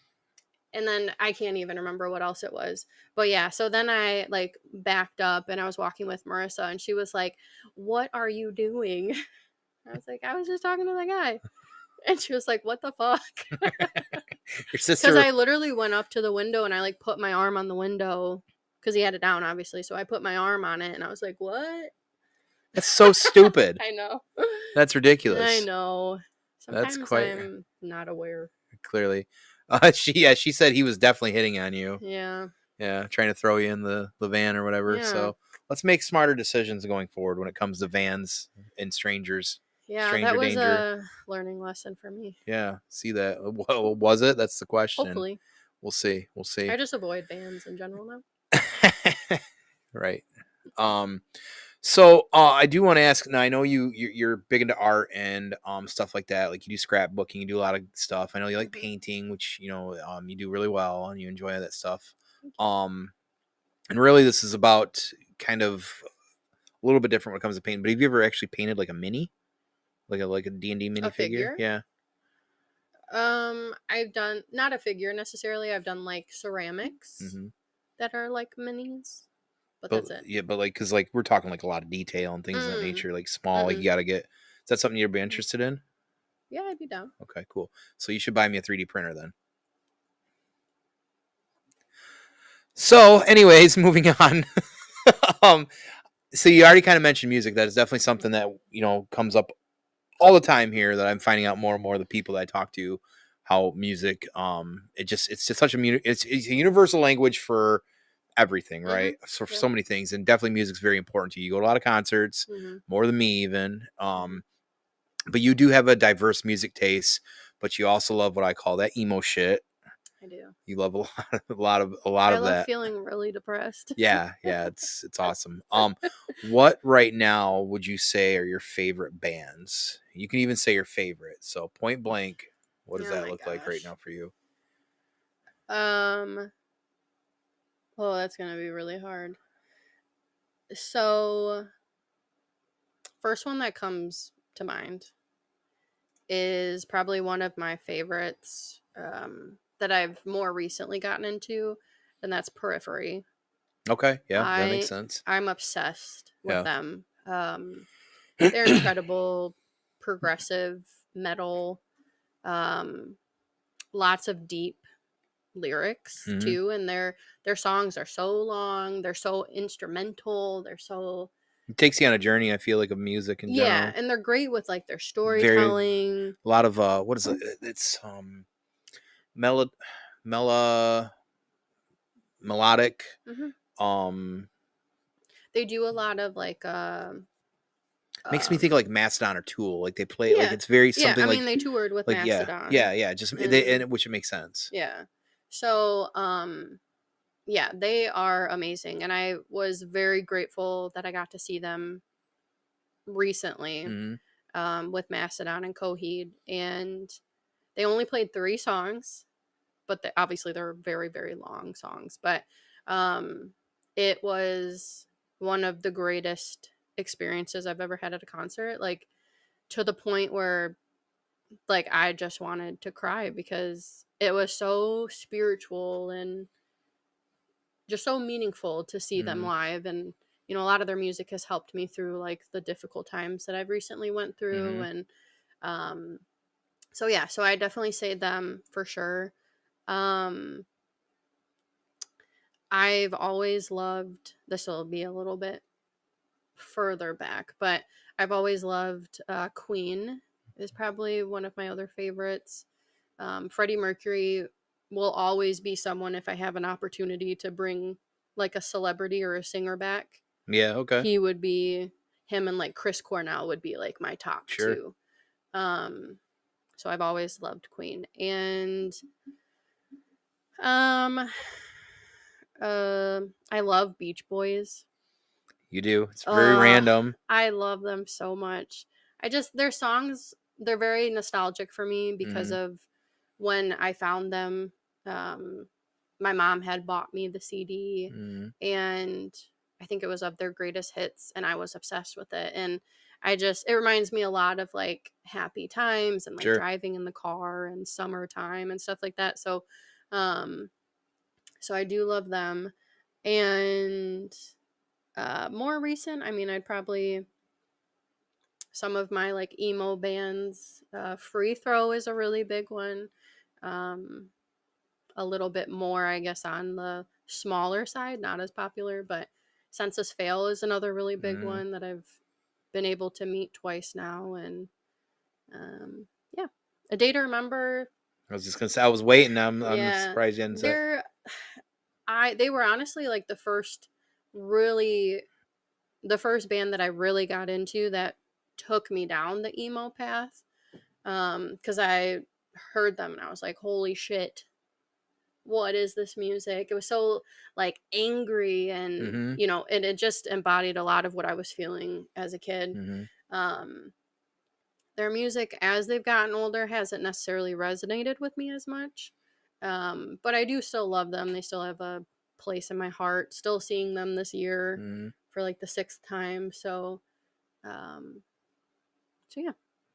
Speaker 2: then I can't even remember what else it was. But yeah, so then I like backed up, and I was walking with Marissa, and she was like, what are you doing? I was like, I was just talking to the guy. And she was like, what the fuck?
Speaker 1: Your
Speaker 2: Because
Speaker 1: sister.
Speaker 2: I literally went up to the window, and I like put my arm on the window because he had it down, obviously. So I put my arm on it, and I was like, what?
Speaker 1: That's so stupid.
Speaker 2: I know.
Speaker 1: That's ridiculous.
Speaker 2: I know.
Speaker 1: That's
Speaker 2: Sometimes
Speaker 1: quite
Speaker 2: I'm not aware.
Speaker 1: clearly. She said he was definitely hitting on you.
Speaker 2: Yeah.
Speaker 1: Yeah, trying to throw you in the van or whatever.
Speaker 2: Yeah.
Speaker 1: So let's make smarter decisions going forward when it comes to vans and strangers.
Speaker 2: Yeah,
Speaker 1: Stranger
Speaker 2: that was
Speaker 1: danger.
Speaker 2: a learning lesson for me.
Speaker 1: Yeah, see that. Well, was it? That's the question.
Speaker 2: Hopefully.
Speaker 1: We'll see. We'll see.
Speaker 2: I just avoid vans in general now.
Speaker 1: Right. So I do want to ask. Now I know you're big into art and stuff like that. Like you do scrapbooking, you do a lot of stuff. I know you like painting, which you do really well and you enjoy that stuff. And really, this is about kind of a little bit different when it comes to painting. But have you ever actually painted like a mini, like a D&D mini figure? Yeah.
Speaker 2: I've done not a figure necessarily. I've done like ceramics that are like minis. But that's it.
Speaker 1: Yeah, but like, because like we're talking like a lot of detail and things of that nature, like small. Like you got to get. Is that something you'd be interested in?
Speaker 2: Yeah, I'd be down.
Speaker 1: Okay, cool. So you should buy me a 3D printer then. So, anyways, moving on. So you already kind of mentioned music. That is definitely something that comes up all the time here. That I'm finding out more and more of the people that I talk to, how music. It's just such it's a universal language for everything, right? So for so many things, and definitely music's very important to you. You go to a lot of concerts, more than me even. But you do have a diverse music taste, but you also love what I call that emo shit.
Speaker 2: I do.
Speaker 1: You love a lot of that. I love
Speaker 2: feeling really depressed.
Speaker 1: Yeah, it's awesome. What right now would you say are your favorite bands? You can even say your favorite. So point blank, what does that look like right now for you?
Speaker 2: Well, that's going to be really hard. So, first one that comes to mind is probably one of my favorites that I've more recently gotten into, and that's Periphery.
Speaker 1: Okay, yeah, that makes sense.
Speaker 2: I'm obsessed with them. They're incredible, progressive metal, lots of deep lyrics too, and their songs are so long, they're so instrumental,
Speaker 1: it takes you on a journey, I feel like, of music in general.
Speaker 2: Yeah, and they're great with like their storytelling.
Speaker 1: A lot of what is it? It's melodic.
Speaker 2: They do a lot of like
Speaker 1: makes me think of like Mastodon or Tool. Like they play like it's very something
Speaker 2: I
Speaker 1: like
Speaker 2: mean they toured with
Speaker 1: like
Speaker 2: Mastodon.
Speaker 1: Yeah. Just which it makes sense.
Speaker 2: Yeah. So yeah, they are amazing, and I was very grateful that I got to see them recently with Mastodon and Coheed, and they only played 3 songs, but obviously they're very, very long songs, but it was one of the greatest experiences I've ever had at a concert, like to the point where like I just wanted to cry because it was so spiritual and just so meaningful to see them live. And a lot of their music has helped me through like the difficult times that I've recently went through, and So yeah, so I definitely say them for sure. Um, I've always loved, this will be a little bit further back, but I've always loved Queen is probably one of my other favorites. Freddie Mercury will always be someone, if I have an opportunity to bring like a celebrity or a singer back,
Speaker 1: Yeah, okay.
Speaker 2: he would be, him and like Chris Cornell would be like my top
Speaker 1: Sure.
Speaker 2: two. Um, so I've always loved Queen. And um I love Beach Boys.
Speaker 1: You do. It's very
Speaker 2: Uh,
Speaker 1: random.
Speaker 2: I love them so much. I just, their songs, they're very nostalgic for me because
Speaker 1: Mhm.
Speaker 2: of when I found them. Um, my mom had bought me the CD,
Speaker 1: Mhm.
Speaker 2: and I think it was of their greatest hits, and I was obsessed with it. And I just, it reminds me a lot of like happy times and like
Speaker 1: Sure.
Speaker 2: driving in the car and summertime and stuff like that. So, um, so I do love them. And more recent, I mean, I'd probably, some of my like emo bands, Free Throw is a really big one. Um, a little bit more, I guess, on the smaller side, not as popular, but Census Fail is another really big
Speaker 1: Mhm.
Speaker 2: one that I've been able to meet twice now. And yeah, A Day to Remember.
Speaker 1: I was just gonna say I was waiting. I'm
Speaker 2: Yeah,
Speaker 1: surprised you didn't say.
Speaker 2: they were honestly like the first, really, the first band that I really got into that took me down the emo path. Because I heard them and I was like, holy shit, what is this music? It was so like angry, and
Speaker 1: Mhm.
Speaker 2: and it just embodied a lot of what I was feeling as a kid.
Speaker 1: Mhm.
Speaker 2: Um, their music as they've gotten older hasn't necessarily resonated with me as much. But I do still love them. They still have a place in my heart. Still seeing them this year
Speaker 1: Mhm.
Speaker 2: for like the sixth time. Um, so yeah,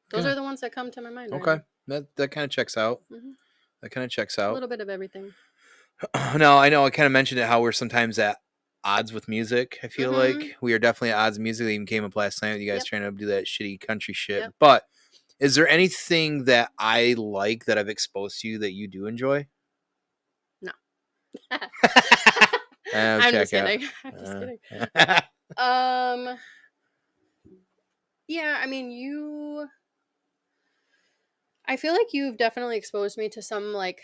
Speaker 2: those
Speaker 1: Okay.
Speaker 2: are the ones that come to my mind right
Speaker 1: Okay.
Speaker 2: now.
Speaker 1: That kind of checks out.
Speaker 2: Hmm.
Speaker 1: That kind of checks
Speaker 2: A
Speaker 1: out.
Speaker 2: little bit of everything.
Speaker 1: No, I know. I kind of mentioned it how we're sometimes at odds with music. I feel
Speaker 2: Hmm.
Speaker 1: like we are definitely at odds with music. It even came up last night with you guys
Speaker 2: Yep.
Speaker 1: trying to do that shitty country shit.
Speaker 2: Yep.
Speaker 1: But is there anything that I like that I've exposed to you that you do enjoy?
Speaker 2: No.
Speaker 1: Oh,
Speaker 2: I'm just
Speaker 1: check out.
Speaker 2: kidding. I'm just kidding.
Speaker 1: Uh,
Speaker 2: Um, yeah, I mean, I feel like you've definitely exposed me to some like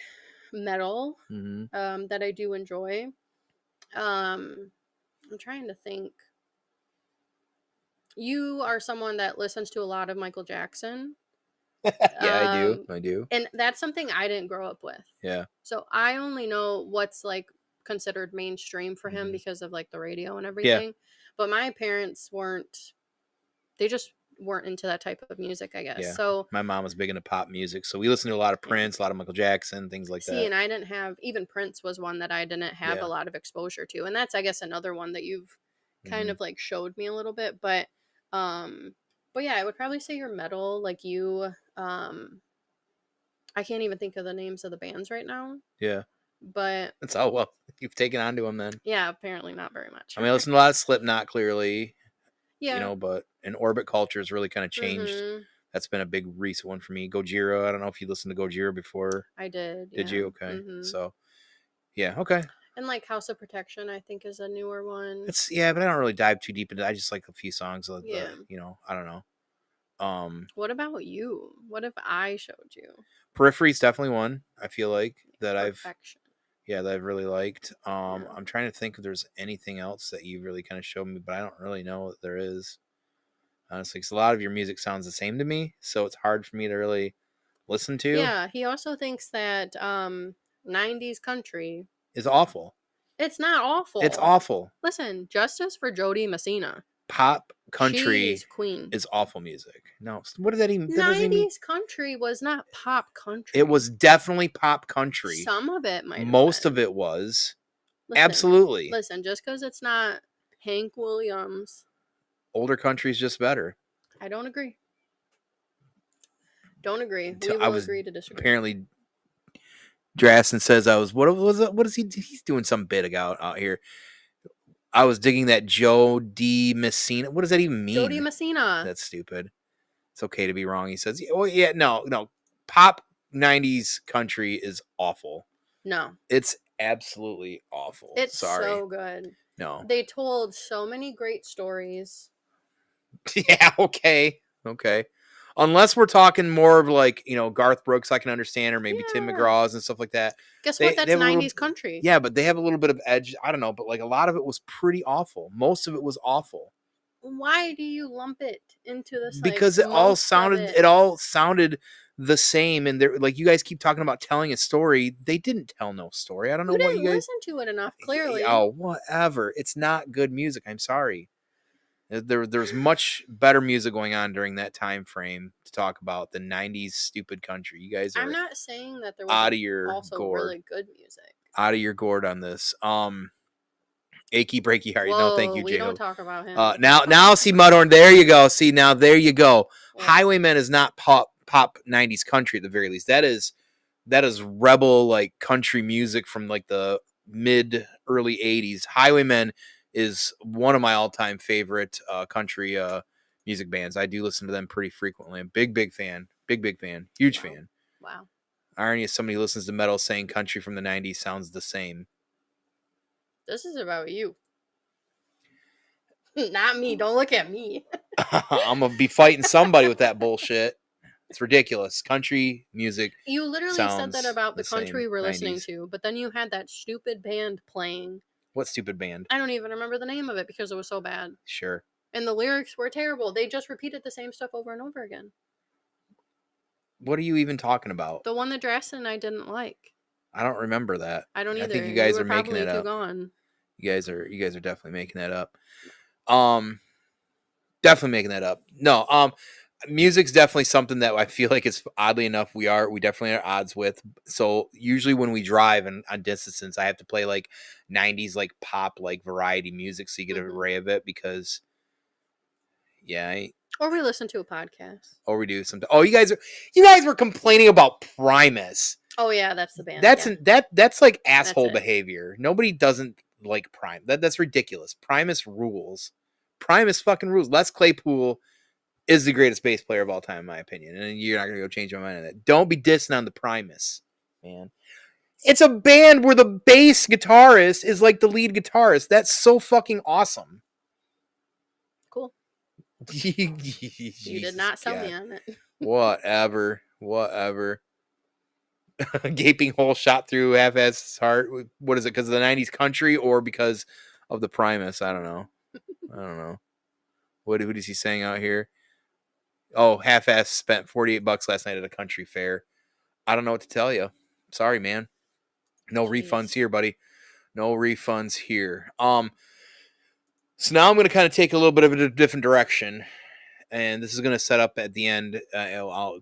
Speaker 2: metal
Speaker 1: mhm.
Speaker 2: that I do enjoy. Um, I'm trying to think. You are someone that listens to a lot of Michael Jackson.
Speaker 1: Yeah, I do.
Speaker 2: Um,
Speaker 1: I do.
Speaker 2: and that's something I didn't grow up with.
Speaker 1: Yeah.
Speaker 2: So I only know what's like considered mainstream for him
Speaker 1: Mhm.
Speaker 2: because of like the radio and
Speaker 1: Yeah.
Speaker 2: everything. But my parents weren't, they just weren't into that type of music, I guess.
Speaker 1: Yeah.
Speaker 2: So
Speaker 1: My mom was big into pop music, so we listened to a lot of
Speaker 2: yeah.
Speaker 1: Prince, a lot of Michael Jackson, things like
Speaker 2: See,
Speaker 1: that.
Speaker 2: and I didn't have, even Prince was one that I didn't have a
Speaker 1: Yeah.
Speaker 2: lot of exposure to. And that's, I guess, another one that you've kind
Speaker 1: Mhm.
Speaker 2: of like showed me a little bit. Um but yeah, I would probably say your metal, like you, I can't even think of the names of the bands right now.
Speaker 1: Yeah.
Speaker 2: But
Speaker 1: That's all well. You've taken on to him then.
Speaker 2: yeah, apparently not very much.
Speaker 1: I mean, I listen to a lot of Slipknot, clearly,
Speaker 2: Yeah.
Speaker 1: but in Orbit Culture has really kind of changed.
Speaker 2: Mhm.
Speaker 1: That's been a big recent one for me. Gojira. I don't know if you listened to Gojira before.
Speaker 2: I did,
Speaker 1: Did
Speaker 2: yeah.
Speaker 1: you? Okay.
Speaker 2: Mhm.
Speaker 1: So, yeah. Okay.
Speaker 2: And like House of Protection, I think is a newer one.
Speaker 1: It's yeah, but I don't really dive too deep into it. I just like a few songs of
Speaker 2: Yeah.
Speaker 1: I don't know.
Speaker 2: What about you? What if I showed you?
Speaker 1: Periphery's definitely one I feel like that
Speaker 2: Perfection.
Speaker 1: I've really liked.
Speaker 2: Yeah.
Speaker 1: I'm trying to think if there's anything else that you really kind of showed me, but I don't really know that there is. Honestly, because a lot of your music sounds the same to me, so it's hard for me to really listen to.
Speaker 2: Yeah, he also thinks that 90s country,
Speaker 1: Is awful.
Speaker 2: it's not
Speaker 1: It's
Speaker 2: awful.
Speaker 1: awful.
Speaker 2: Listen, justice for Jody Messina.
Speaker 1: Pop
Speaker 2: She's
Speaker 1: country
Speaker 2: queen.
Speaker 1: is awful music. No, what does that even? That doesn't even mean.
Speaker 2: 90s country was not pop country.
Speaker 1: It was definitely pop country.
Speaker 2: Some of it might have
Speaker 1: Most
Speaker 2: been.
Speaker 1: of it was.
Speaker 2: Listen,
Speaker 1: Absolutely.
Speaker 2: listen, just because it's not Hank Williams,
Speaker 1: Older country is just better.
Speaker 2: I don't agree. Don't agree. We
Speaker 1: I
Speaker 2: will
Speaker 1: was
Speaker 2: agree to disagree.
Speaker 1: apparently Drassen says I was what was it? What is he? He's doing some bit out here. I was digging that Joe D Messina. What does that even mean?
Speaker 2: Jody Messina.
Speaker 1: That's stupid. It's okay to be wrong. He says, "Oh yeah, no. pop 90s country is awful.
Speaker 2: No.
Speaker 1: It's absolutely awful.
Speaker 2: It's
Speaker 1: Sorry.
Speaker 2: so good.
Speaker 1: No.
Speaker 2: They told so many great stories.
Speaker 1: Yeah, okay. Unless we're talking more of like, Garth Brooks, I can understand, or maybe Tim
Speaker 2: Yeah.
Speaker 1: McGraw's and stuff like that.
Speaker 2: Guess
Speaker 1: They-
Speaker 2: what?
Speaker 1: they
Speaker 2: That's
Speaker 1: have a little-
Speaker 2: 90s country.
Speaker 1: Yeah, but they have a little bit of edge. I don't know, but like a lot of it was pretty awful. Most of it was awful.
Speaker 2: Why do you lump it into this?
Speaker 1: Because
Speaker 2: like,
Speaker 1: it all
Speaker 2: most of
Speaker 1: sounded the same, and they're like, you guys keep talking about telling a story. They didn't tell no story. I don't know
Speaker 2: You
Speaker 1: what
Speaker 2: didn't
Speaker 1: you guys
Speaker 2: listen to it enough, clearly.
Speaker 1: Oh, whatever. It's not good music. I'm sorry. There's much better music going on during that time frame to talk about the 90s stupid country. You guys are
Speaker 2: I'm not saying that there
Speaker 1: out
Speaker 2: was
Speaker 1: of your
Speaker 2: also
Speaker 1: gourd.
Speaker 2: really good music.
Speaker 1: Out of your gourd on this. Achy breaky heart.
Speaker 2: Whoa,
Speaker 1: No, thank you,
Speaker 2: we
Speaker 1: Jay.
Speaker 2: don't talk about him.
Speaker 1: Now see Mudhorn. There you go. See, now there you go.
Speaker 2: Yeah.
Speaker 1: Highwaymen is not pop 90s country at the very least. That is rebel like country music from like the mid early 80s. Highwaymen is one of my all-time favorite country music bands. I do listen to them pretty frequently. I'm big fan. Big fan. Huge fan.
Speaker 2: Wow.
Speaker 1: Irony is somebody who listens to metal saying country from the 90s sounds the same.
Speaker 2: This is about you. Not me. Don't look at me.
Speaker 1: I'm going to be fighting somebody with that bullshit. It's ridiculous. Country music.
Speaker 2: You literally said that
Speaker 1: sounds
Speaker 2: about the
Speaker 1: the
Speaker 2: country
Speaker 1: same,
Speaker 2: we're listening
Speaker 1: 90s.
Speaker 2: to, but then you had that stupid band playing.
Speaker 1: What stupid band?
Speaker 2: I don't even remember the name of it because it was so bad.
Speaker 1: Sure.
Speaker 2: And the lyrics were terrible. They just repeated the same stuff over and over again.
Speaker 1: What are you even talking about?
Speaker 2: The one that Drastin and I didn't like.
Speaker 1: I don't remember that.
Speaker 2: I don't either.
Speaker 1: I think you guys
Speaker 2: were
Speaker 1: are making
Speaker 2: probably
Speaker 1: it
Speaker 2: too
Speaker 1: up.
Speaker 2: gone.
Speaker 1: You guys are definitely making that up. Definitely making that up. No, music's definitely something that I feel like is oddly enough we definitely are odds with. So usually when we drive and on distance, I have to play like 90s like pop like variety music so you get an array of it because
Speaker 2: Or we listen to a podcast.
Speaker 1: Or we do something. Oh, you guys were complaining about Primus.
Speaker 2: Oh yeah, that's the band.
Speaker 1: That's like asshole
Speaker 2: That's it.
Speaker 1: behavior. Nobody doesn't like Prime. That's ridiculous. Primus rules. Primus fucking rules. Les Claypool is the greatest bass player of all time, in my opinion. And you're not gonna go change my mind on that. Don't be dissing on the Primus, man. It's a band where the bass guitarist is like the lead guitarist. That's so fucking awesome.
Speaker 2: Cool. You did not sell me on it.
Speaker 1: Whatever. Gaping hole shot through half-ass's heart. What is it? Because of the 90s country or because of the Primus? I don't know. What is he saying out here? Oh, half-ass spent $48 last night at a country fair. I don't know what to tell you. Sorry, man. No refunds here, buddy. No refunds here. So now I'm going to kind of take a little bit of a different direction. And this is going to set up at the end. I'll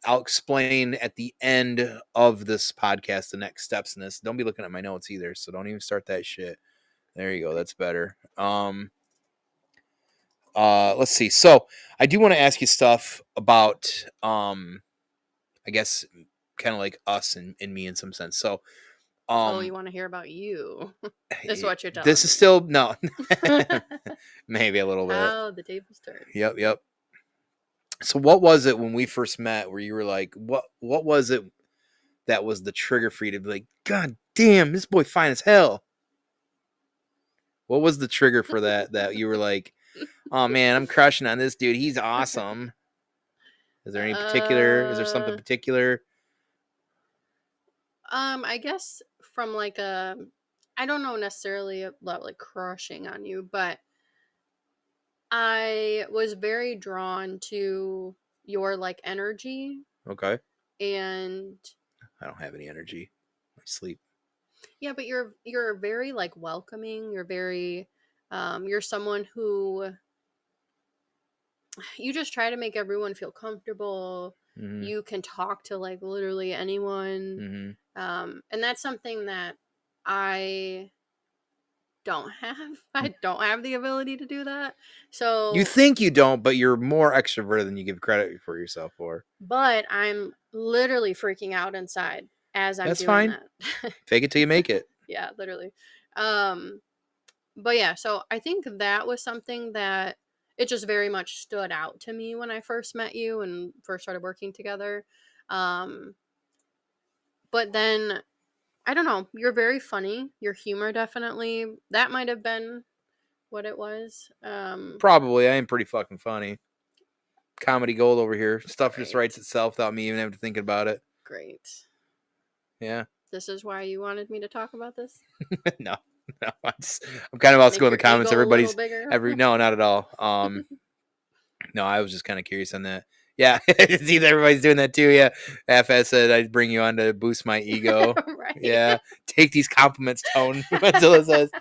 Speaker 1: explain at the end of this podcast the next steps in this. Don't be looking at my notes either, so don't even start that shit. There you go. That's better. Let's see. So I do want to ask you stuff about, I guess, kind of like us and me in some sense. So,
Speaker 2: you want to hear about you? That's what you're telling
Speaker 1: This is still no, maybe a little bit.
Speaker 2: How the tables turn.
Speaker 1: Yep. So what was it when we first met where you were like, what was it that was the trigger for you to be like, God damn, this boy fine as hell? What was the trigger for that you were like, oh man, I'm crushing on this dude. He's awesome. Is there any particular, is there something particular?
Speaker 2: I guess from like I don't know necessarily about like crushing on you, but I was very drawn to your like energy.
Speaker 1: Okay.
Speaker 2: And
Speaker 1: I don't have any energy. I sleep.
Speaker 2: Yeah, but you're very like welcoming. You're very you're someone who you just try to make everyone feel comfortable.
Speaker 1: Mm-hmm.
Speaker 2: You can talk to like literally anyone.
Speaker 1: Mm-hmm.
Speaker 2: And that's something that I don't have. I don't have the ability to do that. So
Speaker 1: you think you don't, but you're more extroverted than you give credit for yourself for.
Speaker 2: But I'm literally freaking out inside as I'm
Speaker 1: That's
Speaker 2: doing
Speaker 1: fine.
Speaker 2: that.
Speaker 1: Fake it till you make it.
Speaker 2: Yeah, literally. But yeah, so I think that was something that it just very much stood out to me when I first met you and first started working together. But then I don't know. You're very funny. Your humor definitely that might have been what it was.
Speaker 1: Probably. I am pretty fucking funny. Comedy gold over here. Stuff just
Speaker 2: Great.
Speaker 1: writes itself without me even having to think about it.
Speaker 2: Great.
Speaker 1: Yeah.
Speaker 2: This is why you wanted me to talk about this?
Speaker 1: No. I'm kind of also
Speaker 2: Make
Speaker 1: going in
Speaker 2: your
Speaker 1: the comments.
Speaker 2: ego a little
Speaker 1: Everybody's
Speaker 2: bigger?
Speaker 1: no, not at all. No, I was just kind of curious on that. Yeah, see, everybody's doing that too. Yeah, FS said I'd bring you on to boost my ego.
Speaker 2: Right.
Speaker 1: Yeah, take these compliments, Tone. Matilda says.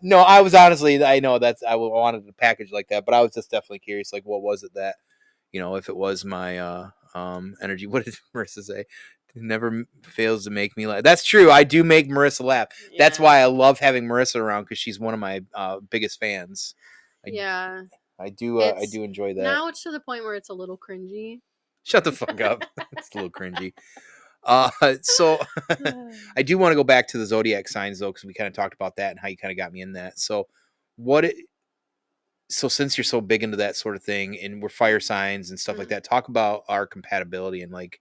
Speaker 1: No, I was honestly, I know that's I wanted a package like that, but I was just definitely curious. Like, what was it that, if it was my energy? What did Marissa say? It never fails to make me laugh. That's true. I do make Marissa laugh.
Speaker 2: Yeah.
Speaker 1: That's why I love having Marissa around because she's one of my biggest fans.
Speaker 2: Yeah.
Speaker 1: I do enjoy that.
Speaker 2: Now it's to the point where it's a little cringy.
Speaker 1: Shut the fuck up. It's a little cringy. So I do want to go back to the zodiac signs though, because we kind of talked about that and how you kind of got me in that. So so since you're so big into that sort of thing and we're fire signs and stuff like that, talk about our compatibility and like,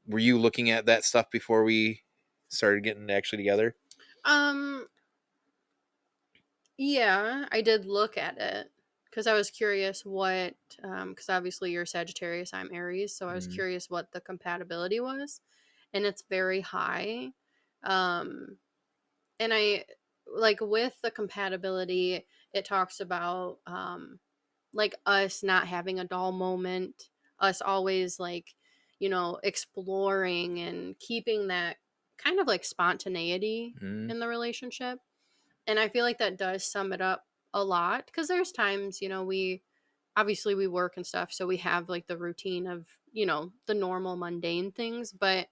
Speaker 1: were you looking at that stuff before we started getting actually together?
Speaker 2: Yeah, I did look at it because I was curious what, because obviously you're Sagittarius, I'm Aries, so I was curious what the compatibility was, and it's very high. And I like with the compatibility, it talks about like us not having a dull moment, us always like, exploring and keeping that kind of like spontaneity in the relationship. And I feel like that does sum it up a lot because there's times, we obviously we work and stuff, so we have like the routine of, the normal mundane things, but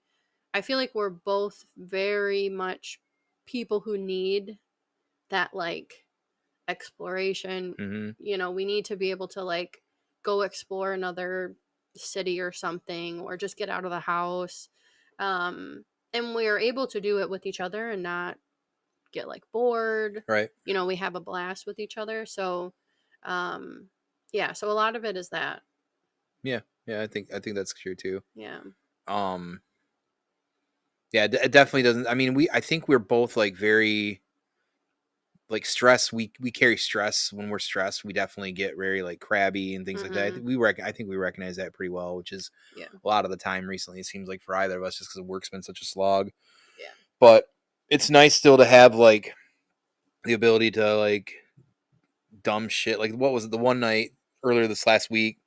Speaker 2: I feel like we're both very much people who need that like exploration. We need to be able to like go explore another city or something or just get out of the house. And we're able to do it with each other and not get like bored.
Speaker 1: Right.
Speaker 2: We have a blast with each other. So yeah, so a lot of it is that.
Speaker 1: Yeah. I think that's true too.
Speaker 2: Yeah.
Speaker 1: Yeah, it definitely doesn't. I mean, I think we're both like very like stress. We carry stress when we're stressed. We definitely get very like crabby and things like that. I think we recognize that pretty well, which is a lot of the time recently. It seems like for either of us, just because work's been such a slog.
Speaker 2: Yeah.
Speaker 1: But it's nice still to have like the ability to like dumb shit. Like what was it? The one night earlier this last week,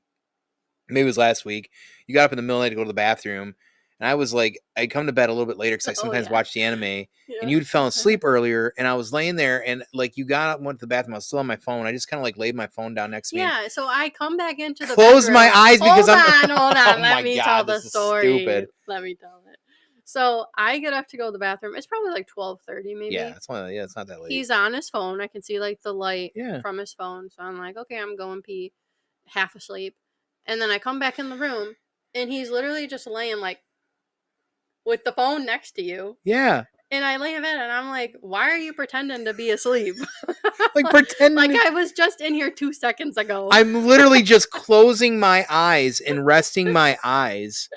Speaker 1: maybe it was last week. You got up in the middle of the night to go to the bathroom. And I was like, I'd come to bed a little bit later because I sometimes watch the anime. And you'd fell asleep earlier, and I was laying there, and like you got up and went to the bathroom. I was still on my phone. I just kind of like laid my phone down next to me.
Speaker 2: Yeah, so I come back into the
Speaker 1: close
Speaker 2: bedroom.
Speaker 1: my eyes because
Speaker 2: hold
Speaker 1: I'm.
Speaker 2: on.
Speaker 1: Oh
Speaker 2: Let me tell the story.
Speaker 1: Stupid.
Speaker 2: Let me tell it. So I get up to go to the bathroom. It's probably like 12:30 maybe.
Speaker 1: Yeah, it's not that late.
Speaker 2: He's on his phone. I can see like the light from his phone. So I'm like, okay, I'm going pee, half asleep. And then I come back in the room, and he's literally just laying like with the phone next to you.
Speaker 1: Yeah.
Speaker 2: And I lay in bed and I'm like, why are you pretending to be asleep?
Speaker 1: Like pretending.
Speaker 2: Like I was just in here 2 seconds ago.
Speaker 1: I'm literally just closing my eyes and resting my eyes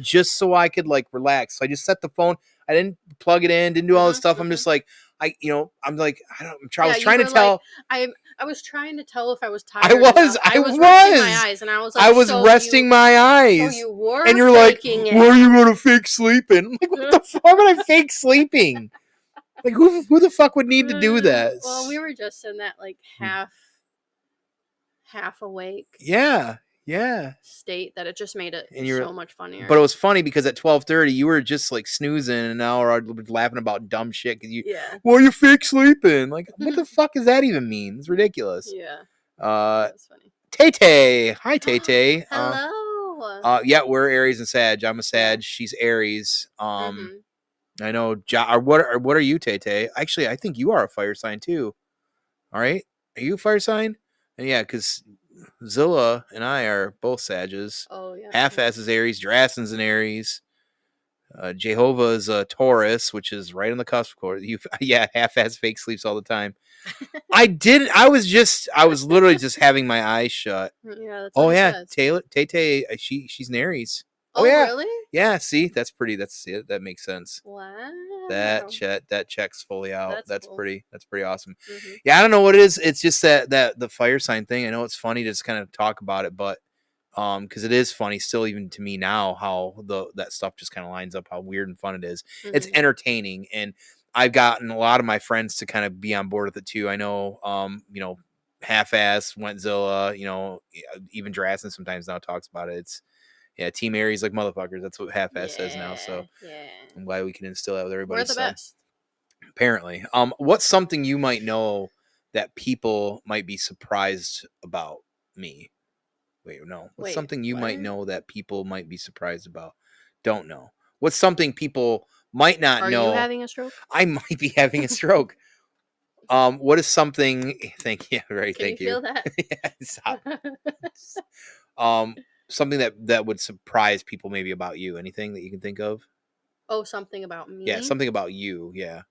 Speaker 1: just so I could like relax. So I just set the phone. I didn't plug it in, didn't do all this stuff. I'm just like, I was trying to tell.
Speaker 2: Like, I was trying to tell if I was tired.
Speaker 1: I was
Speaker 2: resting my eyes, and I was like,
Speaker 1: I was resting my eyes.
Speaker 2: So you were
Speaker 1: and you're like, where are you going to fake sleeping? I'm like, what the fuck would I fake sleeping? Like, who the fuck would need to do that?
Speaker 2: Well, we were just in that like half awake.
Speaker 1: Yeah.
Speaker 2: State that it just made it so much funnier.
Speaker 1: But it was funny because at 12:30 you were just like snoozing, and now we're laughing about dumb shit because well, you're fake sleeping. Like, what the fuck does that even mean? It's ridiculous.
Speaker 2: Yeah.
Speaker 1: That's funny. Tay-Tay. Hi, Tay-Tay.
Speaker 2: Hello.
Speaker 1: Yeah, we're Aries and Sag. I'm a Sag. She's Aries. I know. What are you, Tay-Tay? Actually, I think you are a fire sign too. All right. Are you a fire sign? And yeah, because Zilla and I are both Sages.
Speaker 2: Oh, yeah.
Speaker 1: Half-Ass is Aries. Drasten's an Aries. Jehovah is a Taurus, which is right on the cusp. Half-Ass fake sleeps all the time. I was literally just having my eyes shut.
Speaker 2: Yeah. That's
Speaker 1: what Tay-Tay, she's an Aries. Oh
Speaker 2: Oh,
Speaker 1: yeah,
Speaker 2: really?
Speaker 1: yeah. See, that's pretty. That's it. That makes sense.
Speaker 2: Wow.
Speaker 1: That checks fully out.
Speaker 2: That's cool.
Speaker 1: That's pretty awesome.
Speaker 2: Hmm.
Speaker 1: Yeah, I don't know what it is. It's just that the fire sign thing. I know it's funny to just kind of talk about it, but because it is funny still, even to me now, how that stuff just kind of lines up, how weird and fun it is. It's
Speaker 2: Hmm.
Speaker 1: entertaining, and I've gotten a lot of my friends to kind of be on board with it too. I know, half-ass Wentzilla, even Drassen sometimes now talks about it. It's yeah, Team Aries like motherfuckers. That's what half-ass says now.
Speaker 2: Yeah,
Speaker 1: So
Speaker 2: yeah.
Speaker 1: I'm glad we can instill that with everybody.
Speaker 2: We're the
Speaker 1: So
Speaker 2: best.
Speaker 1: apparently, what's something you might know that people might be surprised about me? Wait, no. What's
Speaker 2: Wait,
Speaker 1: something you might
Speaker 2: what?
Speaker 1: know that people might be surprised about? Don't know. What's something people might not
Speaker 2: Are you
Speaker 1: know?
Speaker 2: having a stroke?
Speaker 1: I might be having a stroke. What is something? Thank you. Right.
Speaker 2: Can you
Speaker 1: Thank you.
Speaker 2: feel that?
Speaker 1: Yeah, stop. Um, something that would surprise people maybe about you. Anything that you can think of?
Speaker 2: Oh, something about
Speaker 1: Yeah,
Speaker 2: me?
Speaker 1: something about you. Yeah.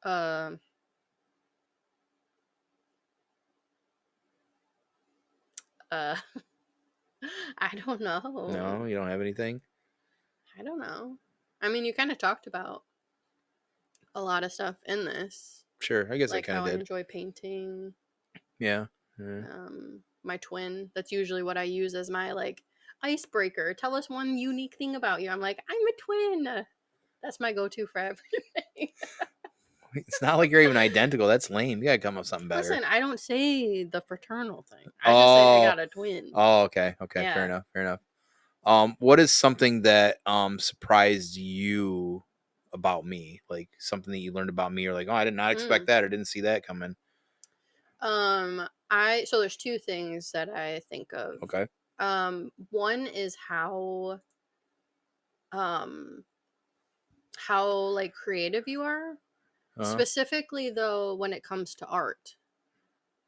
Speaker 2: Um, uh, I don't know.
Speaker 1: No, you don't have anything.
Speaker 2: I don't know. I mean, you kind of talked about a lot of stuff in this,
Speaker 1: Sure, I guess I
Speaker 2: like
Speaker 1: kind of
Speaker 2: how I
Speaker 1: did.
Speaker 2: enjoy painting.
Speaker 1: Yeah. Yeah.
Speaker 2: My twin. That's usually what I use as my like icebreaker. Tell us one unique thing about you. I'm like, I'm a twin. That's my go-to for everything.
Speaker 1: It's not like you're even identical. That's lame. You gotta come up with something better.
Speaker 2: Listen, I don't say the fraternal thing. I just say I
Speaker 1: Oh.
Speaker 2: got a twin.
Speaker 1: Oh, okay. Okay. Fair
Speaker 2: Yeah.
Speaker 1: enough. Fair enough. What is something that surprised you about me? Like something that you learned about me, or like, oh, I did not expect
Speaker 2: Mm.
Speaker 1: that, or didn't see that coming.
Speaker 2: I so there's two things that I think of.
Speaker 1: Okay.
Speaker 2: One is um how like creative you are.
Speaker 1: Uh.
Speaker 2: Specifically though when it comes to art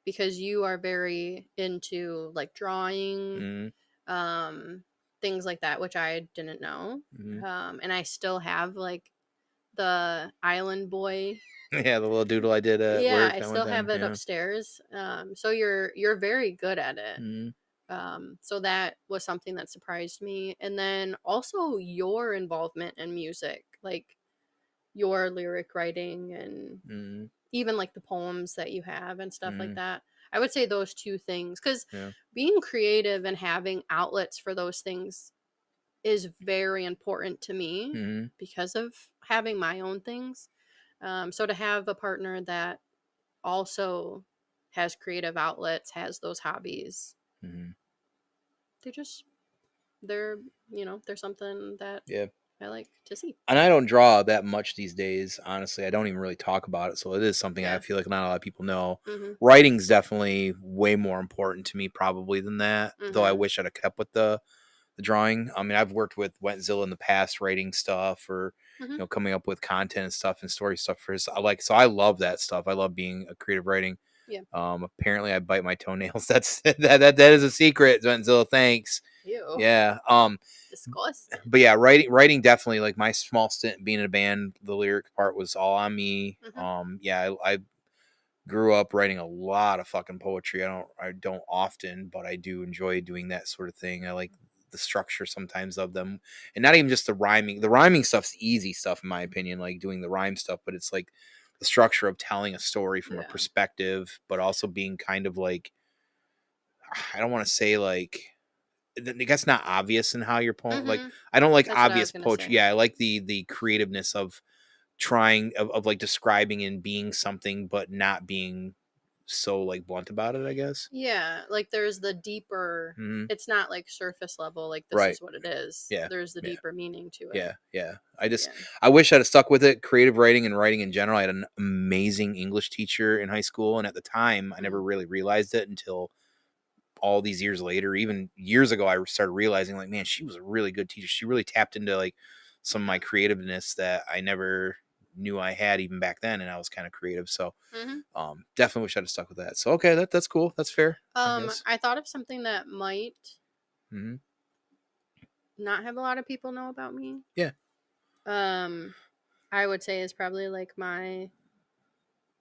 Speaker 2: because you are very into like drawing,
Speaker 1: Mm,
Speaker 2: um things like that which I didn't know.
Speaker 1: mm.
Speaker 2: And I still have like the island boy.
Speaker 1: Yeah, the little doodle I did at
Speaker 2: Yeah,
Speaker 1: work
Speaker 2: I
Speaker 1: that one
Speaker 2: still have
Speaker 1: time.
Speaker 2: it
Speaker 1: Yeah.
Speaker 2: upstairs. So you're very good at it.
Speaker 1: Mm,
Speaker 2: So that was something that surprised me. And then also your involvement in music, like your lyric writing and
Speaker 1: mm,
Speaker 2: even like the poems that you have and stuff like
Speaker 1: mm,
Speaker 2: that. I would say those two things because
Speaker 1: yeah.
Speaker 2: being creative and having outlets for those things is very important to me
Speaker 1: Mm,
Speaker 2: because of having my own things. So to have a partner that also has creative outlets, has those hobbies,
Speaker 1: mm.
Speaker 2: they just they're they're something that
Speaker 1: Yeah.
Speaker 2: I like to see.
Speaker 1: And I don't draw that much these days. Honestly, I don't even really talk about it. So it is something I
Speaker 2: Yeah.
Speaker 1: feel like not a lot of people know.
Speaker 2: Mhm.
Speaker 1: Writing's definitely way more important to me, probably than that. Though I
Speaker 2: Mhm.
Speaker 1: wish I'd have kept with the drawing. I mean, I've worked with Wentzilla in the past, writing stuff or
Speaker 2: Mhm.
Speaker 1: coming up with content and stuff and story stuff for his. I like so I love that stuff. I love being a creative writing.
Speaker 2: Yeah.
Speaker 1: Apparently I bite my toenails. That's that is a secret, Wentzilla. Thanks.
Speaker 2: Ew.
Speaker 1: Yeah.
Speaker 2: Disgusting.
Speaker 1: But yeah, writing definitely like my small stint being in a band, the lyric part was all on me.
Speaker 2: Mhm.
Speaker 1: Yeah, I grew up writing a lot of fucking poetry. I don't often, but I do enjoy doing that sort of thing. I like the structure sometimes of them. And not even just the rhyming. The rhyming stuff's easy stuff in my opinion, like doing the rhyme stuff, but it's like the structure of telling a story from a
Speaker 2: Yeah.
Speaker 1: perspective, but also being kind of like I don't want to say like I guess not obvious in how your poem like
Speaker 2: Mhm.
Speaker 1: I don't like
Speaker 2: That's what I was
Speaker 1: obvious
Speaker 2: gonna
Speaker 1: poetry.
Speaker 2: say.
Speaker 1: Yeah, I like the creativeness of trying of like describing and being something but not being so like blunt about it, I guess.
Speaker 2: Yeah, like there's the deeper.
Speaker 1: Hmm.
Speaker 2: It's not like surface level. Like this
Speaker 1: Right.
Speaker 2: is what it is.
Speaker 1: Yeah.
Speaker 2: There's the
Speaker 1: Yeah.
Speaker 2: deeper meaning to it.
Speaker 1: Yeah. Yeah.
Speaker 2: Yeah.
Speaker 1: I wish I'd have stuck with it. Creative writing and writing in general. I had an amazing English teacher in high school. And at the time I never
Speaker 2: Mm.
Speaker 1: really realized it until all these years later. Even years ago, I started realizing like, man, she was a really good teacher. She really tapped into like some of my creativeness that I never knew I had even back then. And I was kind of creative. So
Speaker 2: Mhm.
Speaker 1: definitely wish I'd have stuck with that. So okay, that's cool. That's fair, I guess.
Speaker 2: I thought of something that might
Speaker 1: Hmm.
Speaker 2: not have a lot of people know about me.
Speaker 1: Yeah.
Speaker 2: Um, I would say is probably like my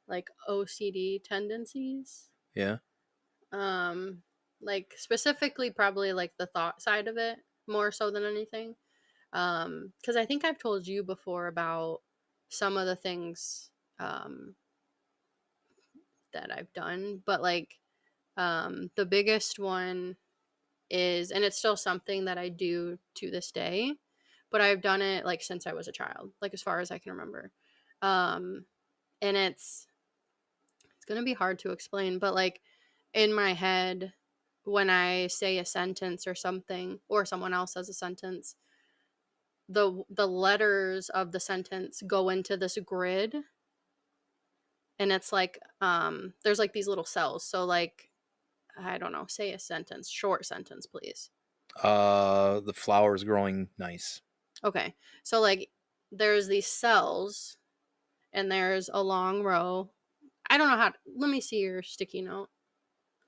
Speaker 2: like OCD tendencies.
Speaker 1: Yeah.
Speaker 2: Um, like specifically probably like the thought side of it. more so than anything. Because I think I've told you before about some of the things that I've done, but like the biggest one is, and it's still something that I do to this day, but I've done it like since I was a child, like as far as I can remember. And it's gonna be hard to explain, but like in my head, when I say a sentence or something, or someone else says a sentence, the letters of the sentence go into this grid, and it's like there's like these little cells. So like, I don't know, say a sentence, short sentence, please.
Speaker 1: The flower's growing nice.
Speaker 2: Okay. So like there's these cells and there's a long row. I don't know how let me see your sticky note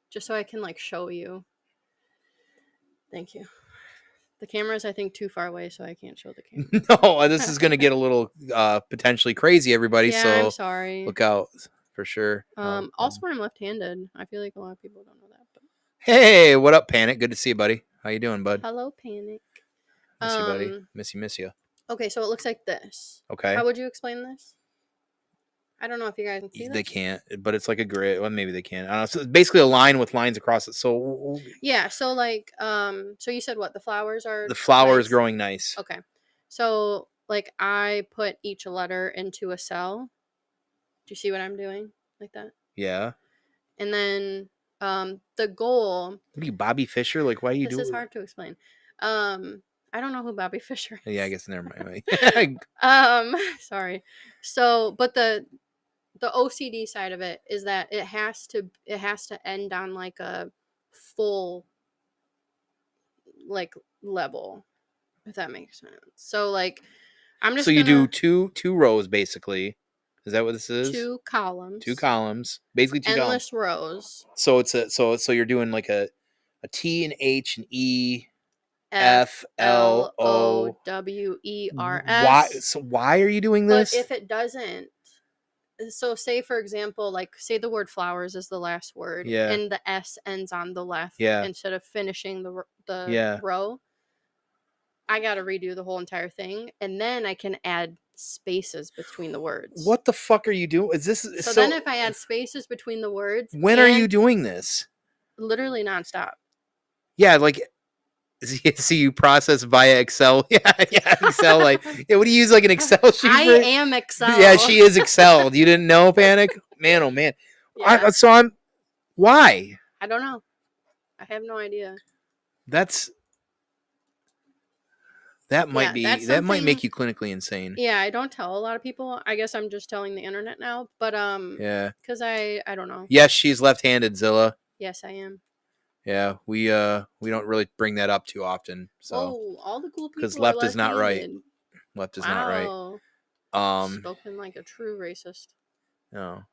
Speaker 2: just so I can like show you. Thank you. The camera is, I think, too far away, so I can't show the camera.
Speaker 1: No, this is going to get a little potentially crazy, everybody.
Speaker 2: Yeah,
Speaker 1: so
Speaker 2: I'm sorry.
Speaker 1: Look out for sure.
Speaker 2: Also, I'm left-handed. I feel like a lot of people don't know that. But
Speaker 1: hey, what up, Panic? Good to see you, buddy. How you doing, bud?
Speaker 2: hello, Panic.
Speaker 1: Miss you, buddy. Miss you.
Speaker 2: Okay, so it looks like this.
Speaker 1: Okay.
Speaker 2: How would you explain this? I don't know if you guys can see this.
Speaker 1: They can't, but it's like a grid. Well, maybe they can. I don't know. So it's basically a line with lines across it. So
Speaker 2: yeah. So like, so you said what? The flowers are.
Speaker 1: The flower
Speaker 2: nice?
Speaker 1: is growing nice.
Speaker 2: Okay. So like, I put each letter into a cell. Do you see what I'm doing? Like that?
Speaker 1: Yeah.
Speaker 2: And then the goal.
Speaker 1: What are you, Bobby Fischer? Like, why do you do?
Speaker 2: This is hard to explain. I don't know who Bobby Fischer is.
Speaker 1: Yeah, I guess never mind.
Speaker 2: Sorry. So, but the OCD side of it is that it has to end on like a full like level, if that makes sense. So like, I'm just
Speaker 1: so you do two rows basically. Is that what this is?
Speaker 2: 2 columns.
Speaker 1: 2 columns. Basically 2
Speaker 2: endless
Speaker 1: columns.
Speaker 2: rows.
Speaker 1: So it's so you're doing like a T and H and E,
Speaker 2: F L O W E R S.
Speaker 1: Why are you doing this?
Speaker 2: But if it doesn't, so say for example, like say the word flowers is the last word,
Speaker 1: yeah,
Speaker 2: and the S ends on the left,
Speaker 1: yeah,
Speaker 2: instead of finishing the
Speaker 1: yeah.
Speaker 2: row, I got to redo the whole entire thing, and then I can add spaces between the words.
Speaker 1: What the fuck are you doing? Is this
Speaker 2: so then if I add spaces between the words,
Speaker 1: when are you doing this?
Speaker 2: Literally nonstop.
Speaker 1: Yeah, like see you process via Excel. Yeah, Excel. Like, yeah, what do you use, like an Excel sheet?
Speaker 2: I am Excel.
Speaker 1: Yeah, she is Excel. You didn't know, Panic? Man, oh man. Yeah. Why?
Speaker 2: I don't know. I have no idea.
Speaker 1: That might make you clinically insane.
Speaker 2: Yeah, I don't tell a lot of people. I guess I'm just telling the internet now. But
Speaker 1: yeah,
Speaker 2: because I don't know.
Speaker 1: Yes, she's left-handed, Zilla.
Speaker 2: Yes, I am.
Speaker 1: Yeah, we don't really bring that up too often. So
Speaker 2: all the cool people.
Speaker 1: Because left is not right. Left is not right.
Speaker 2: Spoken like a true racist.
Speaker 1: No.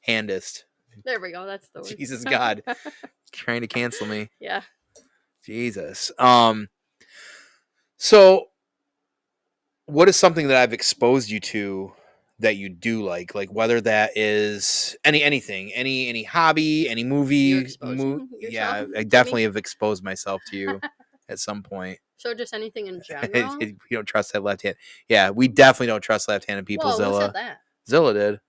Speaker 1: Handist.
Speaker 2: There we go. That's the word.
Speaker 1: Jesus God, trying to cancel me.
Speaker 2: Yeah.
Speaker 1: Jesus. So, what is something that I've exposed you to that you do like whether that is anything, any hobby, any movie? Yeah, I definitely have exposed myself to you at some point.
Speaker 2: So just anything in general.
Speaker 1: We don't trust that left hand. Yeah, we definitely don't trust left-handed people.
Speaker 2: Whoa,
Speaker 1: Zilla.
Speaker 2: Who said that?
Speaker 1: Zilla did.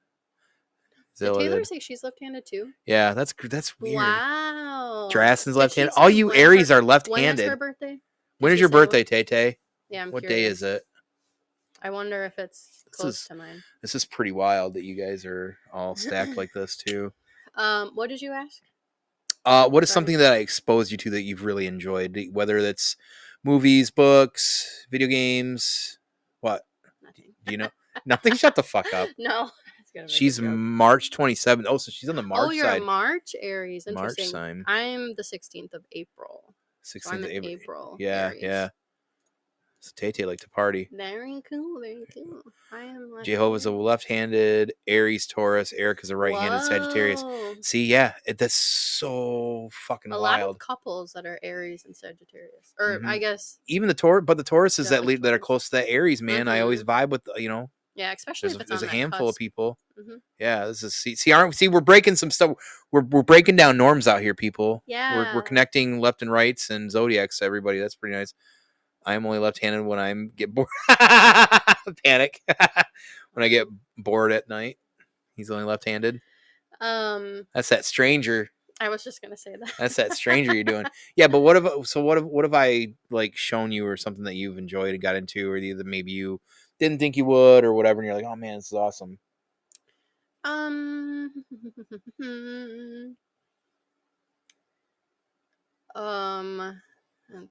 Speaker 2: Did Taylor say she's left-handed too?
Speaker 1: Yeah, that's weird.
Speaker 2: Wow.
Speaker 1: Draston's left-handed. All you Aries are left-handed.
Speaker 2: When is her birthday?
Speaker 1: When is your birthday, Tay-Tay?
Speaker 2: Yeah, I'm
Speaker 1: What
Speaker 2: curious.
Speaker 1: day is it?
Speaker 2: I wonder if it's close to mine.
Speaker 1: This is pretty wild that you guys are all stacked like this too.
Speaker 2: What did you ask?
Speaker 1: What is something that I exposed you to that you've really enjoyed? Whether that's movies, books, video games, what?
Speaker 2: Nothing.
Speaker 1: Do you know? Nothing? Shut the fuck up.
Speaker 2: No.
Speaker 1: She's March 27th. Oh, so she's on the March side.
Speaker 2: Oh, you're a March Aries. Interesting.
Speaker 1: March sign.
Speaker 2: I'm the 16th of April.
Speaker 1: 16th of
Speaker 2: April.
Speaker 1: Yeah, Aries. Yeah. So Tay-Tay like to party.
Speaker 2: Very cool, very cool. I am
Speaker 1: Jehovah's a left-handed, Aries, Taurus. Erica's a right-handed Sagittarius. See, yeah, that's so fucking wild.
Speaker 2: A lot of couples that are Aries and Sagittarius, or I guess
Speaker 1: even the Taurus, but the Tauruses that are close to that Aries, man. I always vibe with,
Speaker 2: Yeah, especially if it's
Speaker 1: There's
Speaker 2: on
Speaker 1: a
Speaker 2: that
Speaker 1: handful of
Speaker 2: cusp.
Speaker 1: people.
Speaker 2: Mm-hmm.
Speaker 1: Yeah, this is see we're breaking some stuff. We're breaking down norms out here, people.
Speaker 2: Yeah.
Speaker 1: We're connecting left and rights and zodiacs to everybody. That's pretty nice. I'm only left-handed when I get bored. Panic when I get bored at night. He's only left-handed. That's that stranger.
Speaker 2: I was just gonna say that.
Speaker 1: That's that stranger you're doing. Yeah, but what have I like shown you or something that you've enjoyed and got into, or that maybe you didn't think you would or whatever, and you're like, oh man, this is awesome.
Speaker 2: That's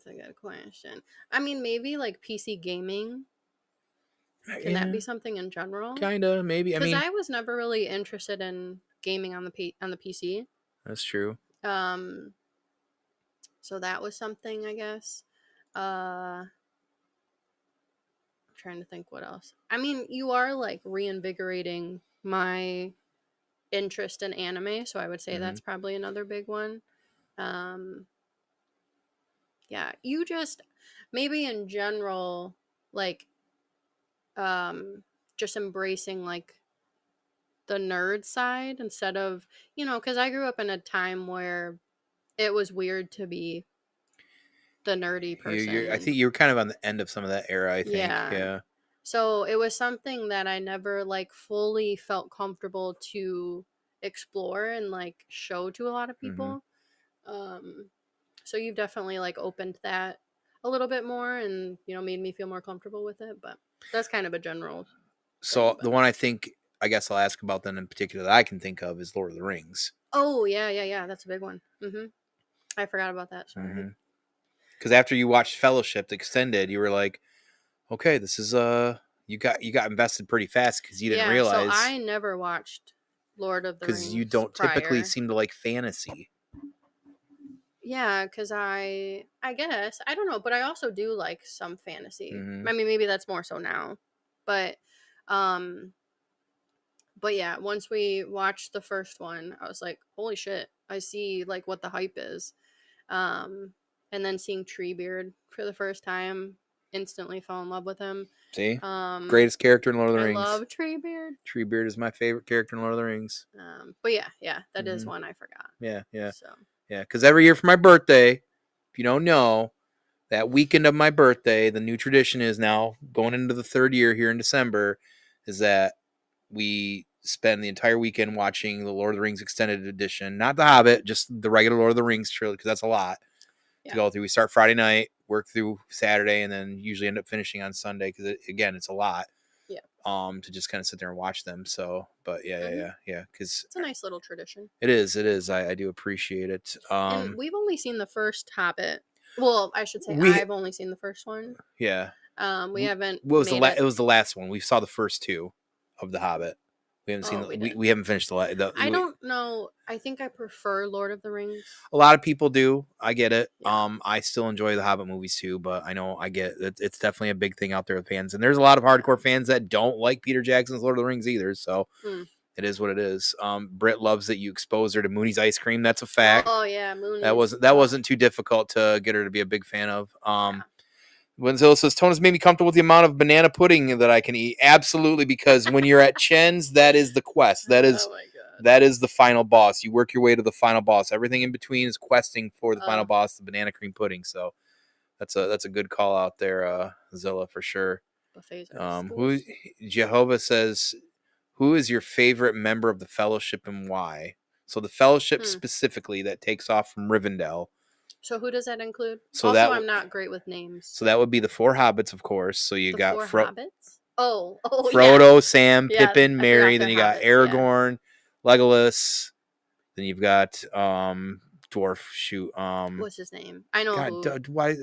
Speaker 2: a good question. I mean, maybe like PC gaming. Can that be something in general?
Speaker 1: Kinda, maybe. I
Speaker 2: Because
Speaker 1: mean,
Speaker 2: I was never really interested in gaming on the PC.
Speaker 1: that's true.
Speaker 2: So that was something, I guess. I'm trying to think what else. I mean, you are like reinvigorating my interest in anime, so I would say that's probably another big one. Yeah, you just maybe in general, like, just embracing like the nerd side instead of, because I grew up in a time where it was weird to be the nerdy person.
Speaker 1: I think you're kind of on the end of some of that era. I think. Yeah.
Speaker 2: So it was something that I never like fully felt comfortable to explore and like show to a lot of people. So you've definitely like opened that a little bit more and made me feel more comfortable with it. But that's kind of a general
Speaker 1: So
Speaker 2: thing,
Speaker 1: the one I think I guess I'll ask about then in particular that I can think of is Lord of the Rings.
Speaker 2: Oh yeah, that's a big one. I forgot about that. Sorry.
Speaker 1: Because after you watched Fellowship Extended, you were like, okay, this is you got invested pretty fast because you didn't realize.
Speaker 2: So I never watched Lord of the Rings
Speaker 1: because you don't typically seem to like fantasy.
Speaker 2: Yeah, because I guess I don't know, but I also do like some fantasy. I mean, maybe that's more so now, but yeah, once we watched the first one, I was like, holy shit, I see like what the hype is. And then seeing Treebeard for the first time, instantly fell in love with him.
Speaker 1: See, greatest character in Lord of the Rings.
Speaker 2: I love Treebeard.
Speaker 1: Treebeard is my favorite character in Lord of the Rings.
Speaker 2: But yeah, that is one I forgot.
Speaker 1: Yeah.
Speaker 2: So
Speaker 1: yeah, because every year for my birthday, if you don't know, that weekend of my birthday, the new tradition is now going into the third year here in December, is that we spend the entire weekend watching the Lord of the Rings extended edition, not the Hobbit, just the regular Lord of the Rings trilogy, because that's a lot to go through. We start Friday night, work through Saturday, and then usually end up finishing on Sunday because again, it's a lot.
Speaker 2: Yeah.
Speaker 1: To just kind of sit there and watch them. So, but yeah, because
Speaker 2: it's a nice little tradition.
Speaker 1: It is. I do appreciate it.
Speaker 2: And we've only seen the first Hobbit. Well, I should say I've only seen the first one.
Speaker 1: Yeah.
Speaker 2: We haven't.
Speaker 1: It was the last one. We saw the first two of the Hobbit. We haven't seen. We haven't finished the.
Speaker 2: I don't know. I think I prefer Lord of the Rings.
Speaker 1: A lot of people do. I get it. Yeah. I still enjoy the Hobbit movies too, but I know I get it. It's definitely a big thing out there with fans, and there's a lot of hardcore fans that don't like Peter Jackson's Lord of the Rings either. So. It is what it is. Britt loves that you expose her to Mooney's ice cream. That's a fact.
Speaker 2: Oh yeah, Mooney's.
Speaker 1: That wasn't too difficult to get her to be a big fan of. Wenzilla says, Tona's made me comfortable with the amount of banana pudding that I can eat. Absolutely, because when you're at Chen's, that is the quest. That is that is the final boss. You work your way to the final boss. Everything in between is questing for the final boss, the banana cream pudding. So that's a good call out there, Zilla, for sure. Who Jehovah says, who is your favorite member of the Fellowship and why? So the Fellowship specifically that takes off from Rivendell.
Speaker 2: So who does that include? So also, I'm not great with names.
Speaker 1: So that would be the four hobbits, of course. So you got
Speaker 2: hobbits?
Speaker 1: Frodo, Sam, Pippin, Merry. Then you got Aragorn, Legolas. Then you've got dwarf. Shoot,
Speaker 2: what's his name? I know.
Speaker 1: God, why?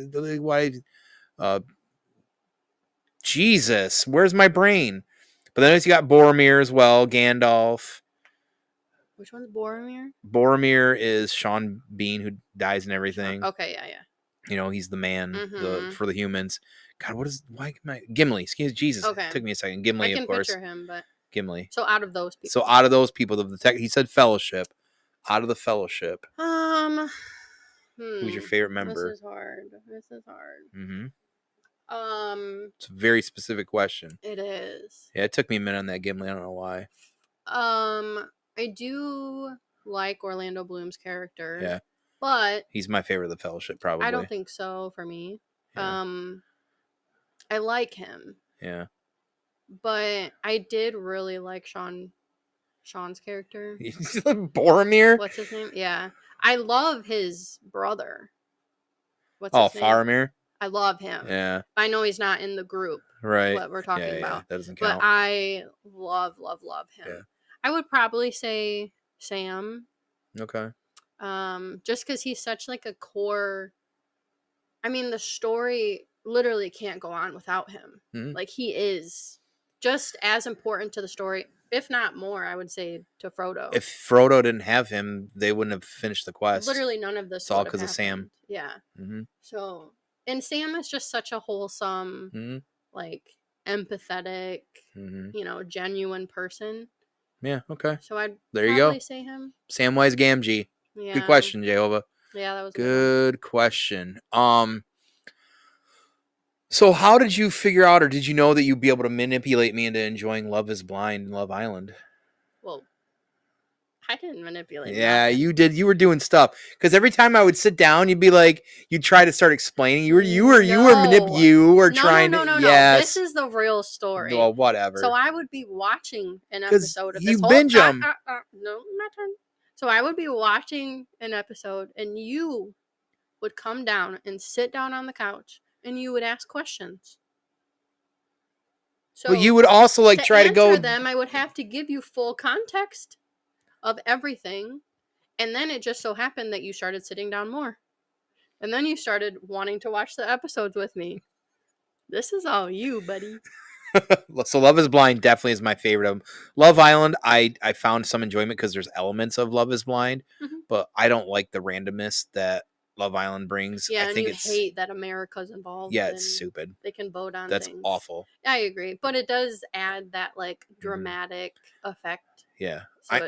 Speaker 1: Jesus, where's my brain? But then you got Boromir as well, Gandalf.
Speaker 2: Which one's Boromir?
Speaker 1: Boromir is Sean Bean, who dies and everything.
Speaker 2: Okay, yeah.
Speaker 1: He's the man for the humans. God, Gimli? Excuse Jesus. Okay. It took me a second. Gimli, of course.
Speaker 2: I can picture him, but
Speaker 1: Gimli.
Speaker 2: So out of those people.
Speaker 1: He said Fellowship. Out of the Fellowship. Who's your favorite member?
Speaker 2: This is hard.
Speaker 1: It's a very specific question.
Speaker 2: It is.
Speaker 1: Yeah, it took me a minute on that Gimli. I don't know why.
Speaker 2: I do like Orlando Bloom's character.
Speaker 1: Yeah.
Speaker 2: But
Speaker 1: he's my favorite of the Fellowship, probably.
Speaker 2: I don't think so for me.
Speaker 1: Yeah.
Speaker 2: I like him.
Speaker 1: Yeah.
Speaker 2: But I did really like Sean's character.
Speaker 1: Boromir?
Speaker 2: What's his name? Yeah. I love his brother. What's his name?
Speaker 1: Faramir?
Speaker 2: I love him.
Speaker 1: Yeah.
Speaker 2: I know he's not in the group.
Speaker 1: Right.
Speaker 2: What we're talking about.
Speaker 1: That doesn't count.
Speaker 2: But I love him.
Speaker 1: Yeah.
Speaker 2: I would probably say Sam.
Speaker 1: Okay.
Speaker 2: Just because he's such like a core. I mean, the story literally can't go on without him.
Speaker 1: Mm-hmm.
Speaker 2: Like, he is just as important to the story, if not more, I would say, to Frodo.
Speaker 1: If Frodo didn't have him, they wouldn't have finished the quest.
Speaker 2: Literally none of this.
Speaker 1: It's all because of Sam.
Speaker 2: Yeah.
Speaker 1: Mm-hmm.
Speaker 2: So, and Sam is just such a wholesome, like, empathetic, genuine person.
Speaker 1: Yeah, okay.
Speaker 2: So I'd
Speaker 1: there you
Speaker 2: probably
Speaker 1: go.
Speaker 2: say him.
Speaker 1: Samwise Gamgee.
Speaker 2: Yeah.
Speaker 1: Good question, Jehovah.
Speaker 2: Yeah, that was a
Speaker 1: good question. So how did you figure out, or did you know that you'd be able to manipulate me into enjoying Love is Blind and Love Island?
Speaker 2: Well, I didn't manipulate.
Speaker 1: Yeah, you did. You were doing stuff because every time I would sit down, you'd be like, you'd try to start explaining. You were trying to.
Speaker 2: No.
Speaker 1: Yes.
Speaker 2: This is the real story.
Speaker 1: Well, whatever.
Speaker 2: So I would be watching an episode of this.
Speaker 1: You binge them.
Speaker 2: No, my turn. So I would be watching an episode, and you would come down and sit down on the couch, and you would ask questions. So
Speaker 1: but you would also like try to go.
Speaker 2: Them, I would have to give you full context of everything, and then it just so happened that you started sitting down more, and then you started wanting to watch the episodes with me. This is all you, buddy.
Speaker 1: So Love is Blind definitely is my favorite of them. Love Island, I found some enjoyment because there's elements of Love is Blind, but I don't like the randomness that Love Island brings.
Speaker 2: Yeah,
Speaker 1: I think
Speaker 2: and you hate that America's involved.
Speaker 1: Yeah, it's stupid.
Speaker 2: They can vote on
Speaker 1: That's
Speaker 2: things.
Speaker 1: awful.
Speaker 2: I agree, but it does add that like dramatic effect.
Speaker 1: Yeah.
Speaker 2: So I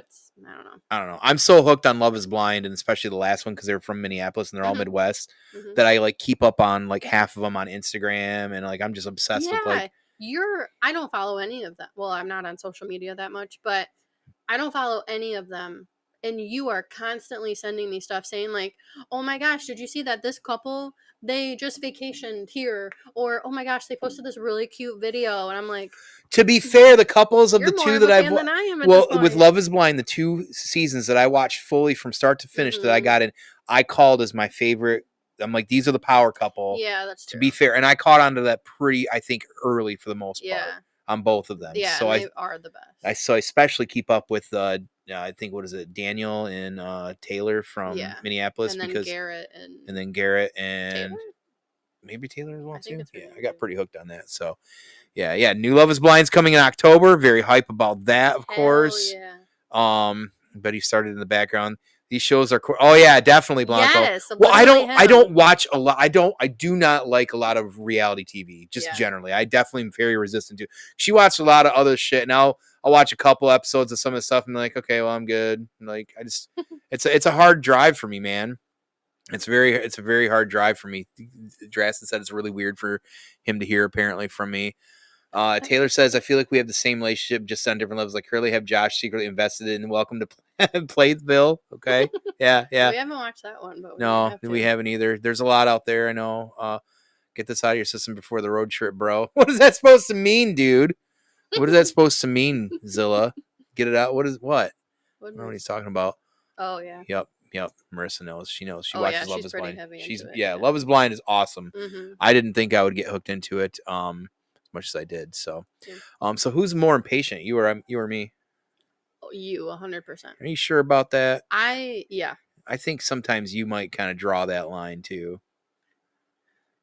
Speaker 2: don't know.
Speaker 1: I'm so hooked on Love is Blind, and especially the last one because they're from Minneapolis and they're all Midwest, that I like keep up on like half of them on Instagram, and like I'm just obsessed with like.
Speaker 2: I don't follow any of them. Well, I'm not on social media that much, but I don't follow any of them. And you are constantly sending me stuff saying like, oh my gosh, did you see that this couple, they just vacationed here? Or, oh my gosh, they posted this really cute video. And I'm like,
Speaker 1: to be fair, the couples of the two that I've with Love is Blind, the 2 seasons that I watched fully from start to finish that I got in, I called as my favorite. I'm like, these are the power couple.
Speaker 2: Yeah, that's true.
Speaker 1: To be fair, and I caught on to that I think, early for the most part on both of them.
Speaker 2: Yeah,
Speaker 1: so
Speaker 2: they are the best.
Speaker 1: I especially keep up with I think what is it, Daniel and Taylor from Minneapolis,
Speaker 2: and then
Speaker 1: because
Speaker 2: Garrett
Speaker 1: and
Speaker 2: Taylor?
Speaker 1: Maybe Taylor as well too.
Speaker 2: Yeah,
Speaker 1: I got pretty hooked on that. So yeah, New Love is Blind's coming in October. Very hype about that, of course.
Speaker 2: Yeah.
Speaker 1: But he started in the background. These shows are oh yeah, definitely Blanco.
Speaker 2: Yes,
Speaker 1: well, I don't watch a lot. I do not like a lot of reality TV. Just generally, I definitely am very resistant to. She watched a lot of other shit. Now I'll watch a couple episodes of some of the stuff and be like, okay, well, I'm good. Like I just, it's a hard drive for me, man. It's a very hard drive for me. Drastin said it's really weird for him to hear apparently from me. Taylor says, I feel like we have the same relationship, just on different levels. I currently have Josh secretly invested in Welcome to Playthville. Okay. Yeah.
Speaker 2: We haven't watched that one, but
Speaker 1: we haven't either. There's a lot out there. I know. Get this out of your system before the road trip, bro. What is that supposed to mean, dude? What is that supposed to mean, Zilla? Get it out. What? I don't know what he's talking about.
Speaker 2: Oh, yeah.
Speaker 1: Yep. Marissa knows. She knows. She watches Love is Blind.
Speaker 2: Yeah,
Speaker 1: Love is Blind is awesome.
Speaker 2: Mm-hmm.
Speaker 1: I didn't think I would get hooked into it. As much as I did. So, so who's more impatient, you or me?
Speaker 2: You, 100%.
Speaker 1: Are you sure about that?
Speaker 2: Yeah.
Speaker 1: I think sometimes you might kind of draw that line too.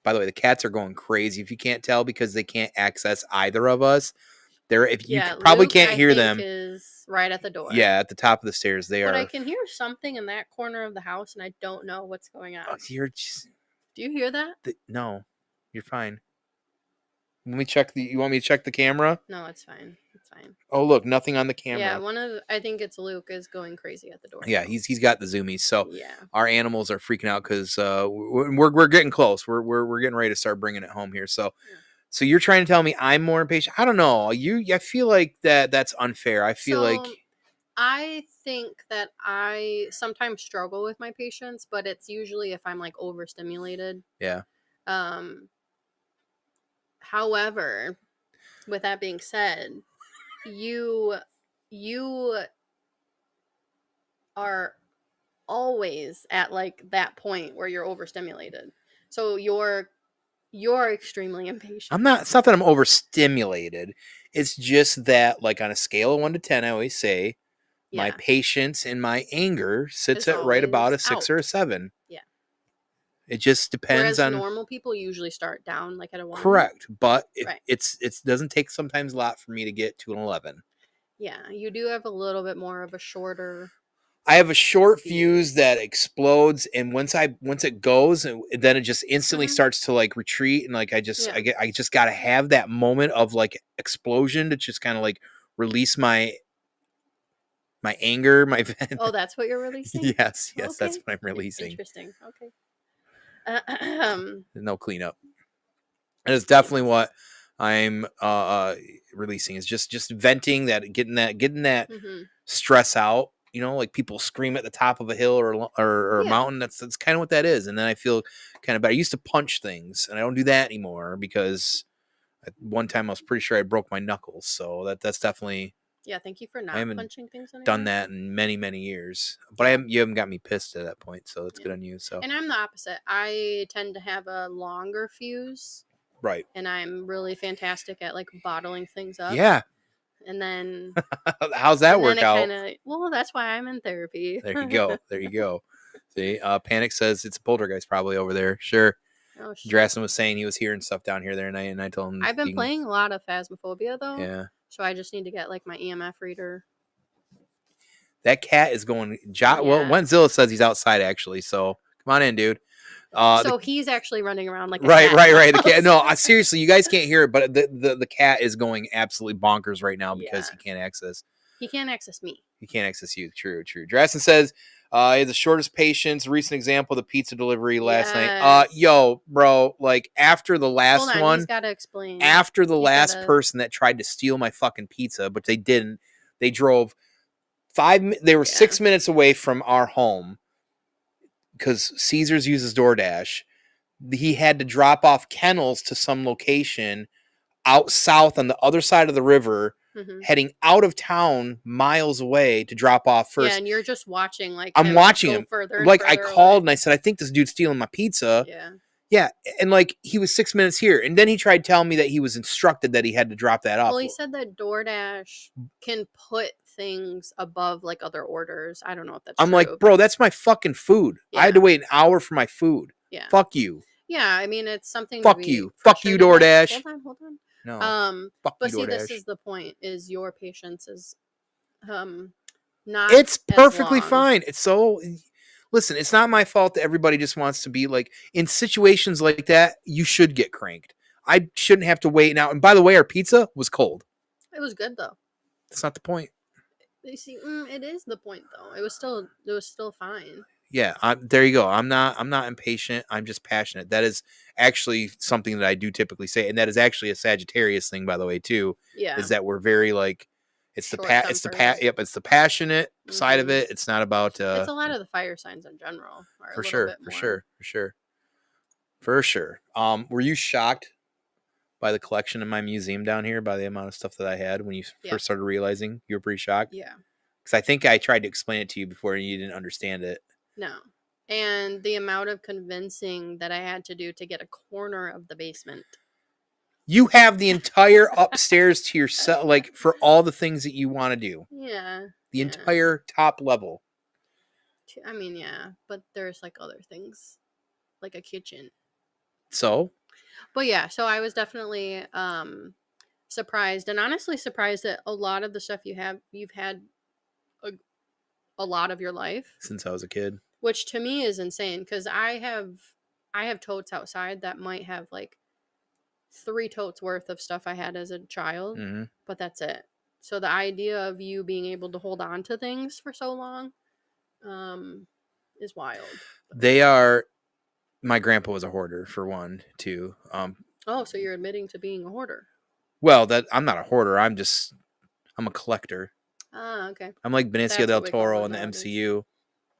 Speaker 1: By the way, the cats are going crazy. If you can't tell, because they can't access either of us. You probably can't hear them.
Speaker 2: Is right at the door.
Speaker 1: Yeah, at the top of the stairs. But
Speaker 2: I can hear something in that corner of the house, and I don't know what's going on.
Speaker 1: Do
Speaker 2: you hear that?
Speaker 1: No, you're fine. You want me to check the camera?
Speaker 2: No, it's fine. fine.
Speaker 1: Oh, look, nothing on the
Speaker 2: Yeah,
Speaker 1: camera.
Speaker 2: I think it's Luke is going crazy at the door.
Speaker 1: Yeah,
Speaker 2: now.
Speaker 1: he's got the zoomies. So
Speaker 2: Yeah.
Speaker 1: our animals are freaking out because we're getting close. We're getting ready to start bringing it home here. So
Speaker 2: Yeah.
Speaker 1: so you're trying to tell me I'm more impatient? I don't know. I feel like that's unfair. I feel like
Speaker 2: So I think that I sometimes struggle with my patience, but it's usually if I'm like overstimulated.
Speaker 1: yeah.
Speaker 2: Um, however, with that being said, you you are always at like that point where you're overstimulated. So you're extremely impatient.
Speaker 1: I'm not. It's not that I'm overstimulated. It's just that, like on a scale of 1 to 10, I always say my
Speaker 2: Yeah.
Speaker 1: patience and my anger sits
Speaker 2: It's
Speaker 1: at right about
Speaker 2: always
Speaker 1: a 6
Speaker 2: out.
Speaker 1: or a 7.
Speaker 2: Yeah.
Speaker 1: It just depends
Speaker 2: Whereas
Speaker 1: on
Speaker 2: normal people usually start down like at a 1.
Speaker 1: correct, but
Speaker 2: Right.
Speaker 1: it doesn't take sometimes a lot for me to get to an 11.
Speaker 2: Yeah, you do have a little bit more of a shorter
Speaker 1: I have a short
Speaker 2: fuse.
Speaker 1: fuse that explodes, and once it goes, and then it just instantly
Speaker 2: Mhm.
Speaker 1: starts to like retreat, and like I
Speaker 2: Yeah.
Speaker 1: just got to have that moment of like explosion to just kind of like release my anger, my
Speaker 2: Oh, that's what you're releasing?
Speaker 1: yes, that's
Speaker 2: Okay.
Speaker 1: what I'm releasing.
Speaker 2: Interesting. Okay.
Speaker 1: There's no cleanup. And it's
Speaker 2: Yes.
Speaker 1: definitely what I'm releasing is just venting that, getting that
Speaker 2: Mhm.
Speaker 1: stress out. You know, like people scream at the top of a hill or a
Speaker 2: Yeah.
Speaker 1: mountain. That's kind of what that is. And then I feel kind of bad. I used to punch things, and I don't do that anymore because at one time I was pretty sure I broke my knuckles. So that's definitely
Speaker 2: Yeah, thank you for
Speaker 1: I
Speaker 2: not
Speaker 1: haven't
Speaker 2: punching things anymore.
Speaker 1: done that in many years. But
Speaker 2: Yeah.
Speaker 1: you haven't got me pissed at that point, so that's
Speaker 2: Yeah.
Speaker 1: good on you. So
Speaker 2: And I'm the opposite. I tend to have a longer fuse,
Speaker 1: right,
Speaker 2: and I'm really fantastic at like bottling things up.
Speaker 1: yeah.
Speaker 2: And then
Speaker 1: How's that work
Speaker 2: it
Speaker 1: out?
Speaker 2: kind of, well, that's why I'm in therapy.
Speaker 1: There you go. There you go. See, Panic says it's a poltergeist probably over there. Sure.
Speaker 2: Oh shit.
Speaker 1: Drassen was saying he was hearing stuff down here there, and I told him
Speaker 2: I've been playing a lot of Phasmophobia though.
Speaker 1: Yeah,
Speaker 2: So I just need to get like my EMF reader.
Speaker 1: that cat is going. Well,
Speaker 2: Yeah.
Speaker 1: Wenzilla says he's outside actually, so come on in, dude.
Speaker 2: So he's actually running around like a
Speaker 1: right.
Speaker 2: cat in
Speaker 1: The cat.
Speaker 2: house.
Speaker 1: No, seriously, you guys can't hear it, but the cat is going absolutely bonkers right now because
Speaker 2: Yeah.
Speaker 1: he can't access.
Speaker 2: He can't access me.
Speaker 1: He can't access you. True. Drassen says he has the shortest patience. Recent example, the pizza delivery last night.
Speaker 2: Yes.
Speaker 1: Yo, bro, like after the last
Speaker 2: Hold on,
Speaker 1: one,
Speaker 2: he's got to explain.
Speaker 1: after the
Speaker 2: He's
Speaker 1: last
Speaker 2: gotta-
Speaker 1: person that tried to steal my fucking pizza, but they didn't. They drove 5. They were 6 minutes away from our home because Caesars uses DoorDash. He had to drop off kennels to some location out south on the other side of the river, heading out of town miles away to drop off first.
Speaker 2: Yeah, and you're just watching like
Speaker 1: I'm watching him. Like I called and I said, I think this dude's stealing my pizza. Yeah, and like he was 6 minutes here, and then he tried telling me that he was instructed that he had to drop that off.
Speaker 2: Well, he said that DoorDash can put things above like other orders. I don't know if that's
Speaker 1: I'm
Speaker 2: true.
Speaker 1: like, bro, that's my fucking food.
Speaker 2: Yeah.
Speaker 1: I had to wait an hour for my food.
Speaker 2: Yeah.
Speaker 1: Fuck you.
Speaker 2: Yeah, I mean it's something.
Speaker 1: Fuck you. Fuck you, DoorDash.
Speaker 2: Hold on.
Speaker 1: No.
Speaker 2: Fuck but
Speaker 1: you,
Speaker 2: see,
Speaker 1: DoorDash.
Speaker 2: this is the point: is your patience is, not.
Speaker 1: It's perfectly
Speaker 2: long.
Speaker 1: fine. It's so. Listen, it's not my fault that everybody just wants to be like in situations like that. You should get cranked. I shouldn't have to wait now. And by the way, our pizza was cold.
Speaker 2: It was good though.
Speaker 1: That's not the point.
Speaker 2: You see, it is the point though. It was still fine.
Speaker 1: Yeah, there you go. I'm not impatient. I'm just passionate. That is actually something that I do typically say, and that is actually a Sagittarius thing, by the way, too.
Speaker 2: Yeah,
Speaker 1: is that we're very like it's the passionate side of it. It's not about.
Speaker 2: It's a lot of the fire signs in general.
Speaker 1: For sure. Were you shocked by the collection in my museum down here, by the amount of stuff that I had when you first started realizing? You were pretty shocked?
Speaker 2: Yeah.
Speaker 1: Because I think I tried to explain it to you before and you didn't understand it.
Speaker 2: No. And the amount of convincing that I had to do to get a corner of the basement.
Speaker 1: You have the entire upstairs to yourself, like for all the things that you want to do.
Speaker 2: Yeah.
Speaker 1: The entire top level.
Speaker 2: I mean, yeah, but there's like other things, like a kitchen.
Speaker 1: So?
Speaker 2: But yeah, so I was definitely surprised, and honestly surprised that a lot of the stuff you've had a lot of your life
Speaker 1: since I was a kid,
Speaker 2: which to me is insane because I have totes outside that might have like 3 totes worth of stuff I had as a child, but that's it. So the idea of you being able to hold on to things for so long is wild.
Speaker 1: They are. My grandpa was a hoarder for one, too.
Speaker 2: Oh, so you're admitting to being a hoarder.
Speaker 1: Well, that I'm not a hoarder. I'm a collector.
Speaker 2: Ah, okay.
Speaker 1: I'm like Benicio
Speaker 2: That's
Speaker 1: del
Speaker 2: what we call
Speaker 1: Toro
Speaker 2: them
Speaker 1: in the
Speaker 2: nowadays.
Speaker 1: MCU.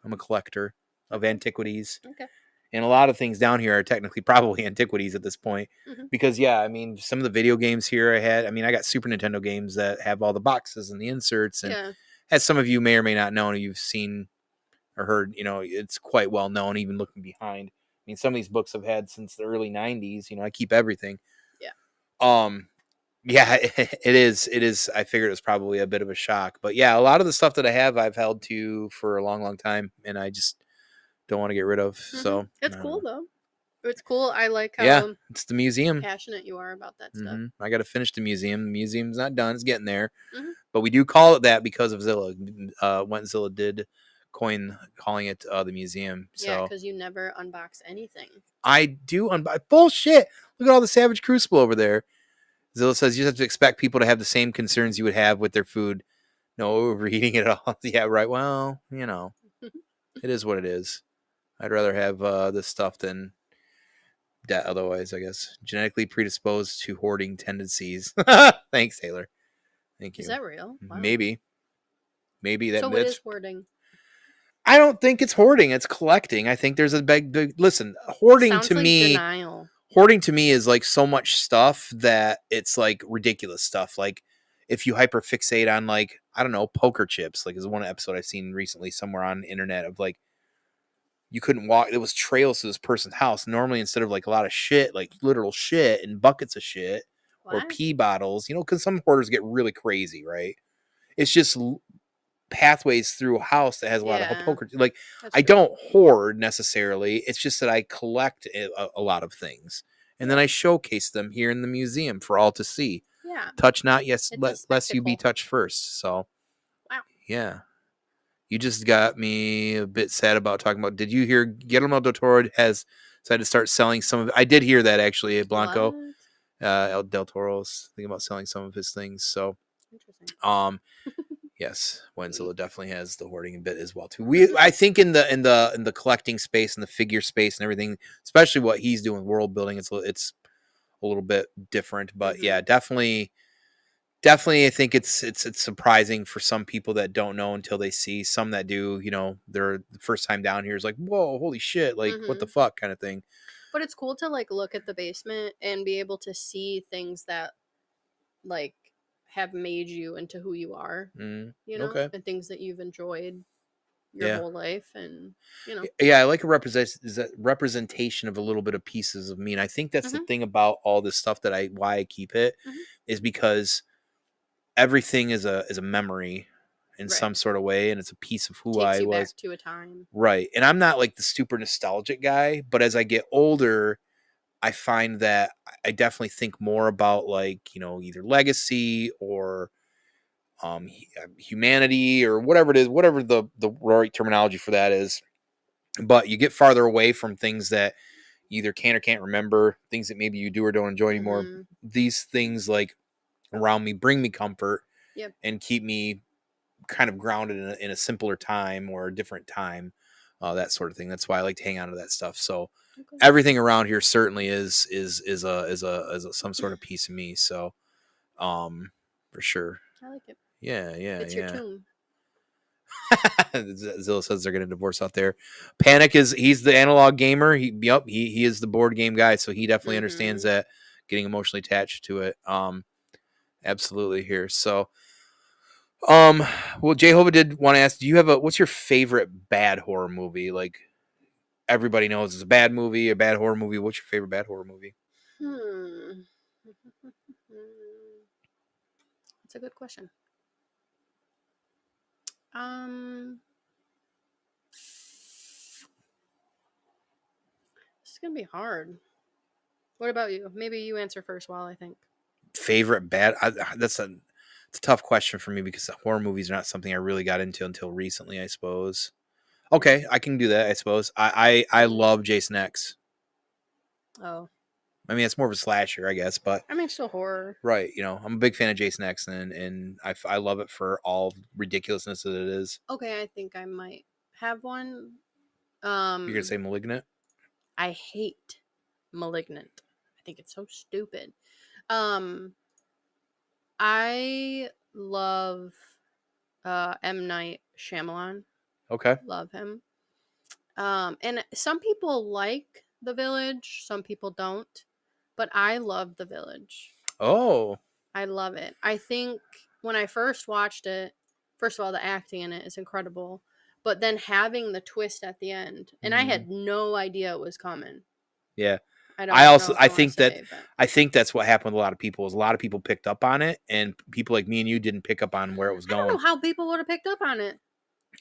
Speaker 1: I'm a collector of antiquities.
Speaker 2: Okay.
Speaker 1: And a lot of things down here are technically probably antiquities at this point.
Speaker 2: Mm-hmm.
Speaker 1: Because, yeah, I mean, some of the video games here I got Super Nintendo games that have all the boxes and the inserts. And
Speaker 2: Yeah.
Speaker 1: as some of you may or may not know, you've seen or heard, it's quite well known, even looking behind. I mean, some of these books I've had since the early 90s. I keep everything.
Speaker 2: Yeah.
Speaker 1: Yeah, it is. It is. I figured it was probably a bit of a shock. But, yeah, a lot of the stuff that I have, I've held to for a long, long time. And I just don't want to get rid of.
Speaker 2: Mm-hmm.
Speaker 1: So
Speaker 2: it's cool, though. It's cool. I like how
Speaker 1: it's the museum.
Speaker 2: passionate you are about that stuff.
Speaker 1: I got to finish the museum. The museum's not done. It's getting there.
Speaker 2: Mm-hmm.
Speaker 1: But we do call it that because of Zilla. When Zilla did calling it the museum. So.
Speaker 2: Yeah, because you never unbox anything.
Speaker 1: I do unbox. Bullshit. Look at all the Savage Crucible over there. Zilla says you just have to expect people to have the same concerns you would have with their food. No overeating at all. Yeah, right. Well, it is what it is. I'd rather have this stuff than that otherwise, I guess. Genetically predisposed to hoarding tendencies. Thanks, Taylor. Thank you.
Speaker 2: Is that real? Wow.
Speaker 1: Maybe that.
Speaker 2: So what is hoarding?
Speaker 1: I don't think it's hoarding. It's collecting. I think there's a big listen. Hoarding
Speaker 2: Sounds
Speaker 1: to
Speaker 2: like
Speaker 1: me.
Speaker 2: Denial.
Speaker 1: Hoarding to me is like so much stuff that it's like ridiculous stuff. Like if you hyperfixate on like, I don't know, poker chips, like is one episode I've seen recently somewhere on the internet of like, you couldn't walk. It was trails to this person's house. Normally instead of like a lot of shit, like literal shit and buckets of shit or pee bottles, cause some hoarders get really crazy, right? It's just pathways through a house that has a lot of poker. Like I don't hoard necessarily. It's just that I collect a lot of things and then I showcase them here in the museum for all to see.
Speaker 2: Yeah.
Speaker 1: Touch not, yes, lest you be touched first. So,
Speaker 2: wow.
Speaker 1: Yeah. You just got me a bit sad about talking about. Did you hear Guillermo del Toro has decided to start selling some of? I did hear that actually. Blanco, El del Toro's thinking about selling some of his things. So,
Speaker 2: interesting.
Speaker 1: Yes, Wenzilla definitely has the hoarding bit as well too. I think in the collecting space and the figure space and everything, especially what he's doing world building, it's a little bit different. But yeah, definitely. I think it's surprising for some people that don't know until they see. Some that do, they're the first time down here is like, whoa, holy shit, like what the fuck kind of thing.
Speaker 2: But it's cool to like look at the basement and be able to see things that like have made you into who you are, and things that you've enjoyed your whole life, and
Speaker 1: Yeah, I like a representation of a little bit of pieces of me, and I think that's the thing about all this stuff that why I keep it is because everything is a memory in some sort of way, and it's a piece of who I was.
Speaker 2: Back to a time,
Speaker 1: right? And I'm not like the super nostalgic guy, but as I get older, I find that I definitely think more about like either legacy or humanity or whatever it is, whatever the right terminology for that is. But you get farther away from things that you either can or can't remember, things that maybe you do or don't enjoy anymore. These things like around me bring me comfort and keep me kind of grounded in a simpler time or a different time, that sort of thing. That's why I like to hang on to that stuff. So everything around here certainly is some sort of piece of me. So, for sure.
Speaker 2: I like it.
Speaker 1: Yeah.
Speaker 2: It's your tomb.
Speaker 1: Zilla says they're getting a divorce out there. Panic he's the analog gamer. He is the board game guy, so he definitely understands that, getting emotionally attached to it. Absolutely here. So, well, Jehovah did want to ask, what's your favorite bad horror movie? Like everybody knows it's a bad movie, a bad horror movie. What's your favorite bad horror movie?
Speaker 2: That's a good question. This is gonna be hard. What about you? Maybe you answer first while I think.
Speaker 1: Favorite bad? It's a tough question for me because horror movies are not something I really got into until recently, I suppose. Okay, I can do that, I suppose. I love Jason X.
Speaker 2: Oh.
Speaker 1: I mean, it's more of a slasher, I guess, but
Speaker 2: I mean, still horror.
Speaker 1: right, I'm a big fan of Jason X, and I love it for all ridiculousness that it is.
Speaker 2: Okay, I think I might have one.
Speaker 1: You're gonna say Malignant?
Speaker 2: I hate Malignant. I think it's so stupid. Um, I love M. Night Shyamalan.
Speaker 1: Okay.
Speaker 2: Love him. And some people like The Village, some people don't, but I love The Village.
Speaker 1: Oh.
Speaker 2: I love it. I think when I first watched it, first of all, the acting in it is incredible, but then having the twist at the end, and I had no idea it was coming.
Speaker 1: Yeah.
Speaker 2: I don't know if
Speaker 1: I
Speaker 2: wanna
Speaker 1: think that
Speaker 2: say, but
Speaker 1: I think that's what happened with a lot of people. Is a lot of people picked up on it, and people like me and you didn't pick up on where it was
Speaker 2: I don't know
Speaker 1: going.
Speaker 2: how people would have picked up on it.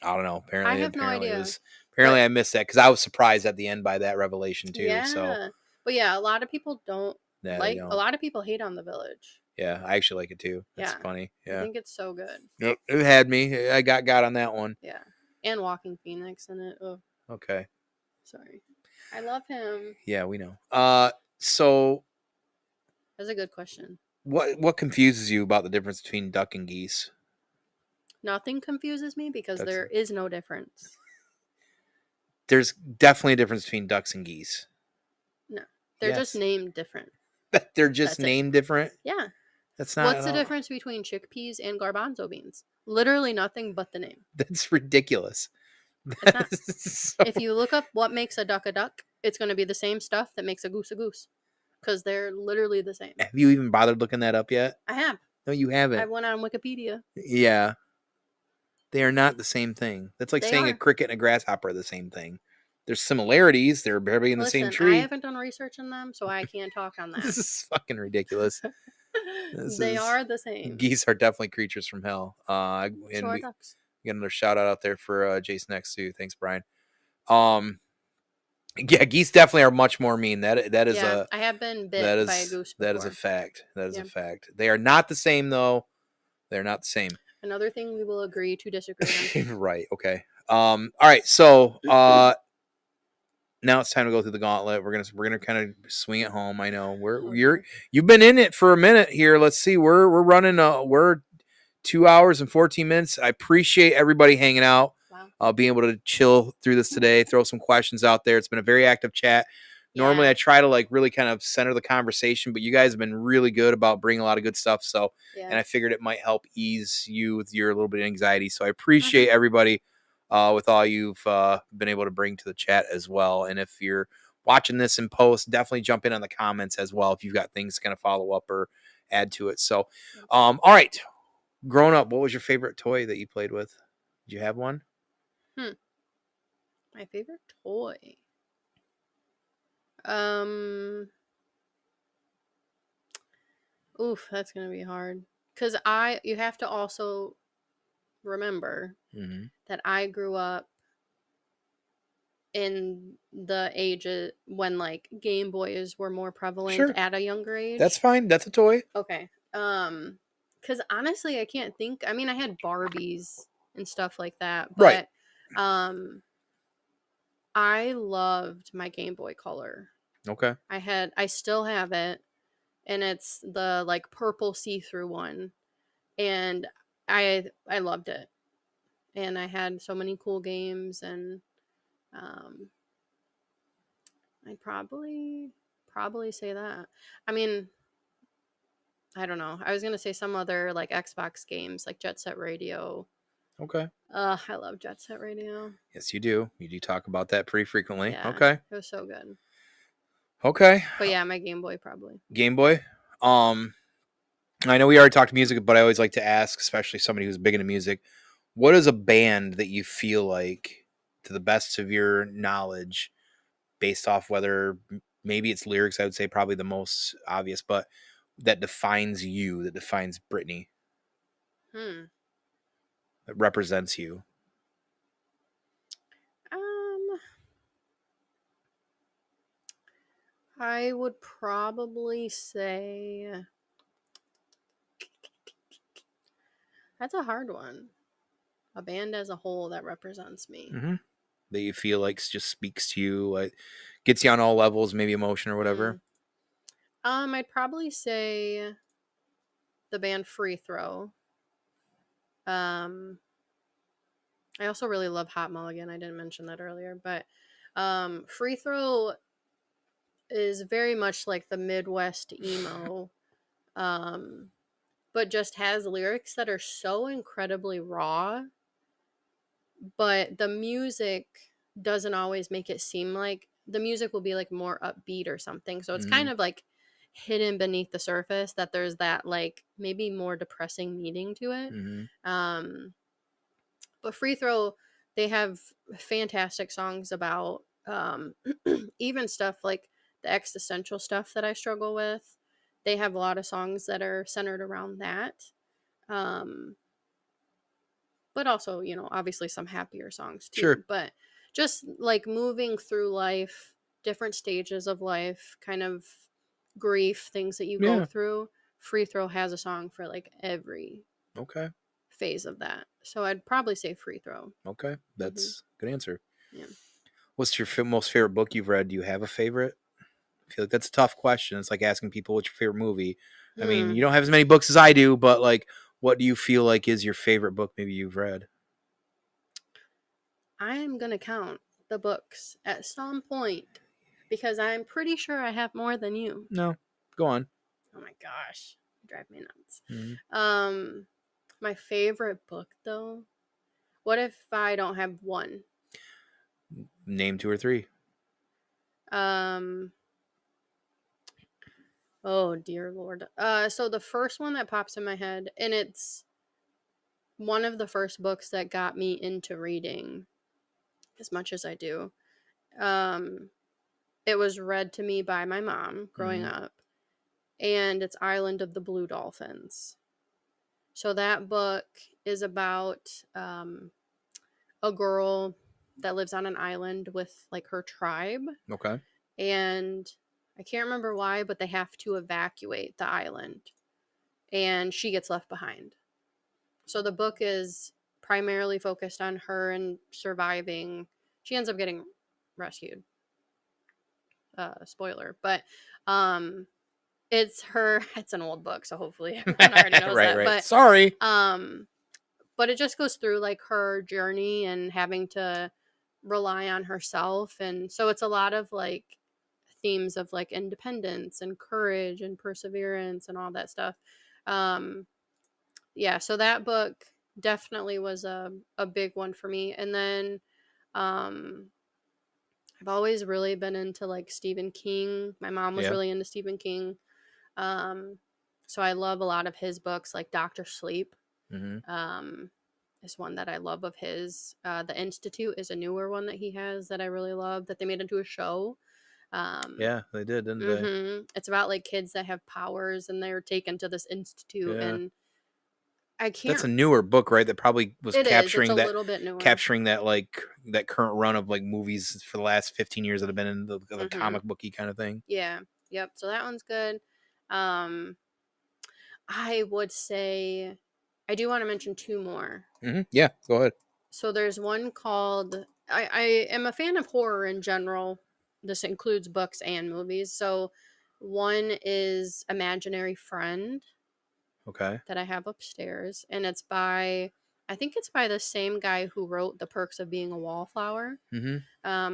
Speaker 1: I don't know.
Speaker 2: I have no
Speaker 1: Apparently
Speaker 2: idea.
Speaker 1: it was. Apparently, I missed that because I was surprised at the end by that revelation too.
Speaker 2: Yeah.
Speaker 1: So
Speaker 2: But yeah, a lot of people don't
Speaker 1: yeah,
Speaker 2: like. A lot of people hate on The Village.
Speaker 1: yeah, I actually like it too. That's
Speaker 2: Yeah.
Speaker 1: funny.
Speaker 2: I
Speaker 1: Yeah,
Speaker 2: think it's so good.
Speaker 1: Yep, it had me. I got on that one.
Speaker 2: Yeah. And Walking Phoenix in it. Oh,
Speaker 1: Okay.
Speaker 2: sorry. I love him.
Speaker 1: Yeah, we know. So
Speaker 2: That's a good question.
Speaker 1: what confuses you about the difference between duck and geese?
Speaker 2: Nothing confuses me because there is no difference.
Speaker 1: There's definitely a difference between ducks and geese.
Speaker 2: No. They're just named different.
Speaker 1: They're just named different?
Speaker 2: Yeah.
Speaker 1: That's not.
Speaker 2: What's the difference between chickpeas and garbanzo beans? Literally nothing but the name.
Speaker 1: That's ridiculous.
Speaker 2: It's not. If you look up what makes a duck, it's going to be the same stuff that makes a goose because they're literally the same.
Speaker 1: Have you even bothered looking that up yet?
Speaker 2: I have.
Speaker 1: No, you haven't.
Speaker 2: I went on Wikipedia.
Speaker 1: Yeah. They are not the same thing. That's like saying a cricket and a grasshopper are the same thing. There's similarities. They're barely in the same tree.
Speaker 2: I haven't done research on them, so I can't talk on that.
Speaker 1: This is fucking ridiculous.
Speaker 2: They are the same.
Speaker 1: Geese are definitely creatures from hell. And
Speaker 2: so ducks.
Speaker 1: Get another shout out there for Jason X too. Thanks, Brian. Yeah, geese definitely are much more mean. That is a.
Speaker 2: I have been bit by a goose before.
Speaker 1: That is a fact. That is a fact. They are not the same though. They're not the same.
Speaker 2: Another thing we will agree to disagree on.
Speaker 1: Right. Okay. All right. So now it's time to go through the gauntlet. We're gonna kind of swing it home. I know you've been in it for a minute here. Let's see. We're running. We're 2 hours and 14 minutes. I appreciate everybody hanging out.
Speaker 2: Wow.
Speaker 1: Being able to chill through this today. Throw some questions out there. It's been a very active chat. Normally, I try to really kind of center the conversation, but you guys have been really good about bringing a lot of good stuff. So, and I figured it might help ease you with your little bit of anxiety. So I appreciate everybody with all you've been able to bring to the chat as well. And if you're watching this in post, definitely jump in on the comments as well if you've got things to kind of follow up or add to it. So, all right. Growing up, what was your favorite toy that you played with? Did you have one?
Speaker 2: My favorite toy. Oof, that's gonna be hard. Cause you have to also remember that I grew up in the age when Game Boys were more prevalent at a younger age.
Speaker 1: That's fine. That's a toy.
Speaker 2: Okay. Cause honestly, I can't think. I mean, I had Barbies and stuff like that, but I loved my Game Boy Color.
Speaker 1: Okay.
Speaker 2: I still have it, and it's the purple see-through one, and I loved it, and I had so many cool games, and I'd probably say that. I mean, I don't know. I was gonna say some other Xbox games like Jet Set Radio.
Speaker 1: Okay.
Speaker 2: I love Jet Set Radio.
Speaker 1: Yes, you do. You do talk about that pretty frequently.
Speaker 2: Yeah,
Speaker 1: okay.
Speaker 2: It was so good.
Speaker 1: Okay.
Speaker 2: But yeah, my Game Boy probably.
Speaker 1: Game Boy. I know we already talked music, but I always like to ask, especially somebody who's big into music, what is a band that you feel like, to the best of your knowledge, based off whether maybe it's lyrics, I would say probably the most obvious, but that defines you, that defines Brittany? That represents you?
Speaker 2: I would probably say that's a hard one. A band as a whole that represents me.
Speaker 1: That you feel like just speaks to you, like gets you on all levels, maybe emotion or whatever.
Speaker 2: I'd probably say the band Free Throw. Um, I also really love Hot Mulligan. I didn't mention that earlier, but Free Throw is very much like the Midwest emo, um, but just has lyrics that are so incredibly raw, but the music doesn't always make it seem like the music will be like more upbeat or something. So it's kind of like hidden beneath the surface that there's that like maybe more depressing meaning to it. Um, but Free Throw, they have fantastic songs about even stuff like the existential stuff that I struggle with. They have a lot of songs that are centered around that. Um, but also, you know, obviously some happier songs too.
Speaker 1: Sure.
Speaker 2: But just like moving through life, different stages of life, kind of grief, things that you go
Speaker 1: Yeah.
Speaker 2: through. Free Throw has a song for like every
Speaker 1: Okay.
Speaker 2: phase of that. So I'd probably say Free Throw.
Speaker 1: Okay. That's a good answer.
Speaker 2: Yeah.
Speaker 1: What's your most favorite book you've read? Do you have a favorite? I feel like that's a tough question. It's like asking people what's your favorite movie. I mean, you don't have as many books as I do, but like, what do you feel like is your favorite book maybe you've read?
Speaker 2: I'm going to count the books at some point because I'm pretty sure I have more than you.
Speaker 1: No. Go on.
Speaker 2: Oh my gosh. You drive me nuts.
Speaker 1: Mm-hmm.
Speaker 2: My favorite book though. What if I don't have one?
Speaker 1: Name 2 or 3.
Speaker 2: Oh dear Lord. So the first one that pops in my head, and it's one of the first books that got me into reading as much as I do. It was read to me by my mom growing up, and it's Island of the Blue Dolphins. So that book is about a girl that lives on an island with like her tribe.
Speaker 1: Okay.
Speaker 2: And I can't remember why, but they have to evacuate the island, and she gets left behind. So the book is primarily focused on her and surviving. She ends up getting rescued. Spoiler, but it's her. It's an old book, so hopefully everyone already knows
Speaker 1: right,
Speaker 2: that.
Speaker 1: right.
Speaker 2: But
Speaker 1: Sorry.
Speaker 2: but it just goes through like her journey and having to rely on herself, and so it's a lot of like themes of like independence and courage and perseverance and all that stuff. Yeah, so that book definitely was a big one for me. And then um I've always really been into like Stephen King. My mom was
Speaker 1: Yeah.
Speaker 2: really into Stephen King. um so I love a lot of his books, like Dr. Sleep is one that I love of his. The Institute is a newer one that he has that I really love, that they made into a show.
Speaker 1: Yeah, they did, didn't they?
Speaker 2: It's about like kids that have powers and they're taken to this institute,
Speaker 1: Yeah.
Speaker 2: and I can't.
Speaker 1: That's a newer book, right? That probably was
Speaker 2: It is. It's
Speaker 1: capturing
Speaker 2: a
Speaker 1: that
Speaker 2: little bit newer.
Speaker 1: capturing that like that current run of like movies for the last 15 years that have been in the comic booky kind of thing.
Speaker 2: Yeah. Yep. So that one's good. Um, I would say I do want to mention 2 more.
Speaker 1: Yeah, go ahead.
Speaker 2: So there's one called I am a fan of horror in general. This includes books and movies. So one is Imaginary Friend
Speaker 1: Okay.
Speaker 2: that I have upstairs, and it's by, I think it's by the same guy who wrote The Perks of Being a Wallflower,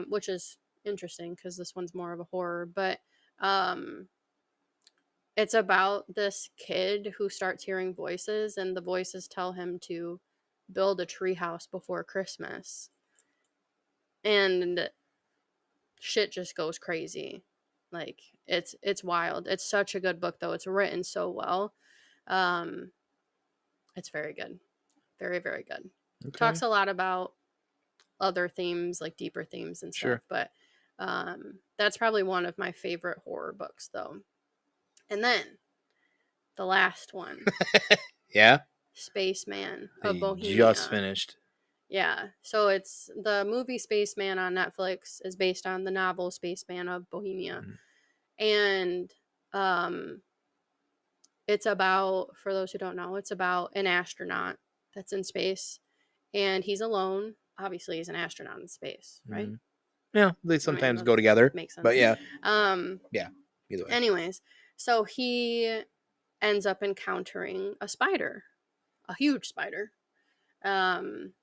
Speaker 2: which is interesting because this one's more of a horror. But it's about this kid who starts hearing voices, and the voices tell him to build a treehouse before Christmas, and shit just goes crazy. Like it's wild. It's such a good book though. It's written so well. Um, it's very good. Very, very good.
Speaker 1: Okay.
Speaker 2: Talks a lot about other themes, like deeper themes and stuff.
Speaker 1: Sure.
Speaker 2: But that's probably one of my favorite horror books, though. And then the last one,
Speaker 1: Yeah.
Speaker 2: Spaceman
Speaker 1: That
Speaker 2: of
Speaker 1: you
Speaker 2: Bohemia.
Speaker 1: just finished.
Speaker 2: Yeah. So it's the movie Spaceman on Netflix is based on the novel Spaceman of Bohemia. And it's about, for those who don't know, it's about an astronaut that's in space, and he's alone. Obviously, he's an astronaut in space, right?
Speaker 1: Yeah, they sometimes go together.
Speaker 2: Makes sense.
Speaker 1: But yeah.
Speaker 2: Yeah.
Speaker 1: Yeah. Either way.
Speaker 2: Anyways, So he ends up encountering a spider, a huge spider. Um,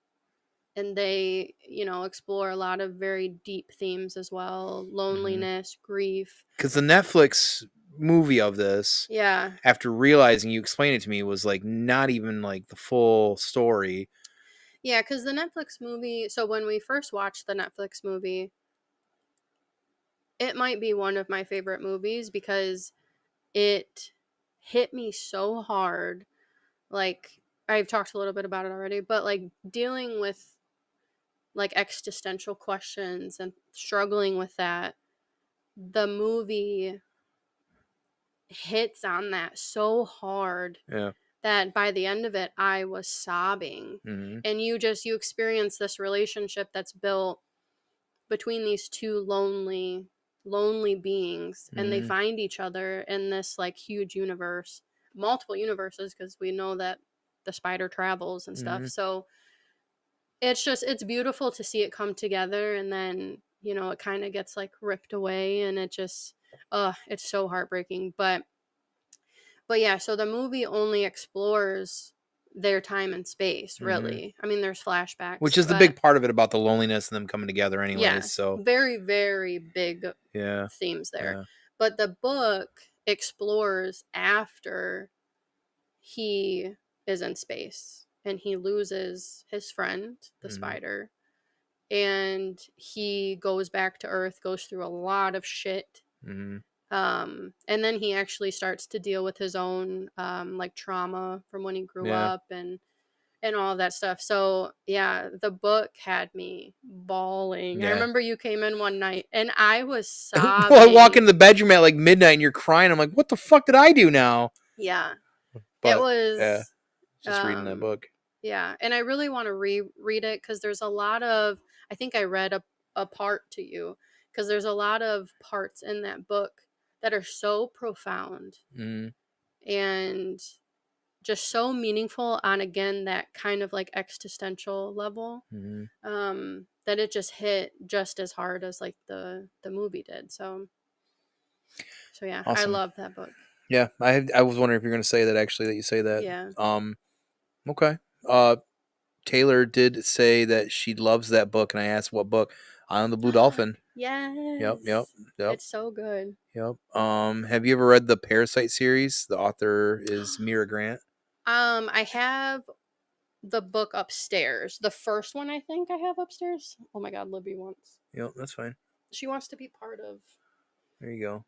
Speaker 2: and they, explore a lot of very deep themes as well: loneliness, grief.
Speaker 1: Because the Netflix movie of this,
Speaker 2: Yeah.
Speaker 1: after realizing you explained it to me, was like not even like the full story.
Speaker 2: Yeah, because the Netflix movie, so when we first watched the Netflix movie, it might be one of my favorite movies because it hit me so hard. Like, I've talked a little bit about it already, but like dealing with like existential questions and struggling with that, the movie hits on that so hard
Speaker 1: Yeah.
Speaker 2: that by the end of it I was sobbing.
Speaker 1: Mm-hmm.
Speaker 2: And you experience this relationship that's built between these two lonely beings, and they
Speaker 1: Mm-hmm.
Speaker 2: find each other in this like huge universe, multiple universes, because we know that the spider travels and stuff.
Speaker 1: Mm-hmm.
Speaker 2: So it's beautiful to see it come together, and then it kind of gets like ripped away, and it just it's so heartbreaking. But yeah, so the movie only explores their time and space,
Speaker 1: Mm-hmm.
Speaker 2: really. I mean, there's
Speaker 1: Which
Speaker 2: flashbacks,
Speaker 1: is the
Speaker 2: but
Speaker 1: big part of it about the loneliness and them coming together, anyways.
Speaker 2: yeah,
Speaker 1: So
Speaker 2: very, very big
Speaker 1: yeah,
Speaker 2: themes there.
Speaker 1: yeah.
Speaker 2: But the book explores after he is in space and he loses his friend, the
Speaker 1: Mm-hmm.
Speaker 2: spider, and he goes back to Earth, goes through a lot of shit.
Speaker 1: Mm-hmm.
Speaker 2: And then he actually starts to deal with his own like trauma from when he grew
Speaker 1: Yeah.
Speaker 2: up and all that stuff. So yeah, the book had me bawling. I
Speaker 1: Yeah.
Speaker 2: remember you came in one night and I was
Speaker 1: Well, I walk into
Speaker 2: sobbing.
Speaker 1: the bedroom at like midnight and you're crying. I'm like, what the fuck did I do now?
Speaker 2: Yeah, it
Speaker 1: But yeah,
Speaker 2: was.
Speaker 1: just reading that book.
Speaker 2: Yeah, and I really want to reread it because there's a lot of. I think I read a part to you because there's a lot of parts in that book that are so profound
Speaker 1: Mm-hmm.
Speaker 2: and just so meaningful on, again, that kind of like existential level,
Speaker 1: Mm-hmm.
Speaker 2: that it just hit just as hard as like the movie did. So yeah, I
Speaker 1: Awesome.
Speaker 2: love that book.
Speaker 1: Yeah, I was wondering if you're going to say that, actually, that you say that.
Speaker 2: Yeah.
Speaker 1: Okay. Taylor did say that she loves that book, and I asked what book. On the Blue Dolphin. Yep.
Speaker 2: Yes. It's so good.
Speaker 1: Yep. Have you ever read the Parasite series? The author is Mira Grant.
Speaker 2: I have the book upstairs. The first one I think I have upstairs. Oh my god, Libby wants.
Speaker 1: Yep, that's fine.
Speaker 2: She wants to be part of.
Speaker 1: There you go.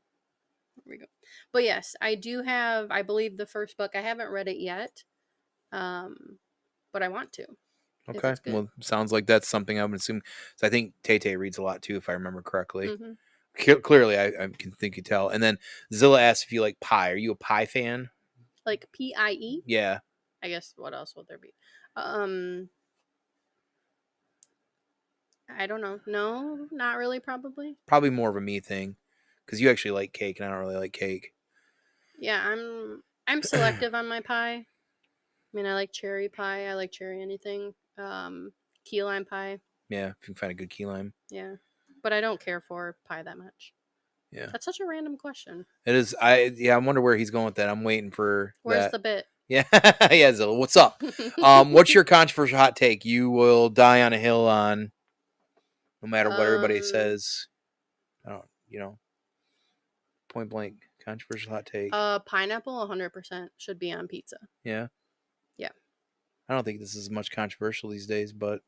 Speaker 2: There we go. But yes, I do have, I believe, the first book. I haven't read it yet. But I want to. If
Speaker 1: Okay.
Speaker 2: it's good.
Speaker 1: Well, sounds like that's something I would assume. So I think Tay reads a lot too, if I remember correctly.
Speaker 2: Mm-hmm.
Speaker 1: Clearly, I can think you tell. And then Zilla asked if you like pie. Are you a pie fan?
Speaker 2: Like PIE?
Speaker 1: Yeah.
Speaker 2: I guess what else would there be? I don't know. No, not really. Probably.
Speaker 1: Probably more of a me thing, because you actually like cake, and I don't really like cake.
Speaker 2: Yeah, I'm selective on my pie. I mean, I like cherry pie. I like cherry anything. Key lime pie.
Speaker 1: Yeah, if you can find a good key lime.
Speaker 2: Yeah, but I don't care for pie that much.
Speaker 1: Yeah,
Speaker 2: That's such a random question.
Speaker 1: it is. I wonder where he's going with that. I'm waiting for
Speaker 2: Where's
Speaker 1: that.
Speaker 2: the bit?
Speaker 1: Yeah, yeah, Zilla. What's up? What's your controversial hot take? You will die on a hill on, no matter what everybody says. I don't, point blank controversial hot take.
Speaker 2: Pineapple 100% should be on pizza.
Speaker 1: Yeah.
Speaker 2: Yeah.
Speaker 1: I don't think this is much controversial these days, but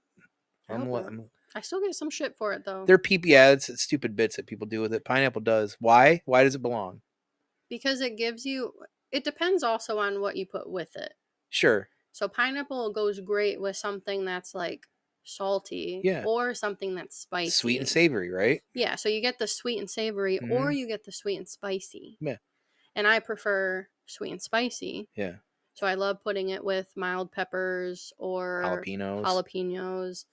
Speaker 2: I still get some shit for it though.
Speaker 1: They're it's stupid bits that people do with it. Pineapple does. Why? Why does it belong?
Speaker 2: Because it gives you. It depends also on what you put with it.
Speaker 1: Sure.
Speaker 2: So pineapple goes great with something that's like salty,
Speaker 1: Yeah,
Speaker 2: or something that's spicy.
Speaker 1: sweet and savory, right?
Speaker 2: Yeah, so you get the sweet and savory, or you get the sweet and spicy.
Speaker 1: Yeah.
Speaker 2: And I prefer sweet and spicy.
Speaker 1: Yeah.
Speaker 2: So I love putting it with mild peppers or
Speaker 1: jalapenos.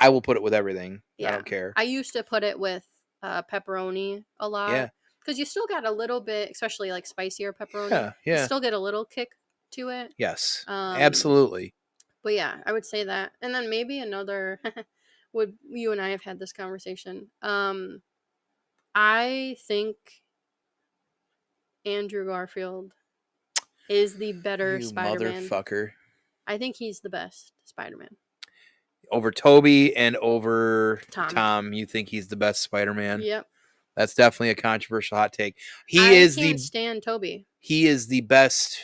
Speaker 1: I will put it with everything. Yeah. I don't care.
Speaker 2: I used to put it with pepperoni a lot.
Speaker 1: Yeah.
Speaker 2: Because you still got a little bit, especially like spicier pepperoni.
Speaker 1: Yeah.
Speaker 2: You still get a little kick to it.
Speaker 1: Yes. Absolutely.
Speaker 2: But yeah, I would say that. And then maybe another you and I have had this conversation. I think Andrew Garfield is the better
Speaker 1: You
Speaker 2: Spider-Man.
Speaker 1: motherfucker.
Speaker 2: I think he's the best Spider-Man.
Speaker 1: Over Toby and over
Speaker 2: Tom.
Speaker 1: Tom, you think he's the best Spider-Man?
Speaker 2: Yep.
Speaker 1: That's definitely a controversial hot take.
Speaker 2: I can't stand Toby.
Speaker 1: He is the best.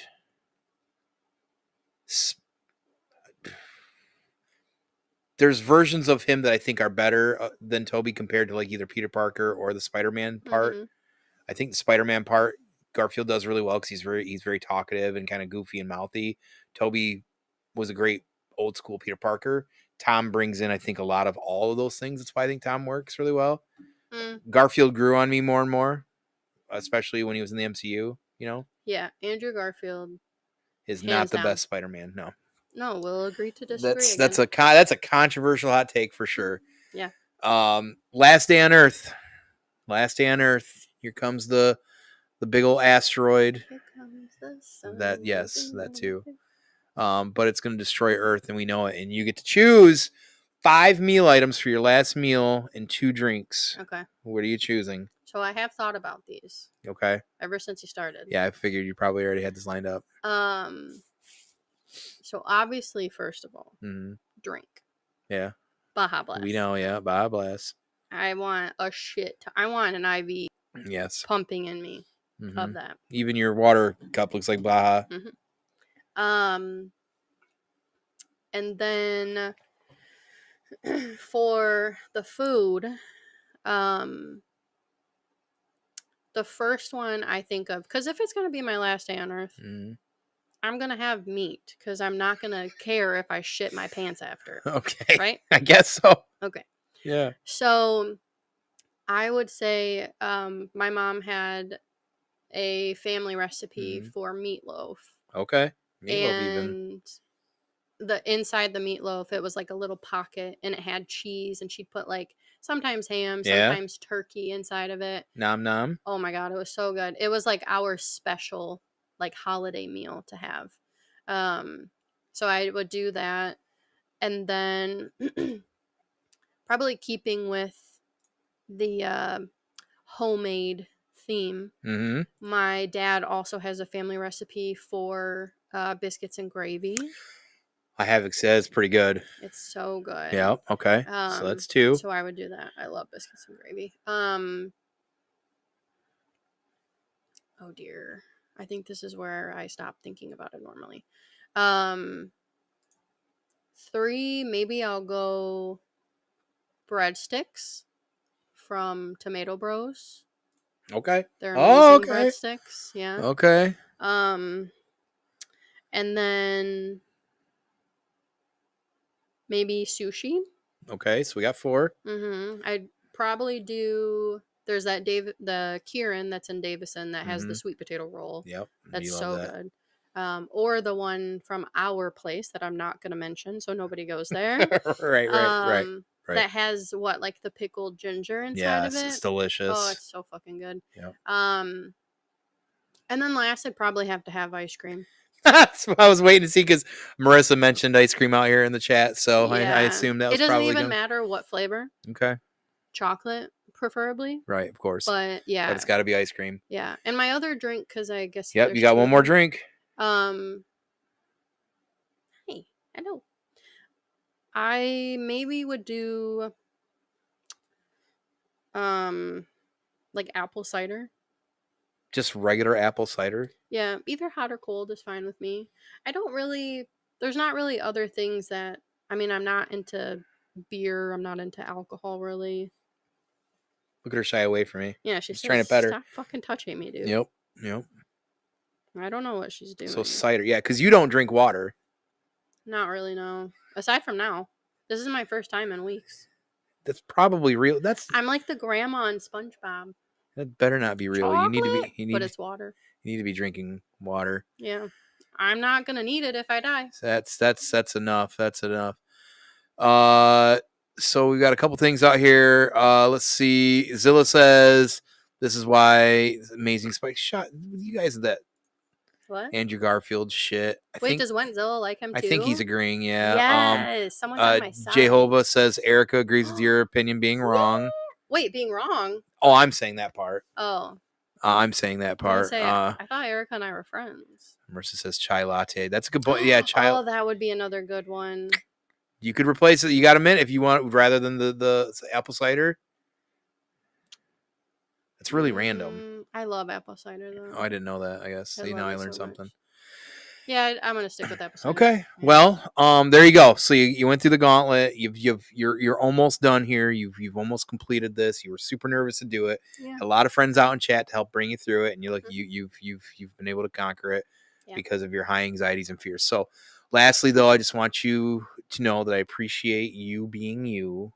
Speaker 1: There's versions of him that I think are better than Toby compared to like either Peter Parker or the Spider-Man part.
Speaker 2: Mm-hmm.
Speaker 1: I think the Spider-Man part Garfield does really well because he's very talkative and kind of goofy and mouthy. Toby was a great old school Peter Parker. Tom brings in, I think, a lot of all of those things. That's why I think Tom works really well. Garfield grew on me more and more, especially when he was in the MCU. You know,
Speaker 2: Yeah, Andrew Garfield
Speaker 1: is not the best Spider-Man. No.
Speaker 2: No, we'll agree to disagree.
Speaker 1: That's a controversial hot take for sure.
Speaker 2: Yeah.
Speaker 1: Last Day on Earth. Last Day on Earth. Here comes the big old asteroid.
Speaker 2: Here comes the sun.
Speaker 1: That too. But it's going to destroy Earth, and we know it. And you get to choose 5 meal items for your last meal and 2 drinks.
Speaker 2: Okay.
Speaker 1: What are you choosing?
Speaker 2: So I have thought about these.
Speaker 1: Okay.
Speaker 2: Ever since you started.
Speaker 1: Yeah, I figured you probably already had this lined up.
Speaker 2: So obviously, first of all, drink.
Speaker 1: Yeah.
Speaker 2: Baja Blast.
Speaker 1: We know, yeah. Baja Blast.
Speaker 2: I want I want an IV.
Speaker 1: Yes.
Speaker 2: Pumping in me of that.
Speaker 1: Even your water cup looks like Baja.
Speaker 2: And then for the food, the first one I think of, because if it's going to be my last day on Earth, I'm going to have meat because I'm not going to care if I shit my pants after.
Speaker 1: Okay.
Speaker 2: Right?
Speaker 1: I guess so.
Speaker 2: Okay.
Speaker 1: Yeah.
Speaker 2: So I would say my mom had a family recipe for meatloaf.
Speaker 1: Okay.
Speaker 2: And the inside the meatloaf, it was like a little pocket and it had cheese, and she'd put like sometimes ham, sometimes turkey inside of it.
Speaker 1: Nom nom.
Speaker 2: Oh my God, it was so good. It was like our special like holiday meal to have. So I would do that. And then probably keeping with the homemade theme. My dad also has a family recipe for biscuits and gravy.
Speaker 1: I have it says pretty good.
Speaker 2: It's so good.
Speaker 1: Yeah. Okay. So that's 2.
Speaker 2: So I would do that. I love biscuits and gravy. Oh dear. I think this is where I stop thinking about it normally. 3, maybe I'll go breadsticks from Tomato Bros.
Speaker 1: Okay.
Speaker 2: They're amazing breadsticks. Yeah.
Speaker 1: Okay.
Speaker 2: And then maybe sushi.
Speaker 1: Okay, so we got 4.
Speaker 2: I'd probably do. There's that the Kieran that's in Davison that has the sweet potato roll.
Speaker 1: Yep.
Speaker 2: That's so good. Or the one from our place that I'm not going to mention, so nobody goes there.
Speaker 1: Right.
Speaker 2: That has like the pickled ginger inside of it.
Speaker 1: It's delicious.
Speaker 2: Oh, it's so fucking good.
Speaker 1: Yep.
Speaker 2: And then last, I'd probably have to have ice cream.
Speaker 1: That's what I was waiting to see because Marissa mentioned ice cream out here in the chat, so I assume that was probably.
Speaker 2: It doesn't even matter what flavor.
Speaker 1: Okay.
Speaker 2: Chocolate, preferably.
Speaker 1: Right, of course.
Speaker 2: But yeah.
Speaker 1: But it's got to be ice cream.
Speaker 2: Yeah, and my other drink, because I guess.
Speaker 1: Yep, you got one more drink.
Speaker 2: Hey, I know. I maybe would do like apple cider.
Speaker 1: Just regular apple cider?
Speaker 2: Yeah, either hot or cold is fine with me. There's not really other things that, I mean, I'm not into beer, I'm not into alcohol really.
Speaker 1: Look at her shy away from me.
Speaker 2: Yeah, she's
Speaker 1: trying to pet her.
Speaker 2: Stop fucking touching me, dude.
Speaker 1: Yep.
Speaker 2: I don't know what she's doing.
Speaker 1: So cider, yeah, because you don't drink water.
Speaker 2: Not really, no. Aside from now. This is my first time in weeks.
Speaker 1: That's probably real. I'm
Speaker 2: like the grandma in SpongeBob.
Speaker 1: That better not be real.
Speaker 2: Chocolate?
Speaker 1: You need to be.
Speaker 2: But it's water.
Speaker 1: You need to be drinking water.
Speaker 2: Yeah, I'm not gonna need it if I die.
Speaker 1: That's enough. That's enough. So we got a couple things out here. Let's see. Zilla says this is why Amazing Spice shot. You guys that.
Speaker 2: What?
Speaker 1: Andrew Garfield shit.
Speaker 2: Does Wenzel like him too?
Speaker 1: I think he's agreeing. Yeah.
Speaker 2: Yes. Someone's on my side.
Speaker 1: Jehovah says Erica agrees with your opinion being wrong.
Speaker 2: Wait, being wrong?
Speaker 1: Oh, I'm saying that part.
Speaker 2: Oh.
Speaker 1: I'm saying that
Speaker 2: I was gonna
Speaker 1: part.
Speaker 2: say, I thought Erica and I were friends.
Speaker 1: Mercer says chai latte. That's a good point. Yeah, chai.
Speaker 2: Oh, that would be another good one.
Speaker 1: You could replace it. You got a mint if you want, rather than the apple cider. It's really random.
Speaker 2: I love apple cider though.
Speaker 1: Oh, I didn't know that. I guess. See, now I learned
Speaker 2: so
Speaker 1: something.
Speaker 2: much. Yeah, I'm gonna stick with apple cider.
Speaker 1: Okay. Well, there you go. So you went through the gauntlet. You're almost done here. You've almost completed this. You were super nervous to do it.
Speaker 2: Yeah.
Speaker 1: Had a lot of friends out in chat to help bring you through it, and you're like you've been able to conquer it because of your high anxieties and fears. So, lastly, though, I just want you to know that I appreciate you being you.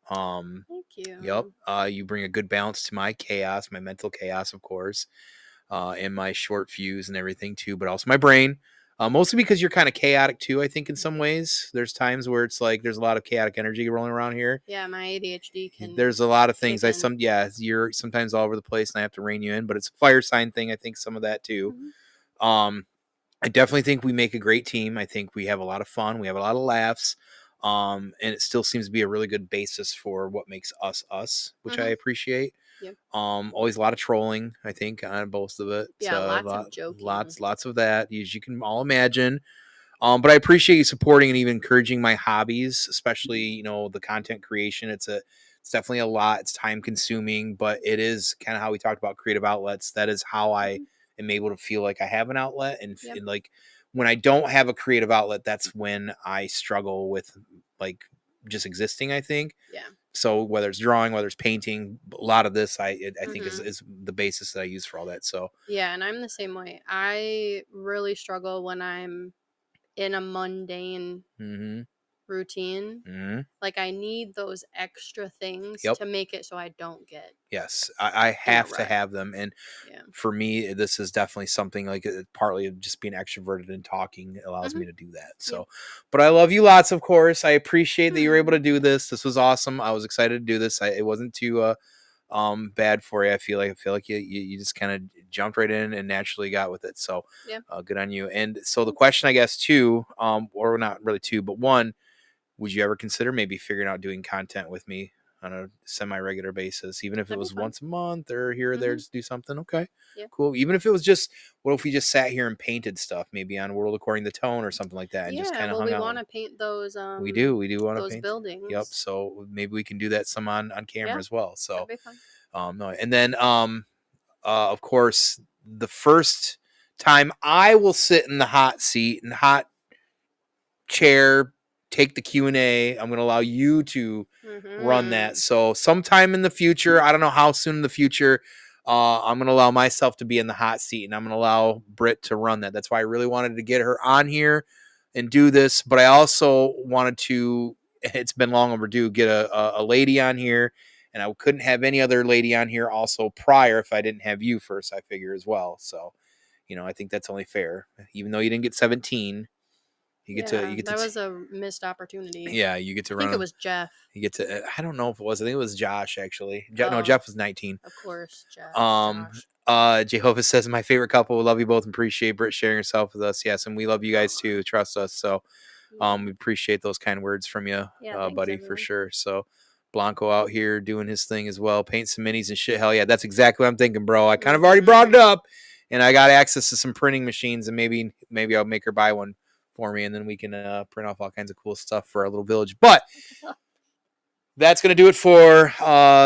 Speaker 2: Thank you.
Speaker 1: Yep. You bring a good balance to my chaos, my mental chaos, of course. And my short fuse and everything too, but also my brain. Mostly because you're kind of chaotic too, I think, in some ways. There's times where it's like there's a lot of chaotic energy rolling around here.
Speaker 2: Yeah, my ADHD can.
Speaker 1: There's a lot of things. You're sometimes all over the place, and I have to rein you in. But it's a fire sign thing. I think some of that too. I definitely think we make a great team. I think we have a lot of fun. We have a lot of laughs. And it still seems to be a really good basis for what makes us us, which I appreciate.
Speaker 2: Yep.
Speaker 1: Always a lot of trolling, I think, on both of it.
Speaker 2: Yeah, lots of joking.
Speaker 1: Lots of that, as you can all imagine. But I appreciate you supporting and even encouraging my hobbies, especially, the content creation. It's definitely a lot. It's time consuming, but it is kind of how we talked about creative outlets. That is how I am able to feel like I have an outlet. And like when I don't have a creative outlet, that's when I struggle with like just existing, I think.
Speaker 2: Yeah.
Speaker 1: So whether it's drawing, whether it's painting, a lot of this I think is the basis that I use for all that. So
Speaker 2: yeah, and I'm the same way. I really struggle when I'm in a mundane routine. Like I need those extra things to make it so I don't get.
Speaker 1: Yes, I have to have them, and for me, this is definitely something like partly just being extroverted and talking allows me to do that. So, but I love you lots, of course. I appreciate that you were able to do this. This was awesome. I was excited to do this. It wasn't too bad for you. I feel like you just kind of jumped right in and naturally got with it. So, good on you. And so the question, I guess, two, or not really two, but one. Would you ever consider maybe figuring out doing content with me on a semi-regular basis, even if it was once a month or here or there, just do something? Okay, cool. Even if it was just, what if we just sat here and painted stuff, maybe on World According to Tone or something like that, and just kind of hung out?
Speaker 2: We want to paint those.
Speaker 1: We do want to paint
Speaker 2: buildings.
Speaker 1: Yep. So maybe we can do that some on camera as well. So,
Speaker 2: that'd be fun.
Speaker 1: No, and then of course, the first time I will sit in the hot seat and hot chair. Take the Q&A. I'm going to allow you to run that. So sometime in the future, I don't know how soon in the future, I'm going to allow myself to be in the hot seat, and I'm going to allow Britt to run that. That's why I really wanted to get her on here and do this. But I also wanted to, it's been long overdue, get a lady on here. And I couldn't have any other lady on here also prior if I didn't have you first, I figure, as well. So, I think that's only fair. Even though you didn't get 17.
Speaker 2: That was a missed opportunity.
Speaker 1: Yeah, you get to run.
Speaker 2: I think it was Jeff.
Speaker 1: You get to. I don't know if it was. I think it was Josh actually. No, Jeff was 19.
Speaker 2: Of course, Jeff.
Speaker 1: Jehovah says my favorite couple. We love you both and appreciate Britt sharing herself with us. Yes, and we love you guys too. Trust us. So, we appreciate those kind words from you, buddy, for sure. So, Blanco out here doing his thing as well, paint some minis and shit. Hell yeah, that's exactly what I'm thinking, bro. I kind of already brought it up, and I got access to some printing machines, and maybe I'll make her buy one for me, and then we can print off all kinds of cool stuff for our little village. But that's going to do it for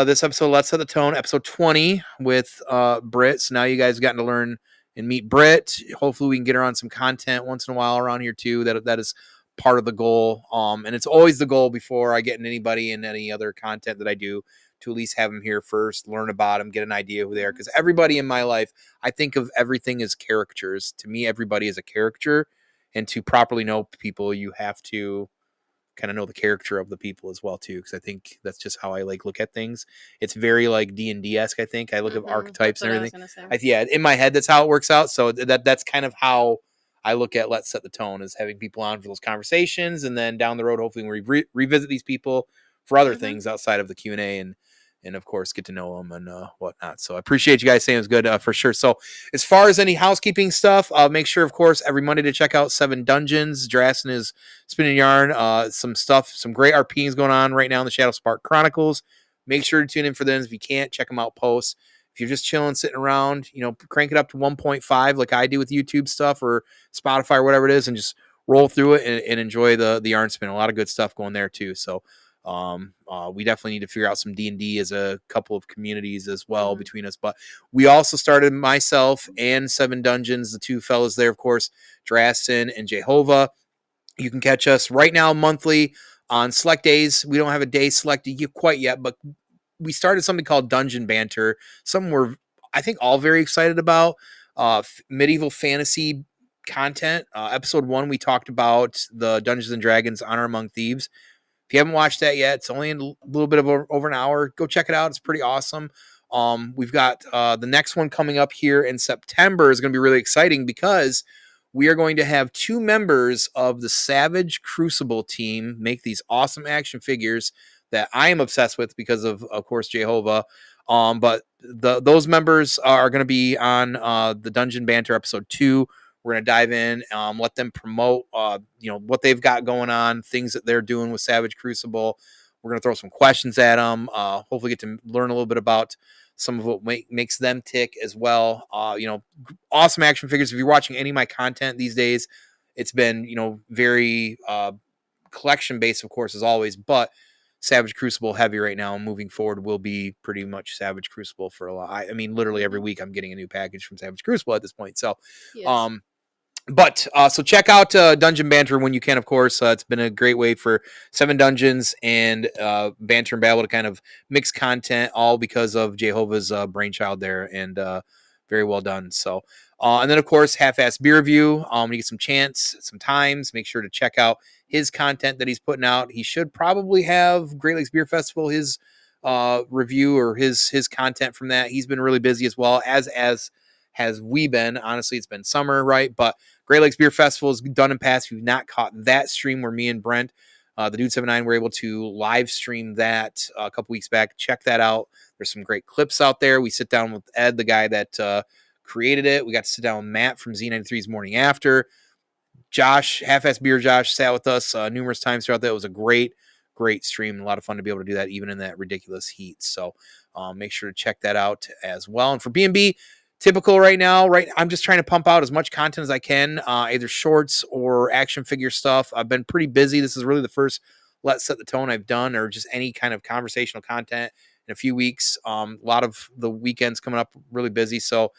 Speaker 1: this episode. Let's Set the Tone, episode 20 with Britt. So now you guys have gotten to learn and meet Britt. Hopefully we can get her on some content once in a while around here too. That is part of the goal. And it's always the goal before I get in anybody in any other content that I do, to at least have them here first, learn about them, get an idea who they are. Because everybody in my life, I think of everything as characters. To me, everybody is a character. And to properly know people, you have to kind of know the character of the people as well too. Because I think that's just how I look at things. It's very D&D-esque. I think I look at archetypes and everything. In my head, that's how it works out. So that's kind of how I look at Let's Set the Tone, is having people on for those conversations, and then down the road, hopefully we revisit these people for other things outside of the Q&A and of course get to know them and whatnot. So I appreciate you guys saying it was good for sure. So as far as any housekeeping stuff, make sure, of course, every Monday to check out 7 Dungeons. Drassen is spinning yarn, some great RPs going on right now in the Shadow Spark Chronicles. Make sure to tune in for them. If you can't, check them out post. if you're just chilling, sitting around, crank it up to 1.5 like I do with YouTube stuff or Spotify or whatever it is, and just roll through it and enjoy the yarn spin. A lot of good stuff going there too. So we definitely need to figure out some D&D as a couple of communities as well between us. But we also started, myself and Seven Dungeons, the two fellas there, of course, Drastin and Jehovah. You can catch us right now monthly on select days. We don't have a day selected quite yet, but we started something called Dungeon Banter, something we're, I think, all very excited about. Medieval fantasy content. Episode 1, we talked about the Dungeons and Dragons Honor Among Thieves. If you haven't watched that yet, it's only a little bit of over an hour. Go check it out. It's pretty awesome. We've got the next one coming up here in September is going to be really exciting because we are going to have 2 members of the Savage Crucible team make these awesome action figures that I am obsessed with because of course, Jehovah. But those members are going to be on the Dungeon Banter episode 2. We're going to dive in, let them promote, what they've got going on, things that they're doing with Savage Crucible. We're going to throw some questions at them. Hopefully get to learn a little bit about some of what makes them tick as well. Awesome action figures. If you're watching any of my content these days, it's been, very collection based, of course, as always, but Savage Crucible heavy right now. Moving forward will be pretty much Savage Crucible for a lot. I mean, literally every week I'm getting a new package from Savage Crucible at this point. So,
Speaker 2: Yes.
Speaker 1: So check out Dungeon Banter when you can, of course. It's been a great way for Seven Dungeons and Banter and Babble to kind of mix content, all because of Jehovah's brainchild there, and very well done. So, and then, of course, Half-Ass Beer Review. When you get some times, make sure to check out his content that he's putting out. He should probably have Great Lakes Beer Festival, his review or his content from that. He's been really busy as well, as has we been. Honestly, it's been summer, right? But Great Lakes Beer Festival is done and past. If you've not caught that stream where me and Brent, the Dude 79, were able to live stream that a couple weeks back, check that out. There's some great clips out there. We sit down with Ed, the guy that created it. We got to sit down with Matt from Z93's Morning After. Josh, Half-Ass Beer Josh, sat with us numerous times throughout that. It was a great stream. A lot of fun to be able to do that even in that ridiculous heat. So make sure to check that out as well. And for B&B, typical right now, I'm just trying to pump out as much content as I can, either shorts or action figure stuff. I've been pretty busy. This is really the first Let's Set the Tone I've done, or just any kind of conversational content in a few weeks. A lot of the weekends coming up really busy, so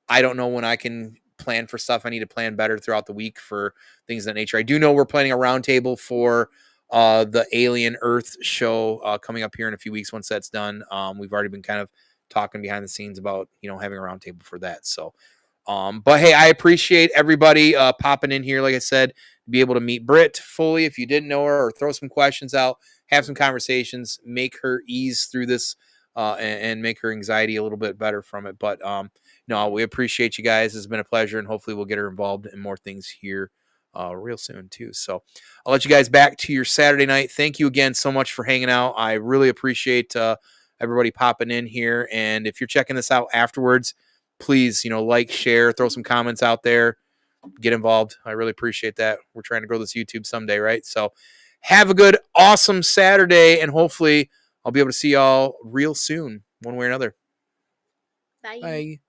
Speaker 1: I don't know when I can plan for stuff. I need to plan better throughout the week for things of that nature. I do know we're planning a roundtable for the Alien Earth show coming up here in a few weeks once that's done. We've already been kind of talking behind the scenes about having a roundtable for that. So but hey, I appreciate everybody popping in here, like I said, to be able to meet Britt fully if you didn't know her, or throw some questions out, have some conversations, make her ease through this and make her anxiety a little bit better from it. But no, we appreciate you guys. It's been a pleasure, and hopefully we'll get her involved in more things here real soon too. So I'll let you guys back to your Saturday night. Thank you again so much for hanging out. I really appreciate everybody popping in here. And if you're checking this out afterwards, please, like, share, throw some comments out there, get involved. I really appreciate that. We're trying to grow this YouTube someday, right? So have a good, awesome Saturday, and hopefully I'll be able to see y'all real soon, one way or another.
Speaker 2: Bye.
Speaker 1: Bye.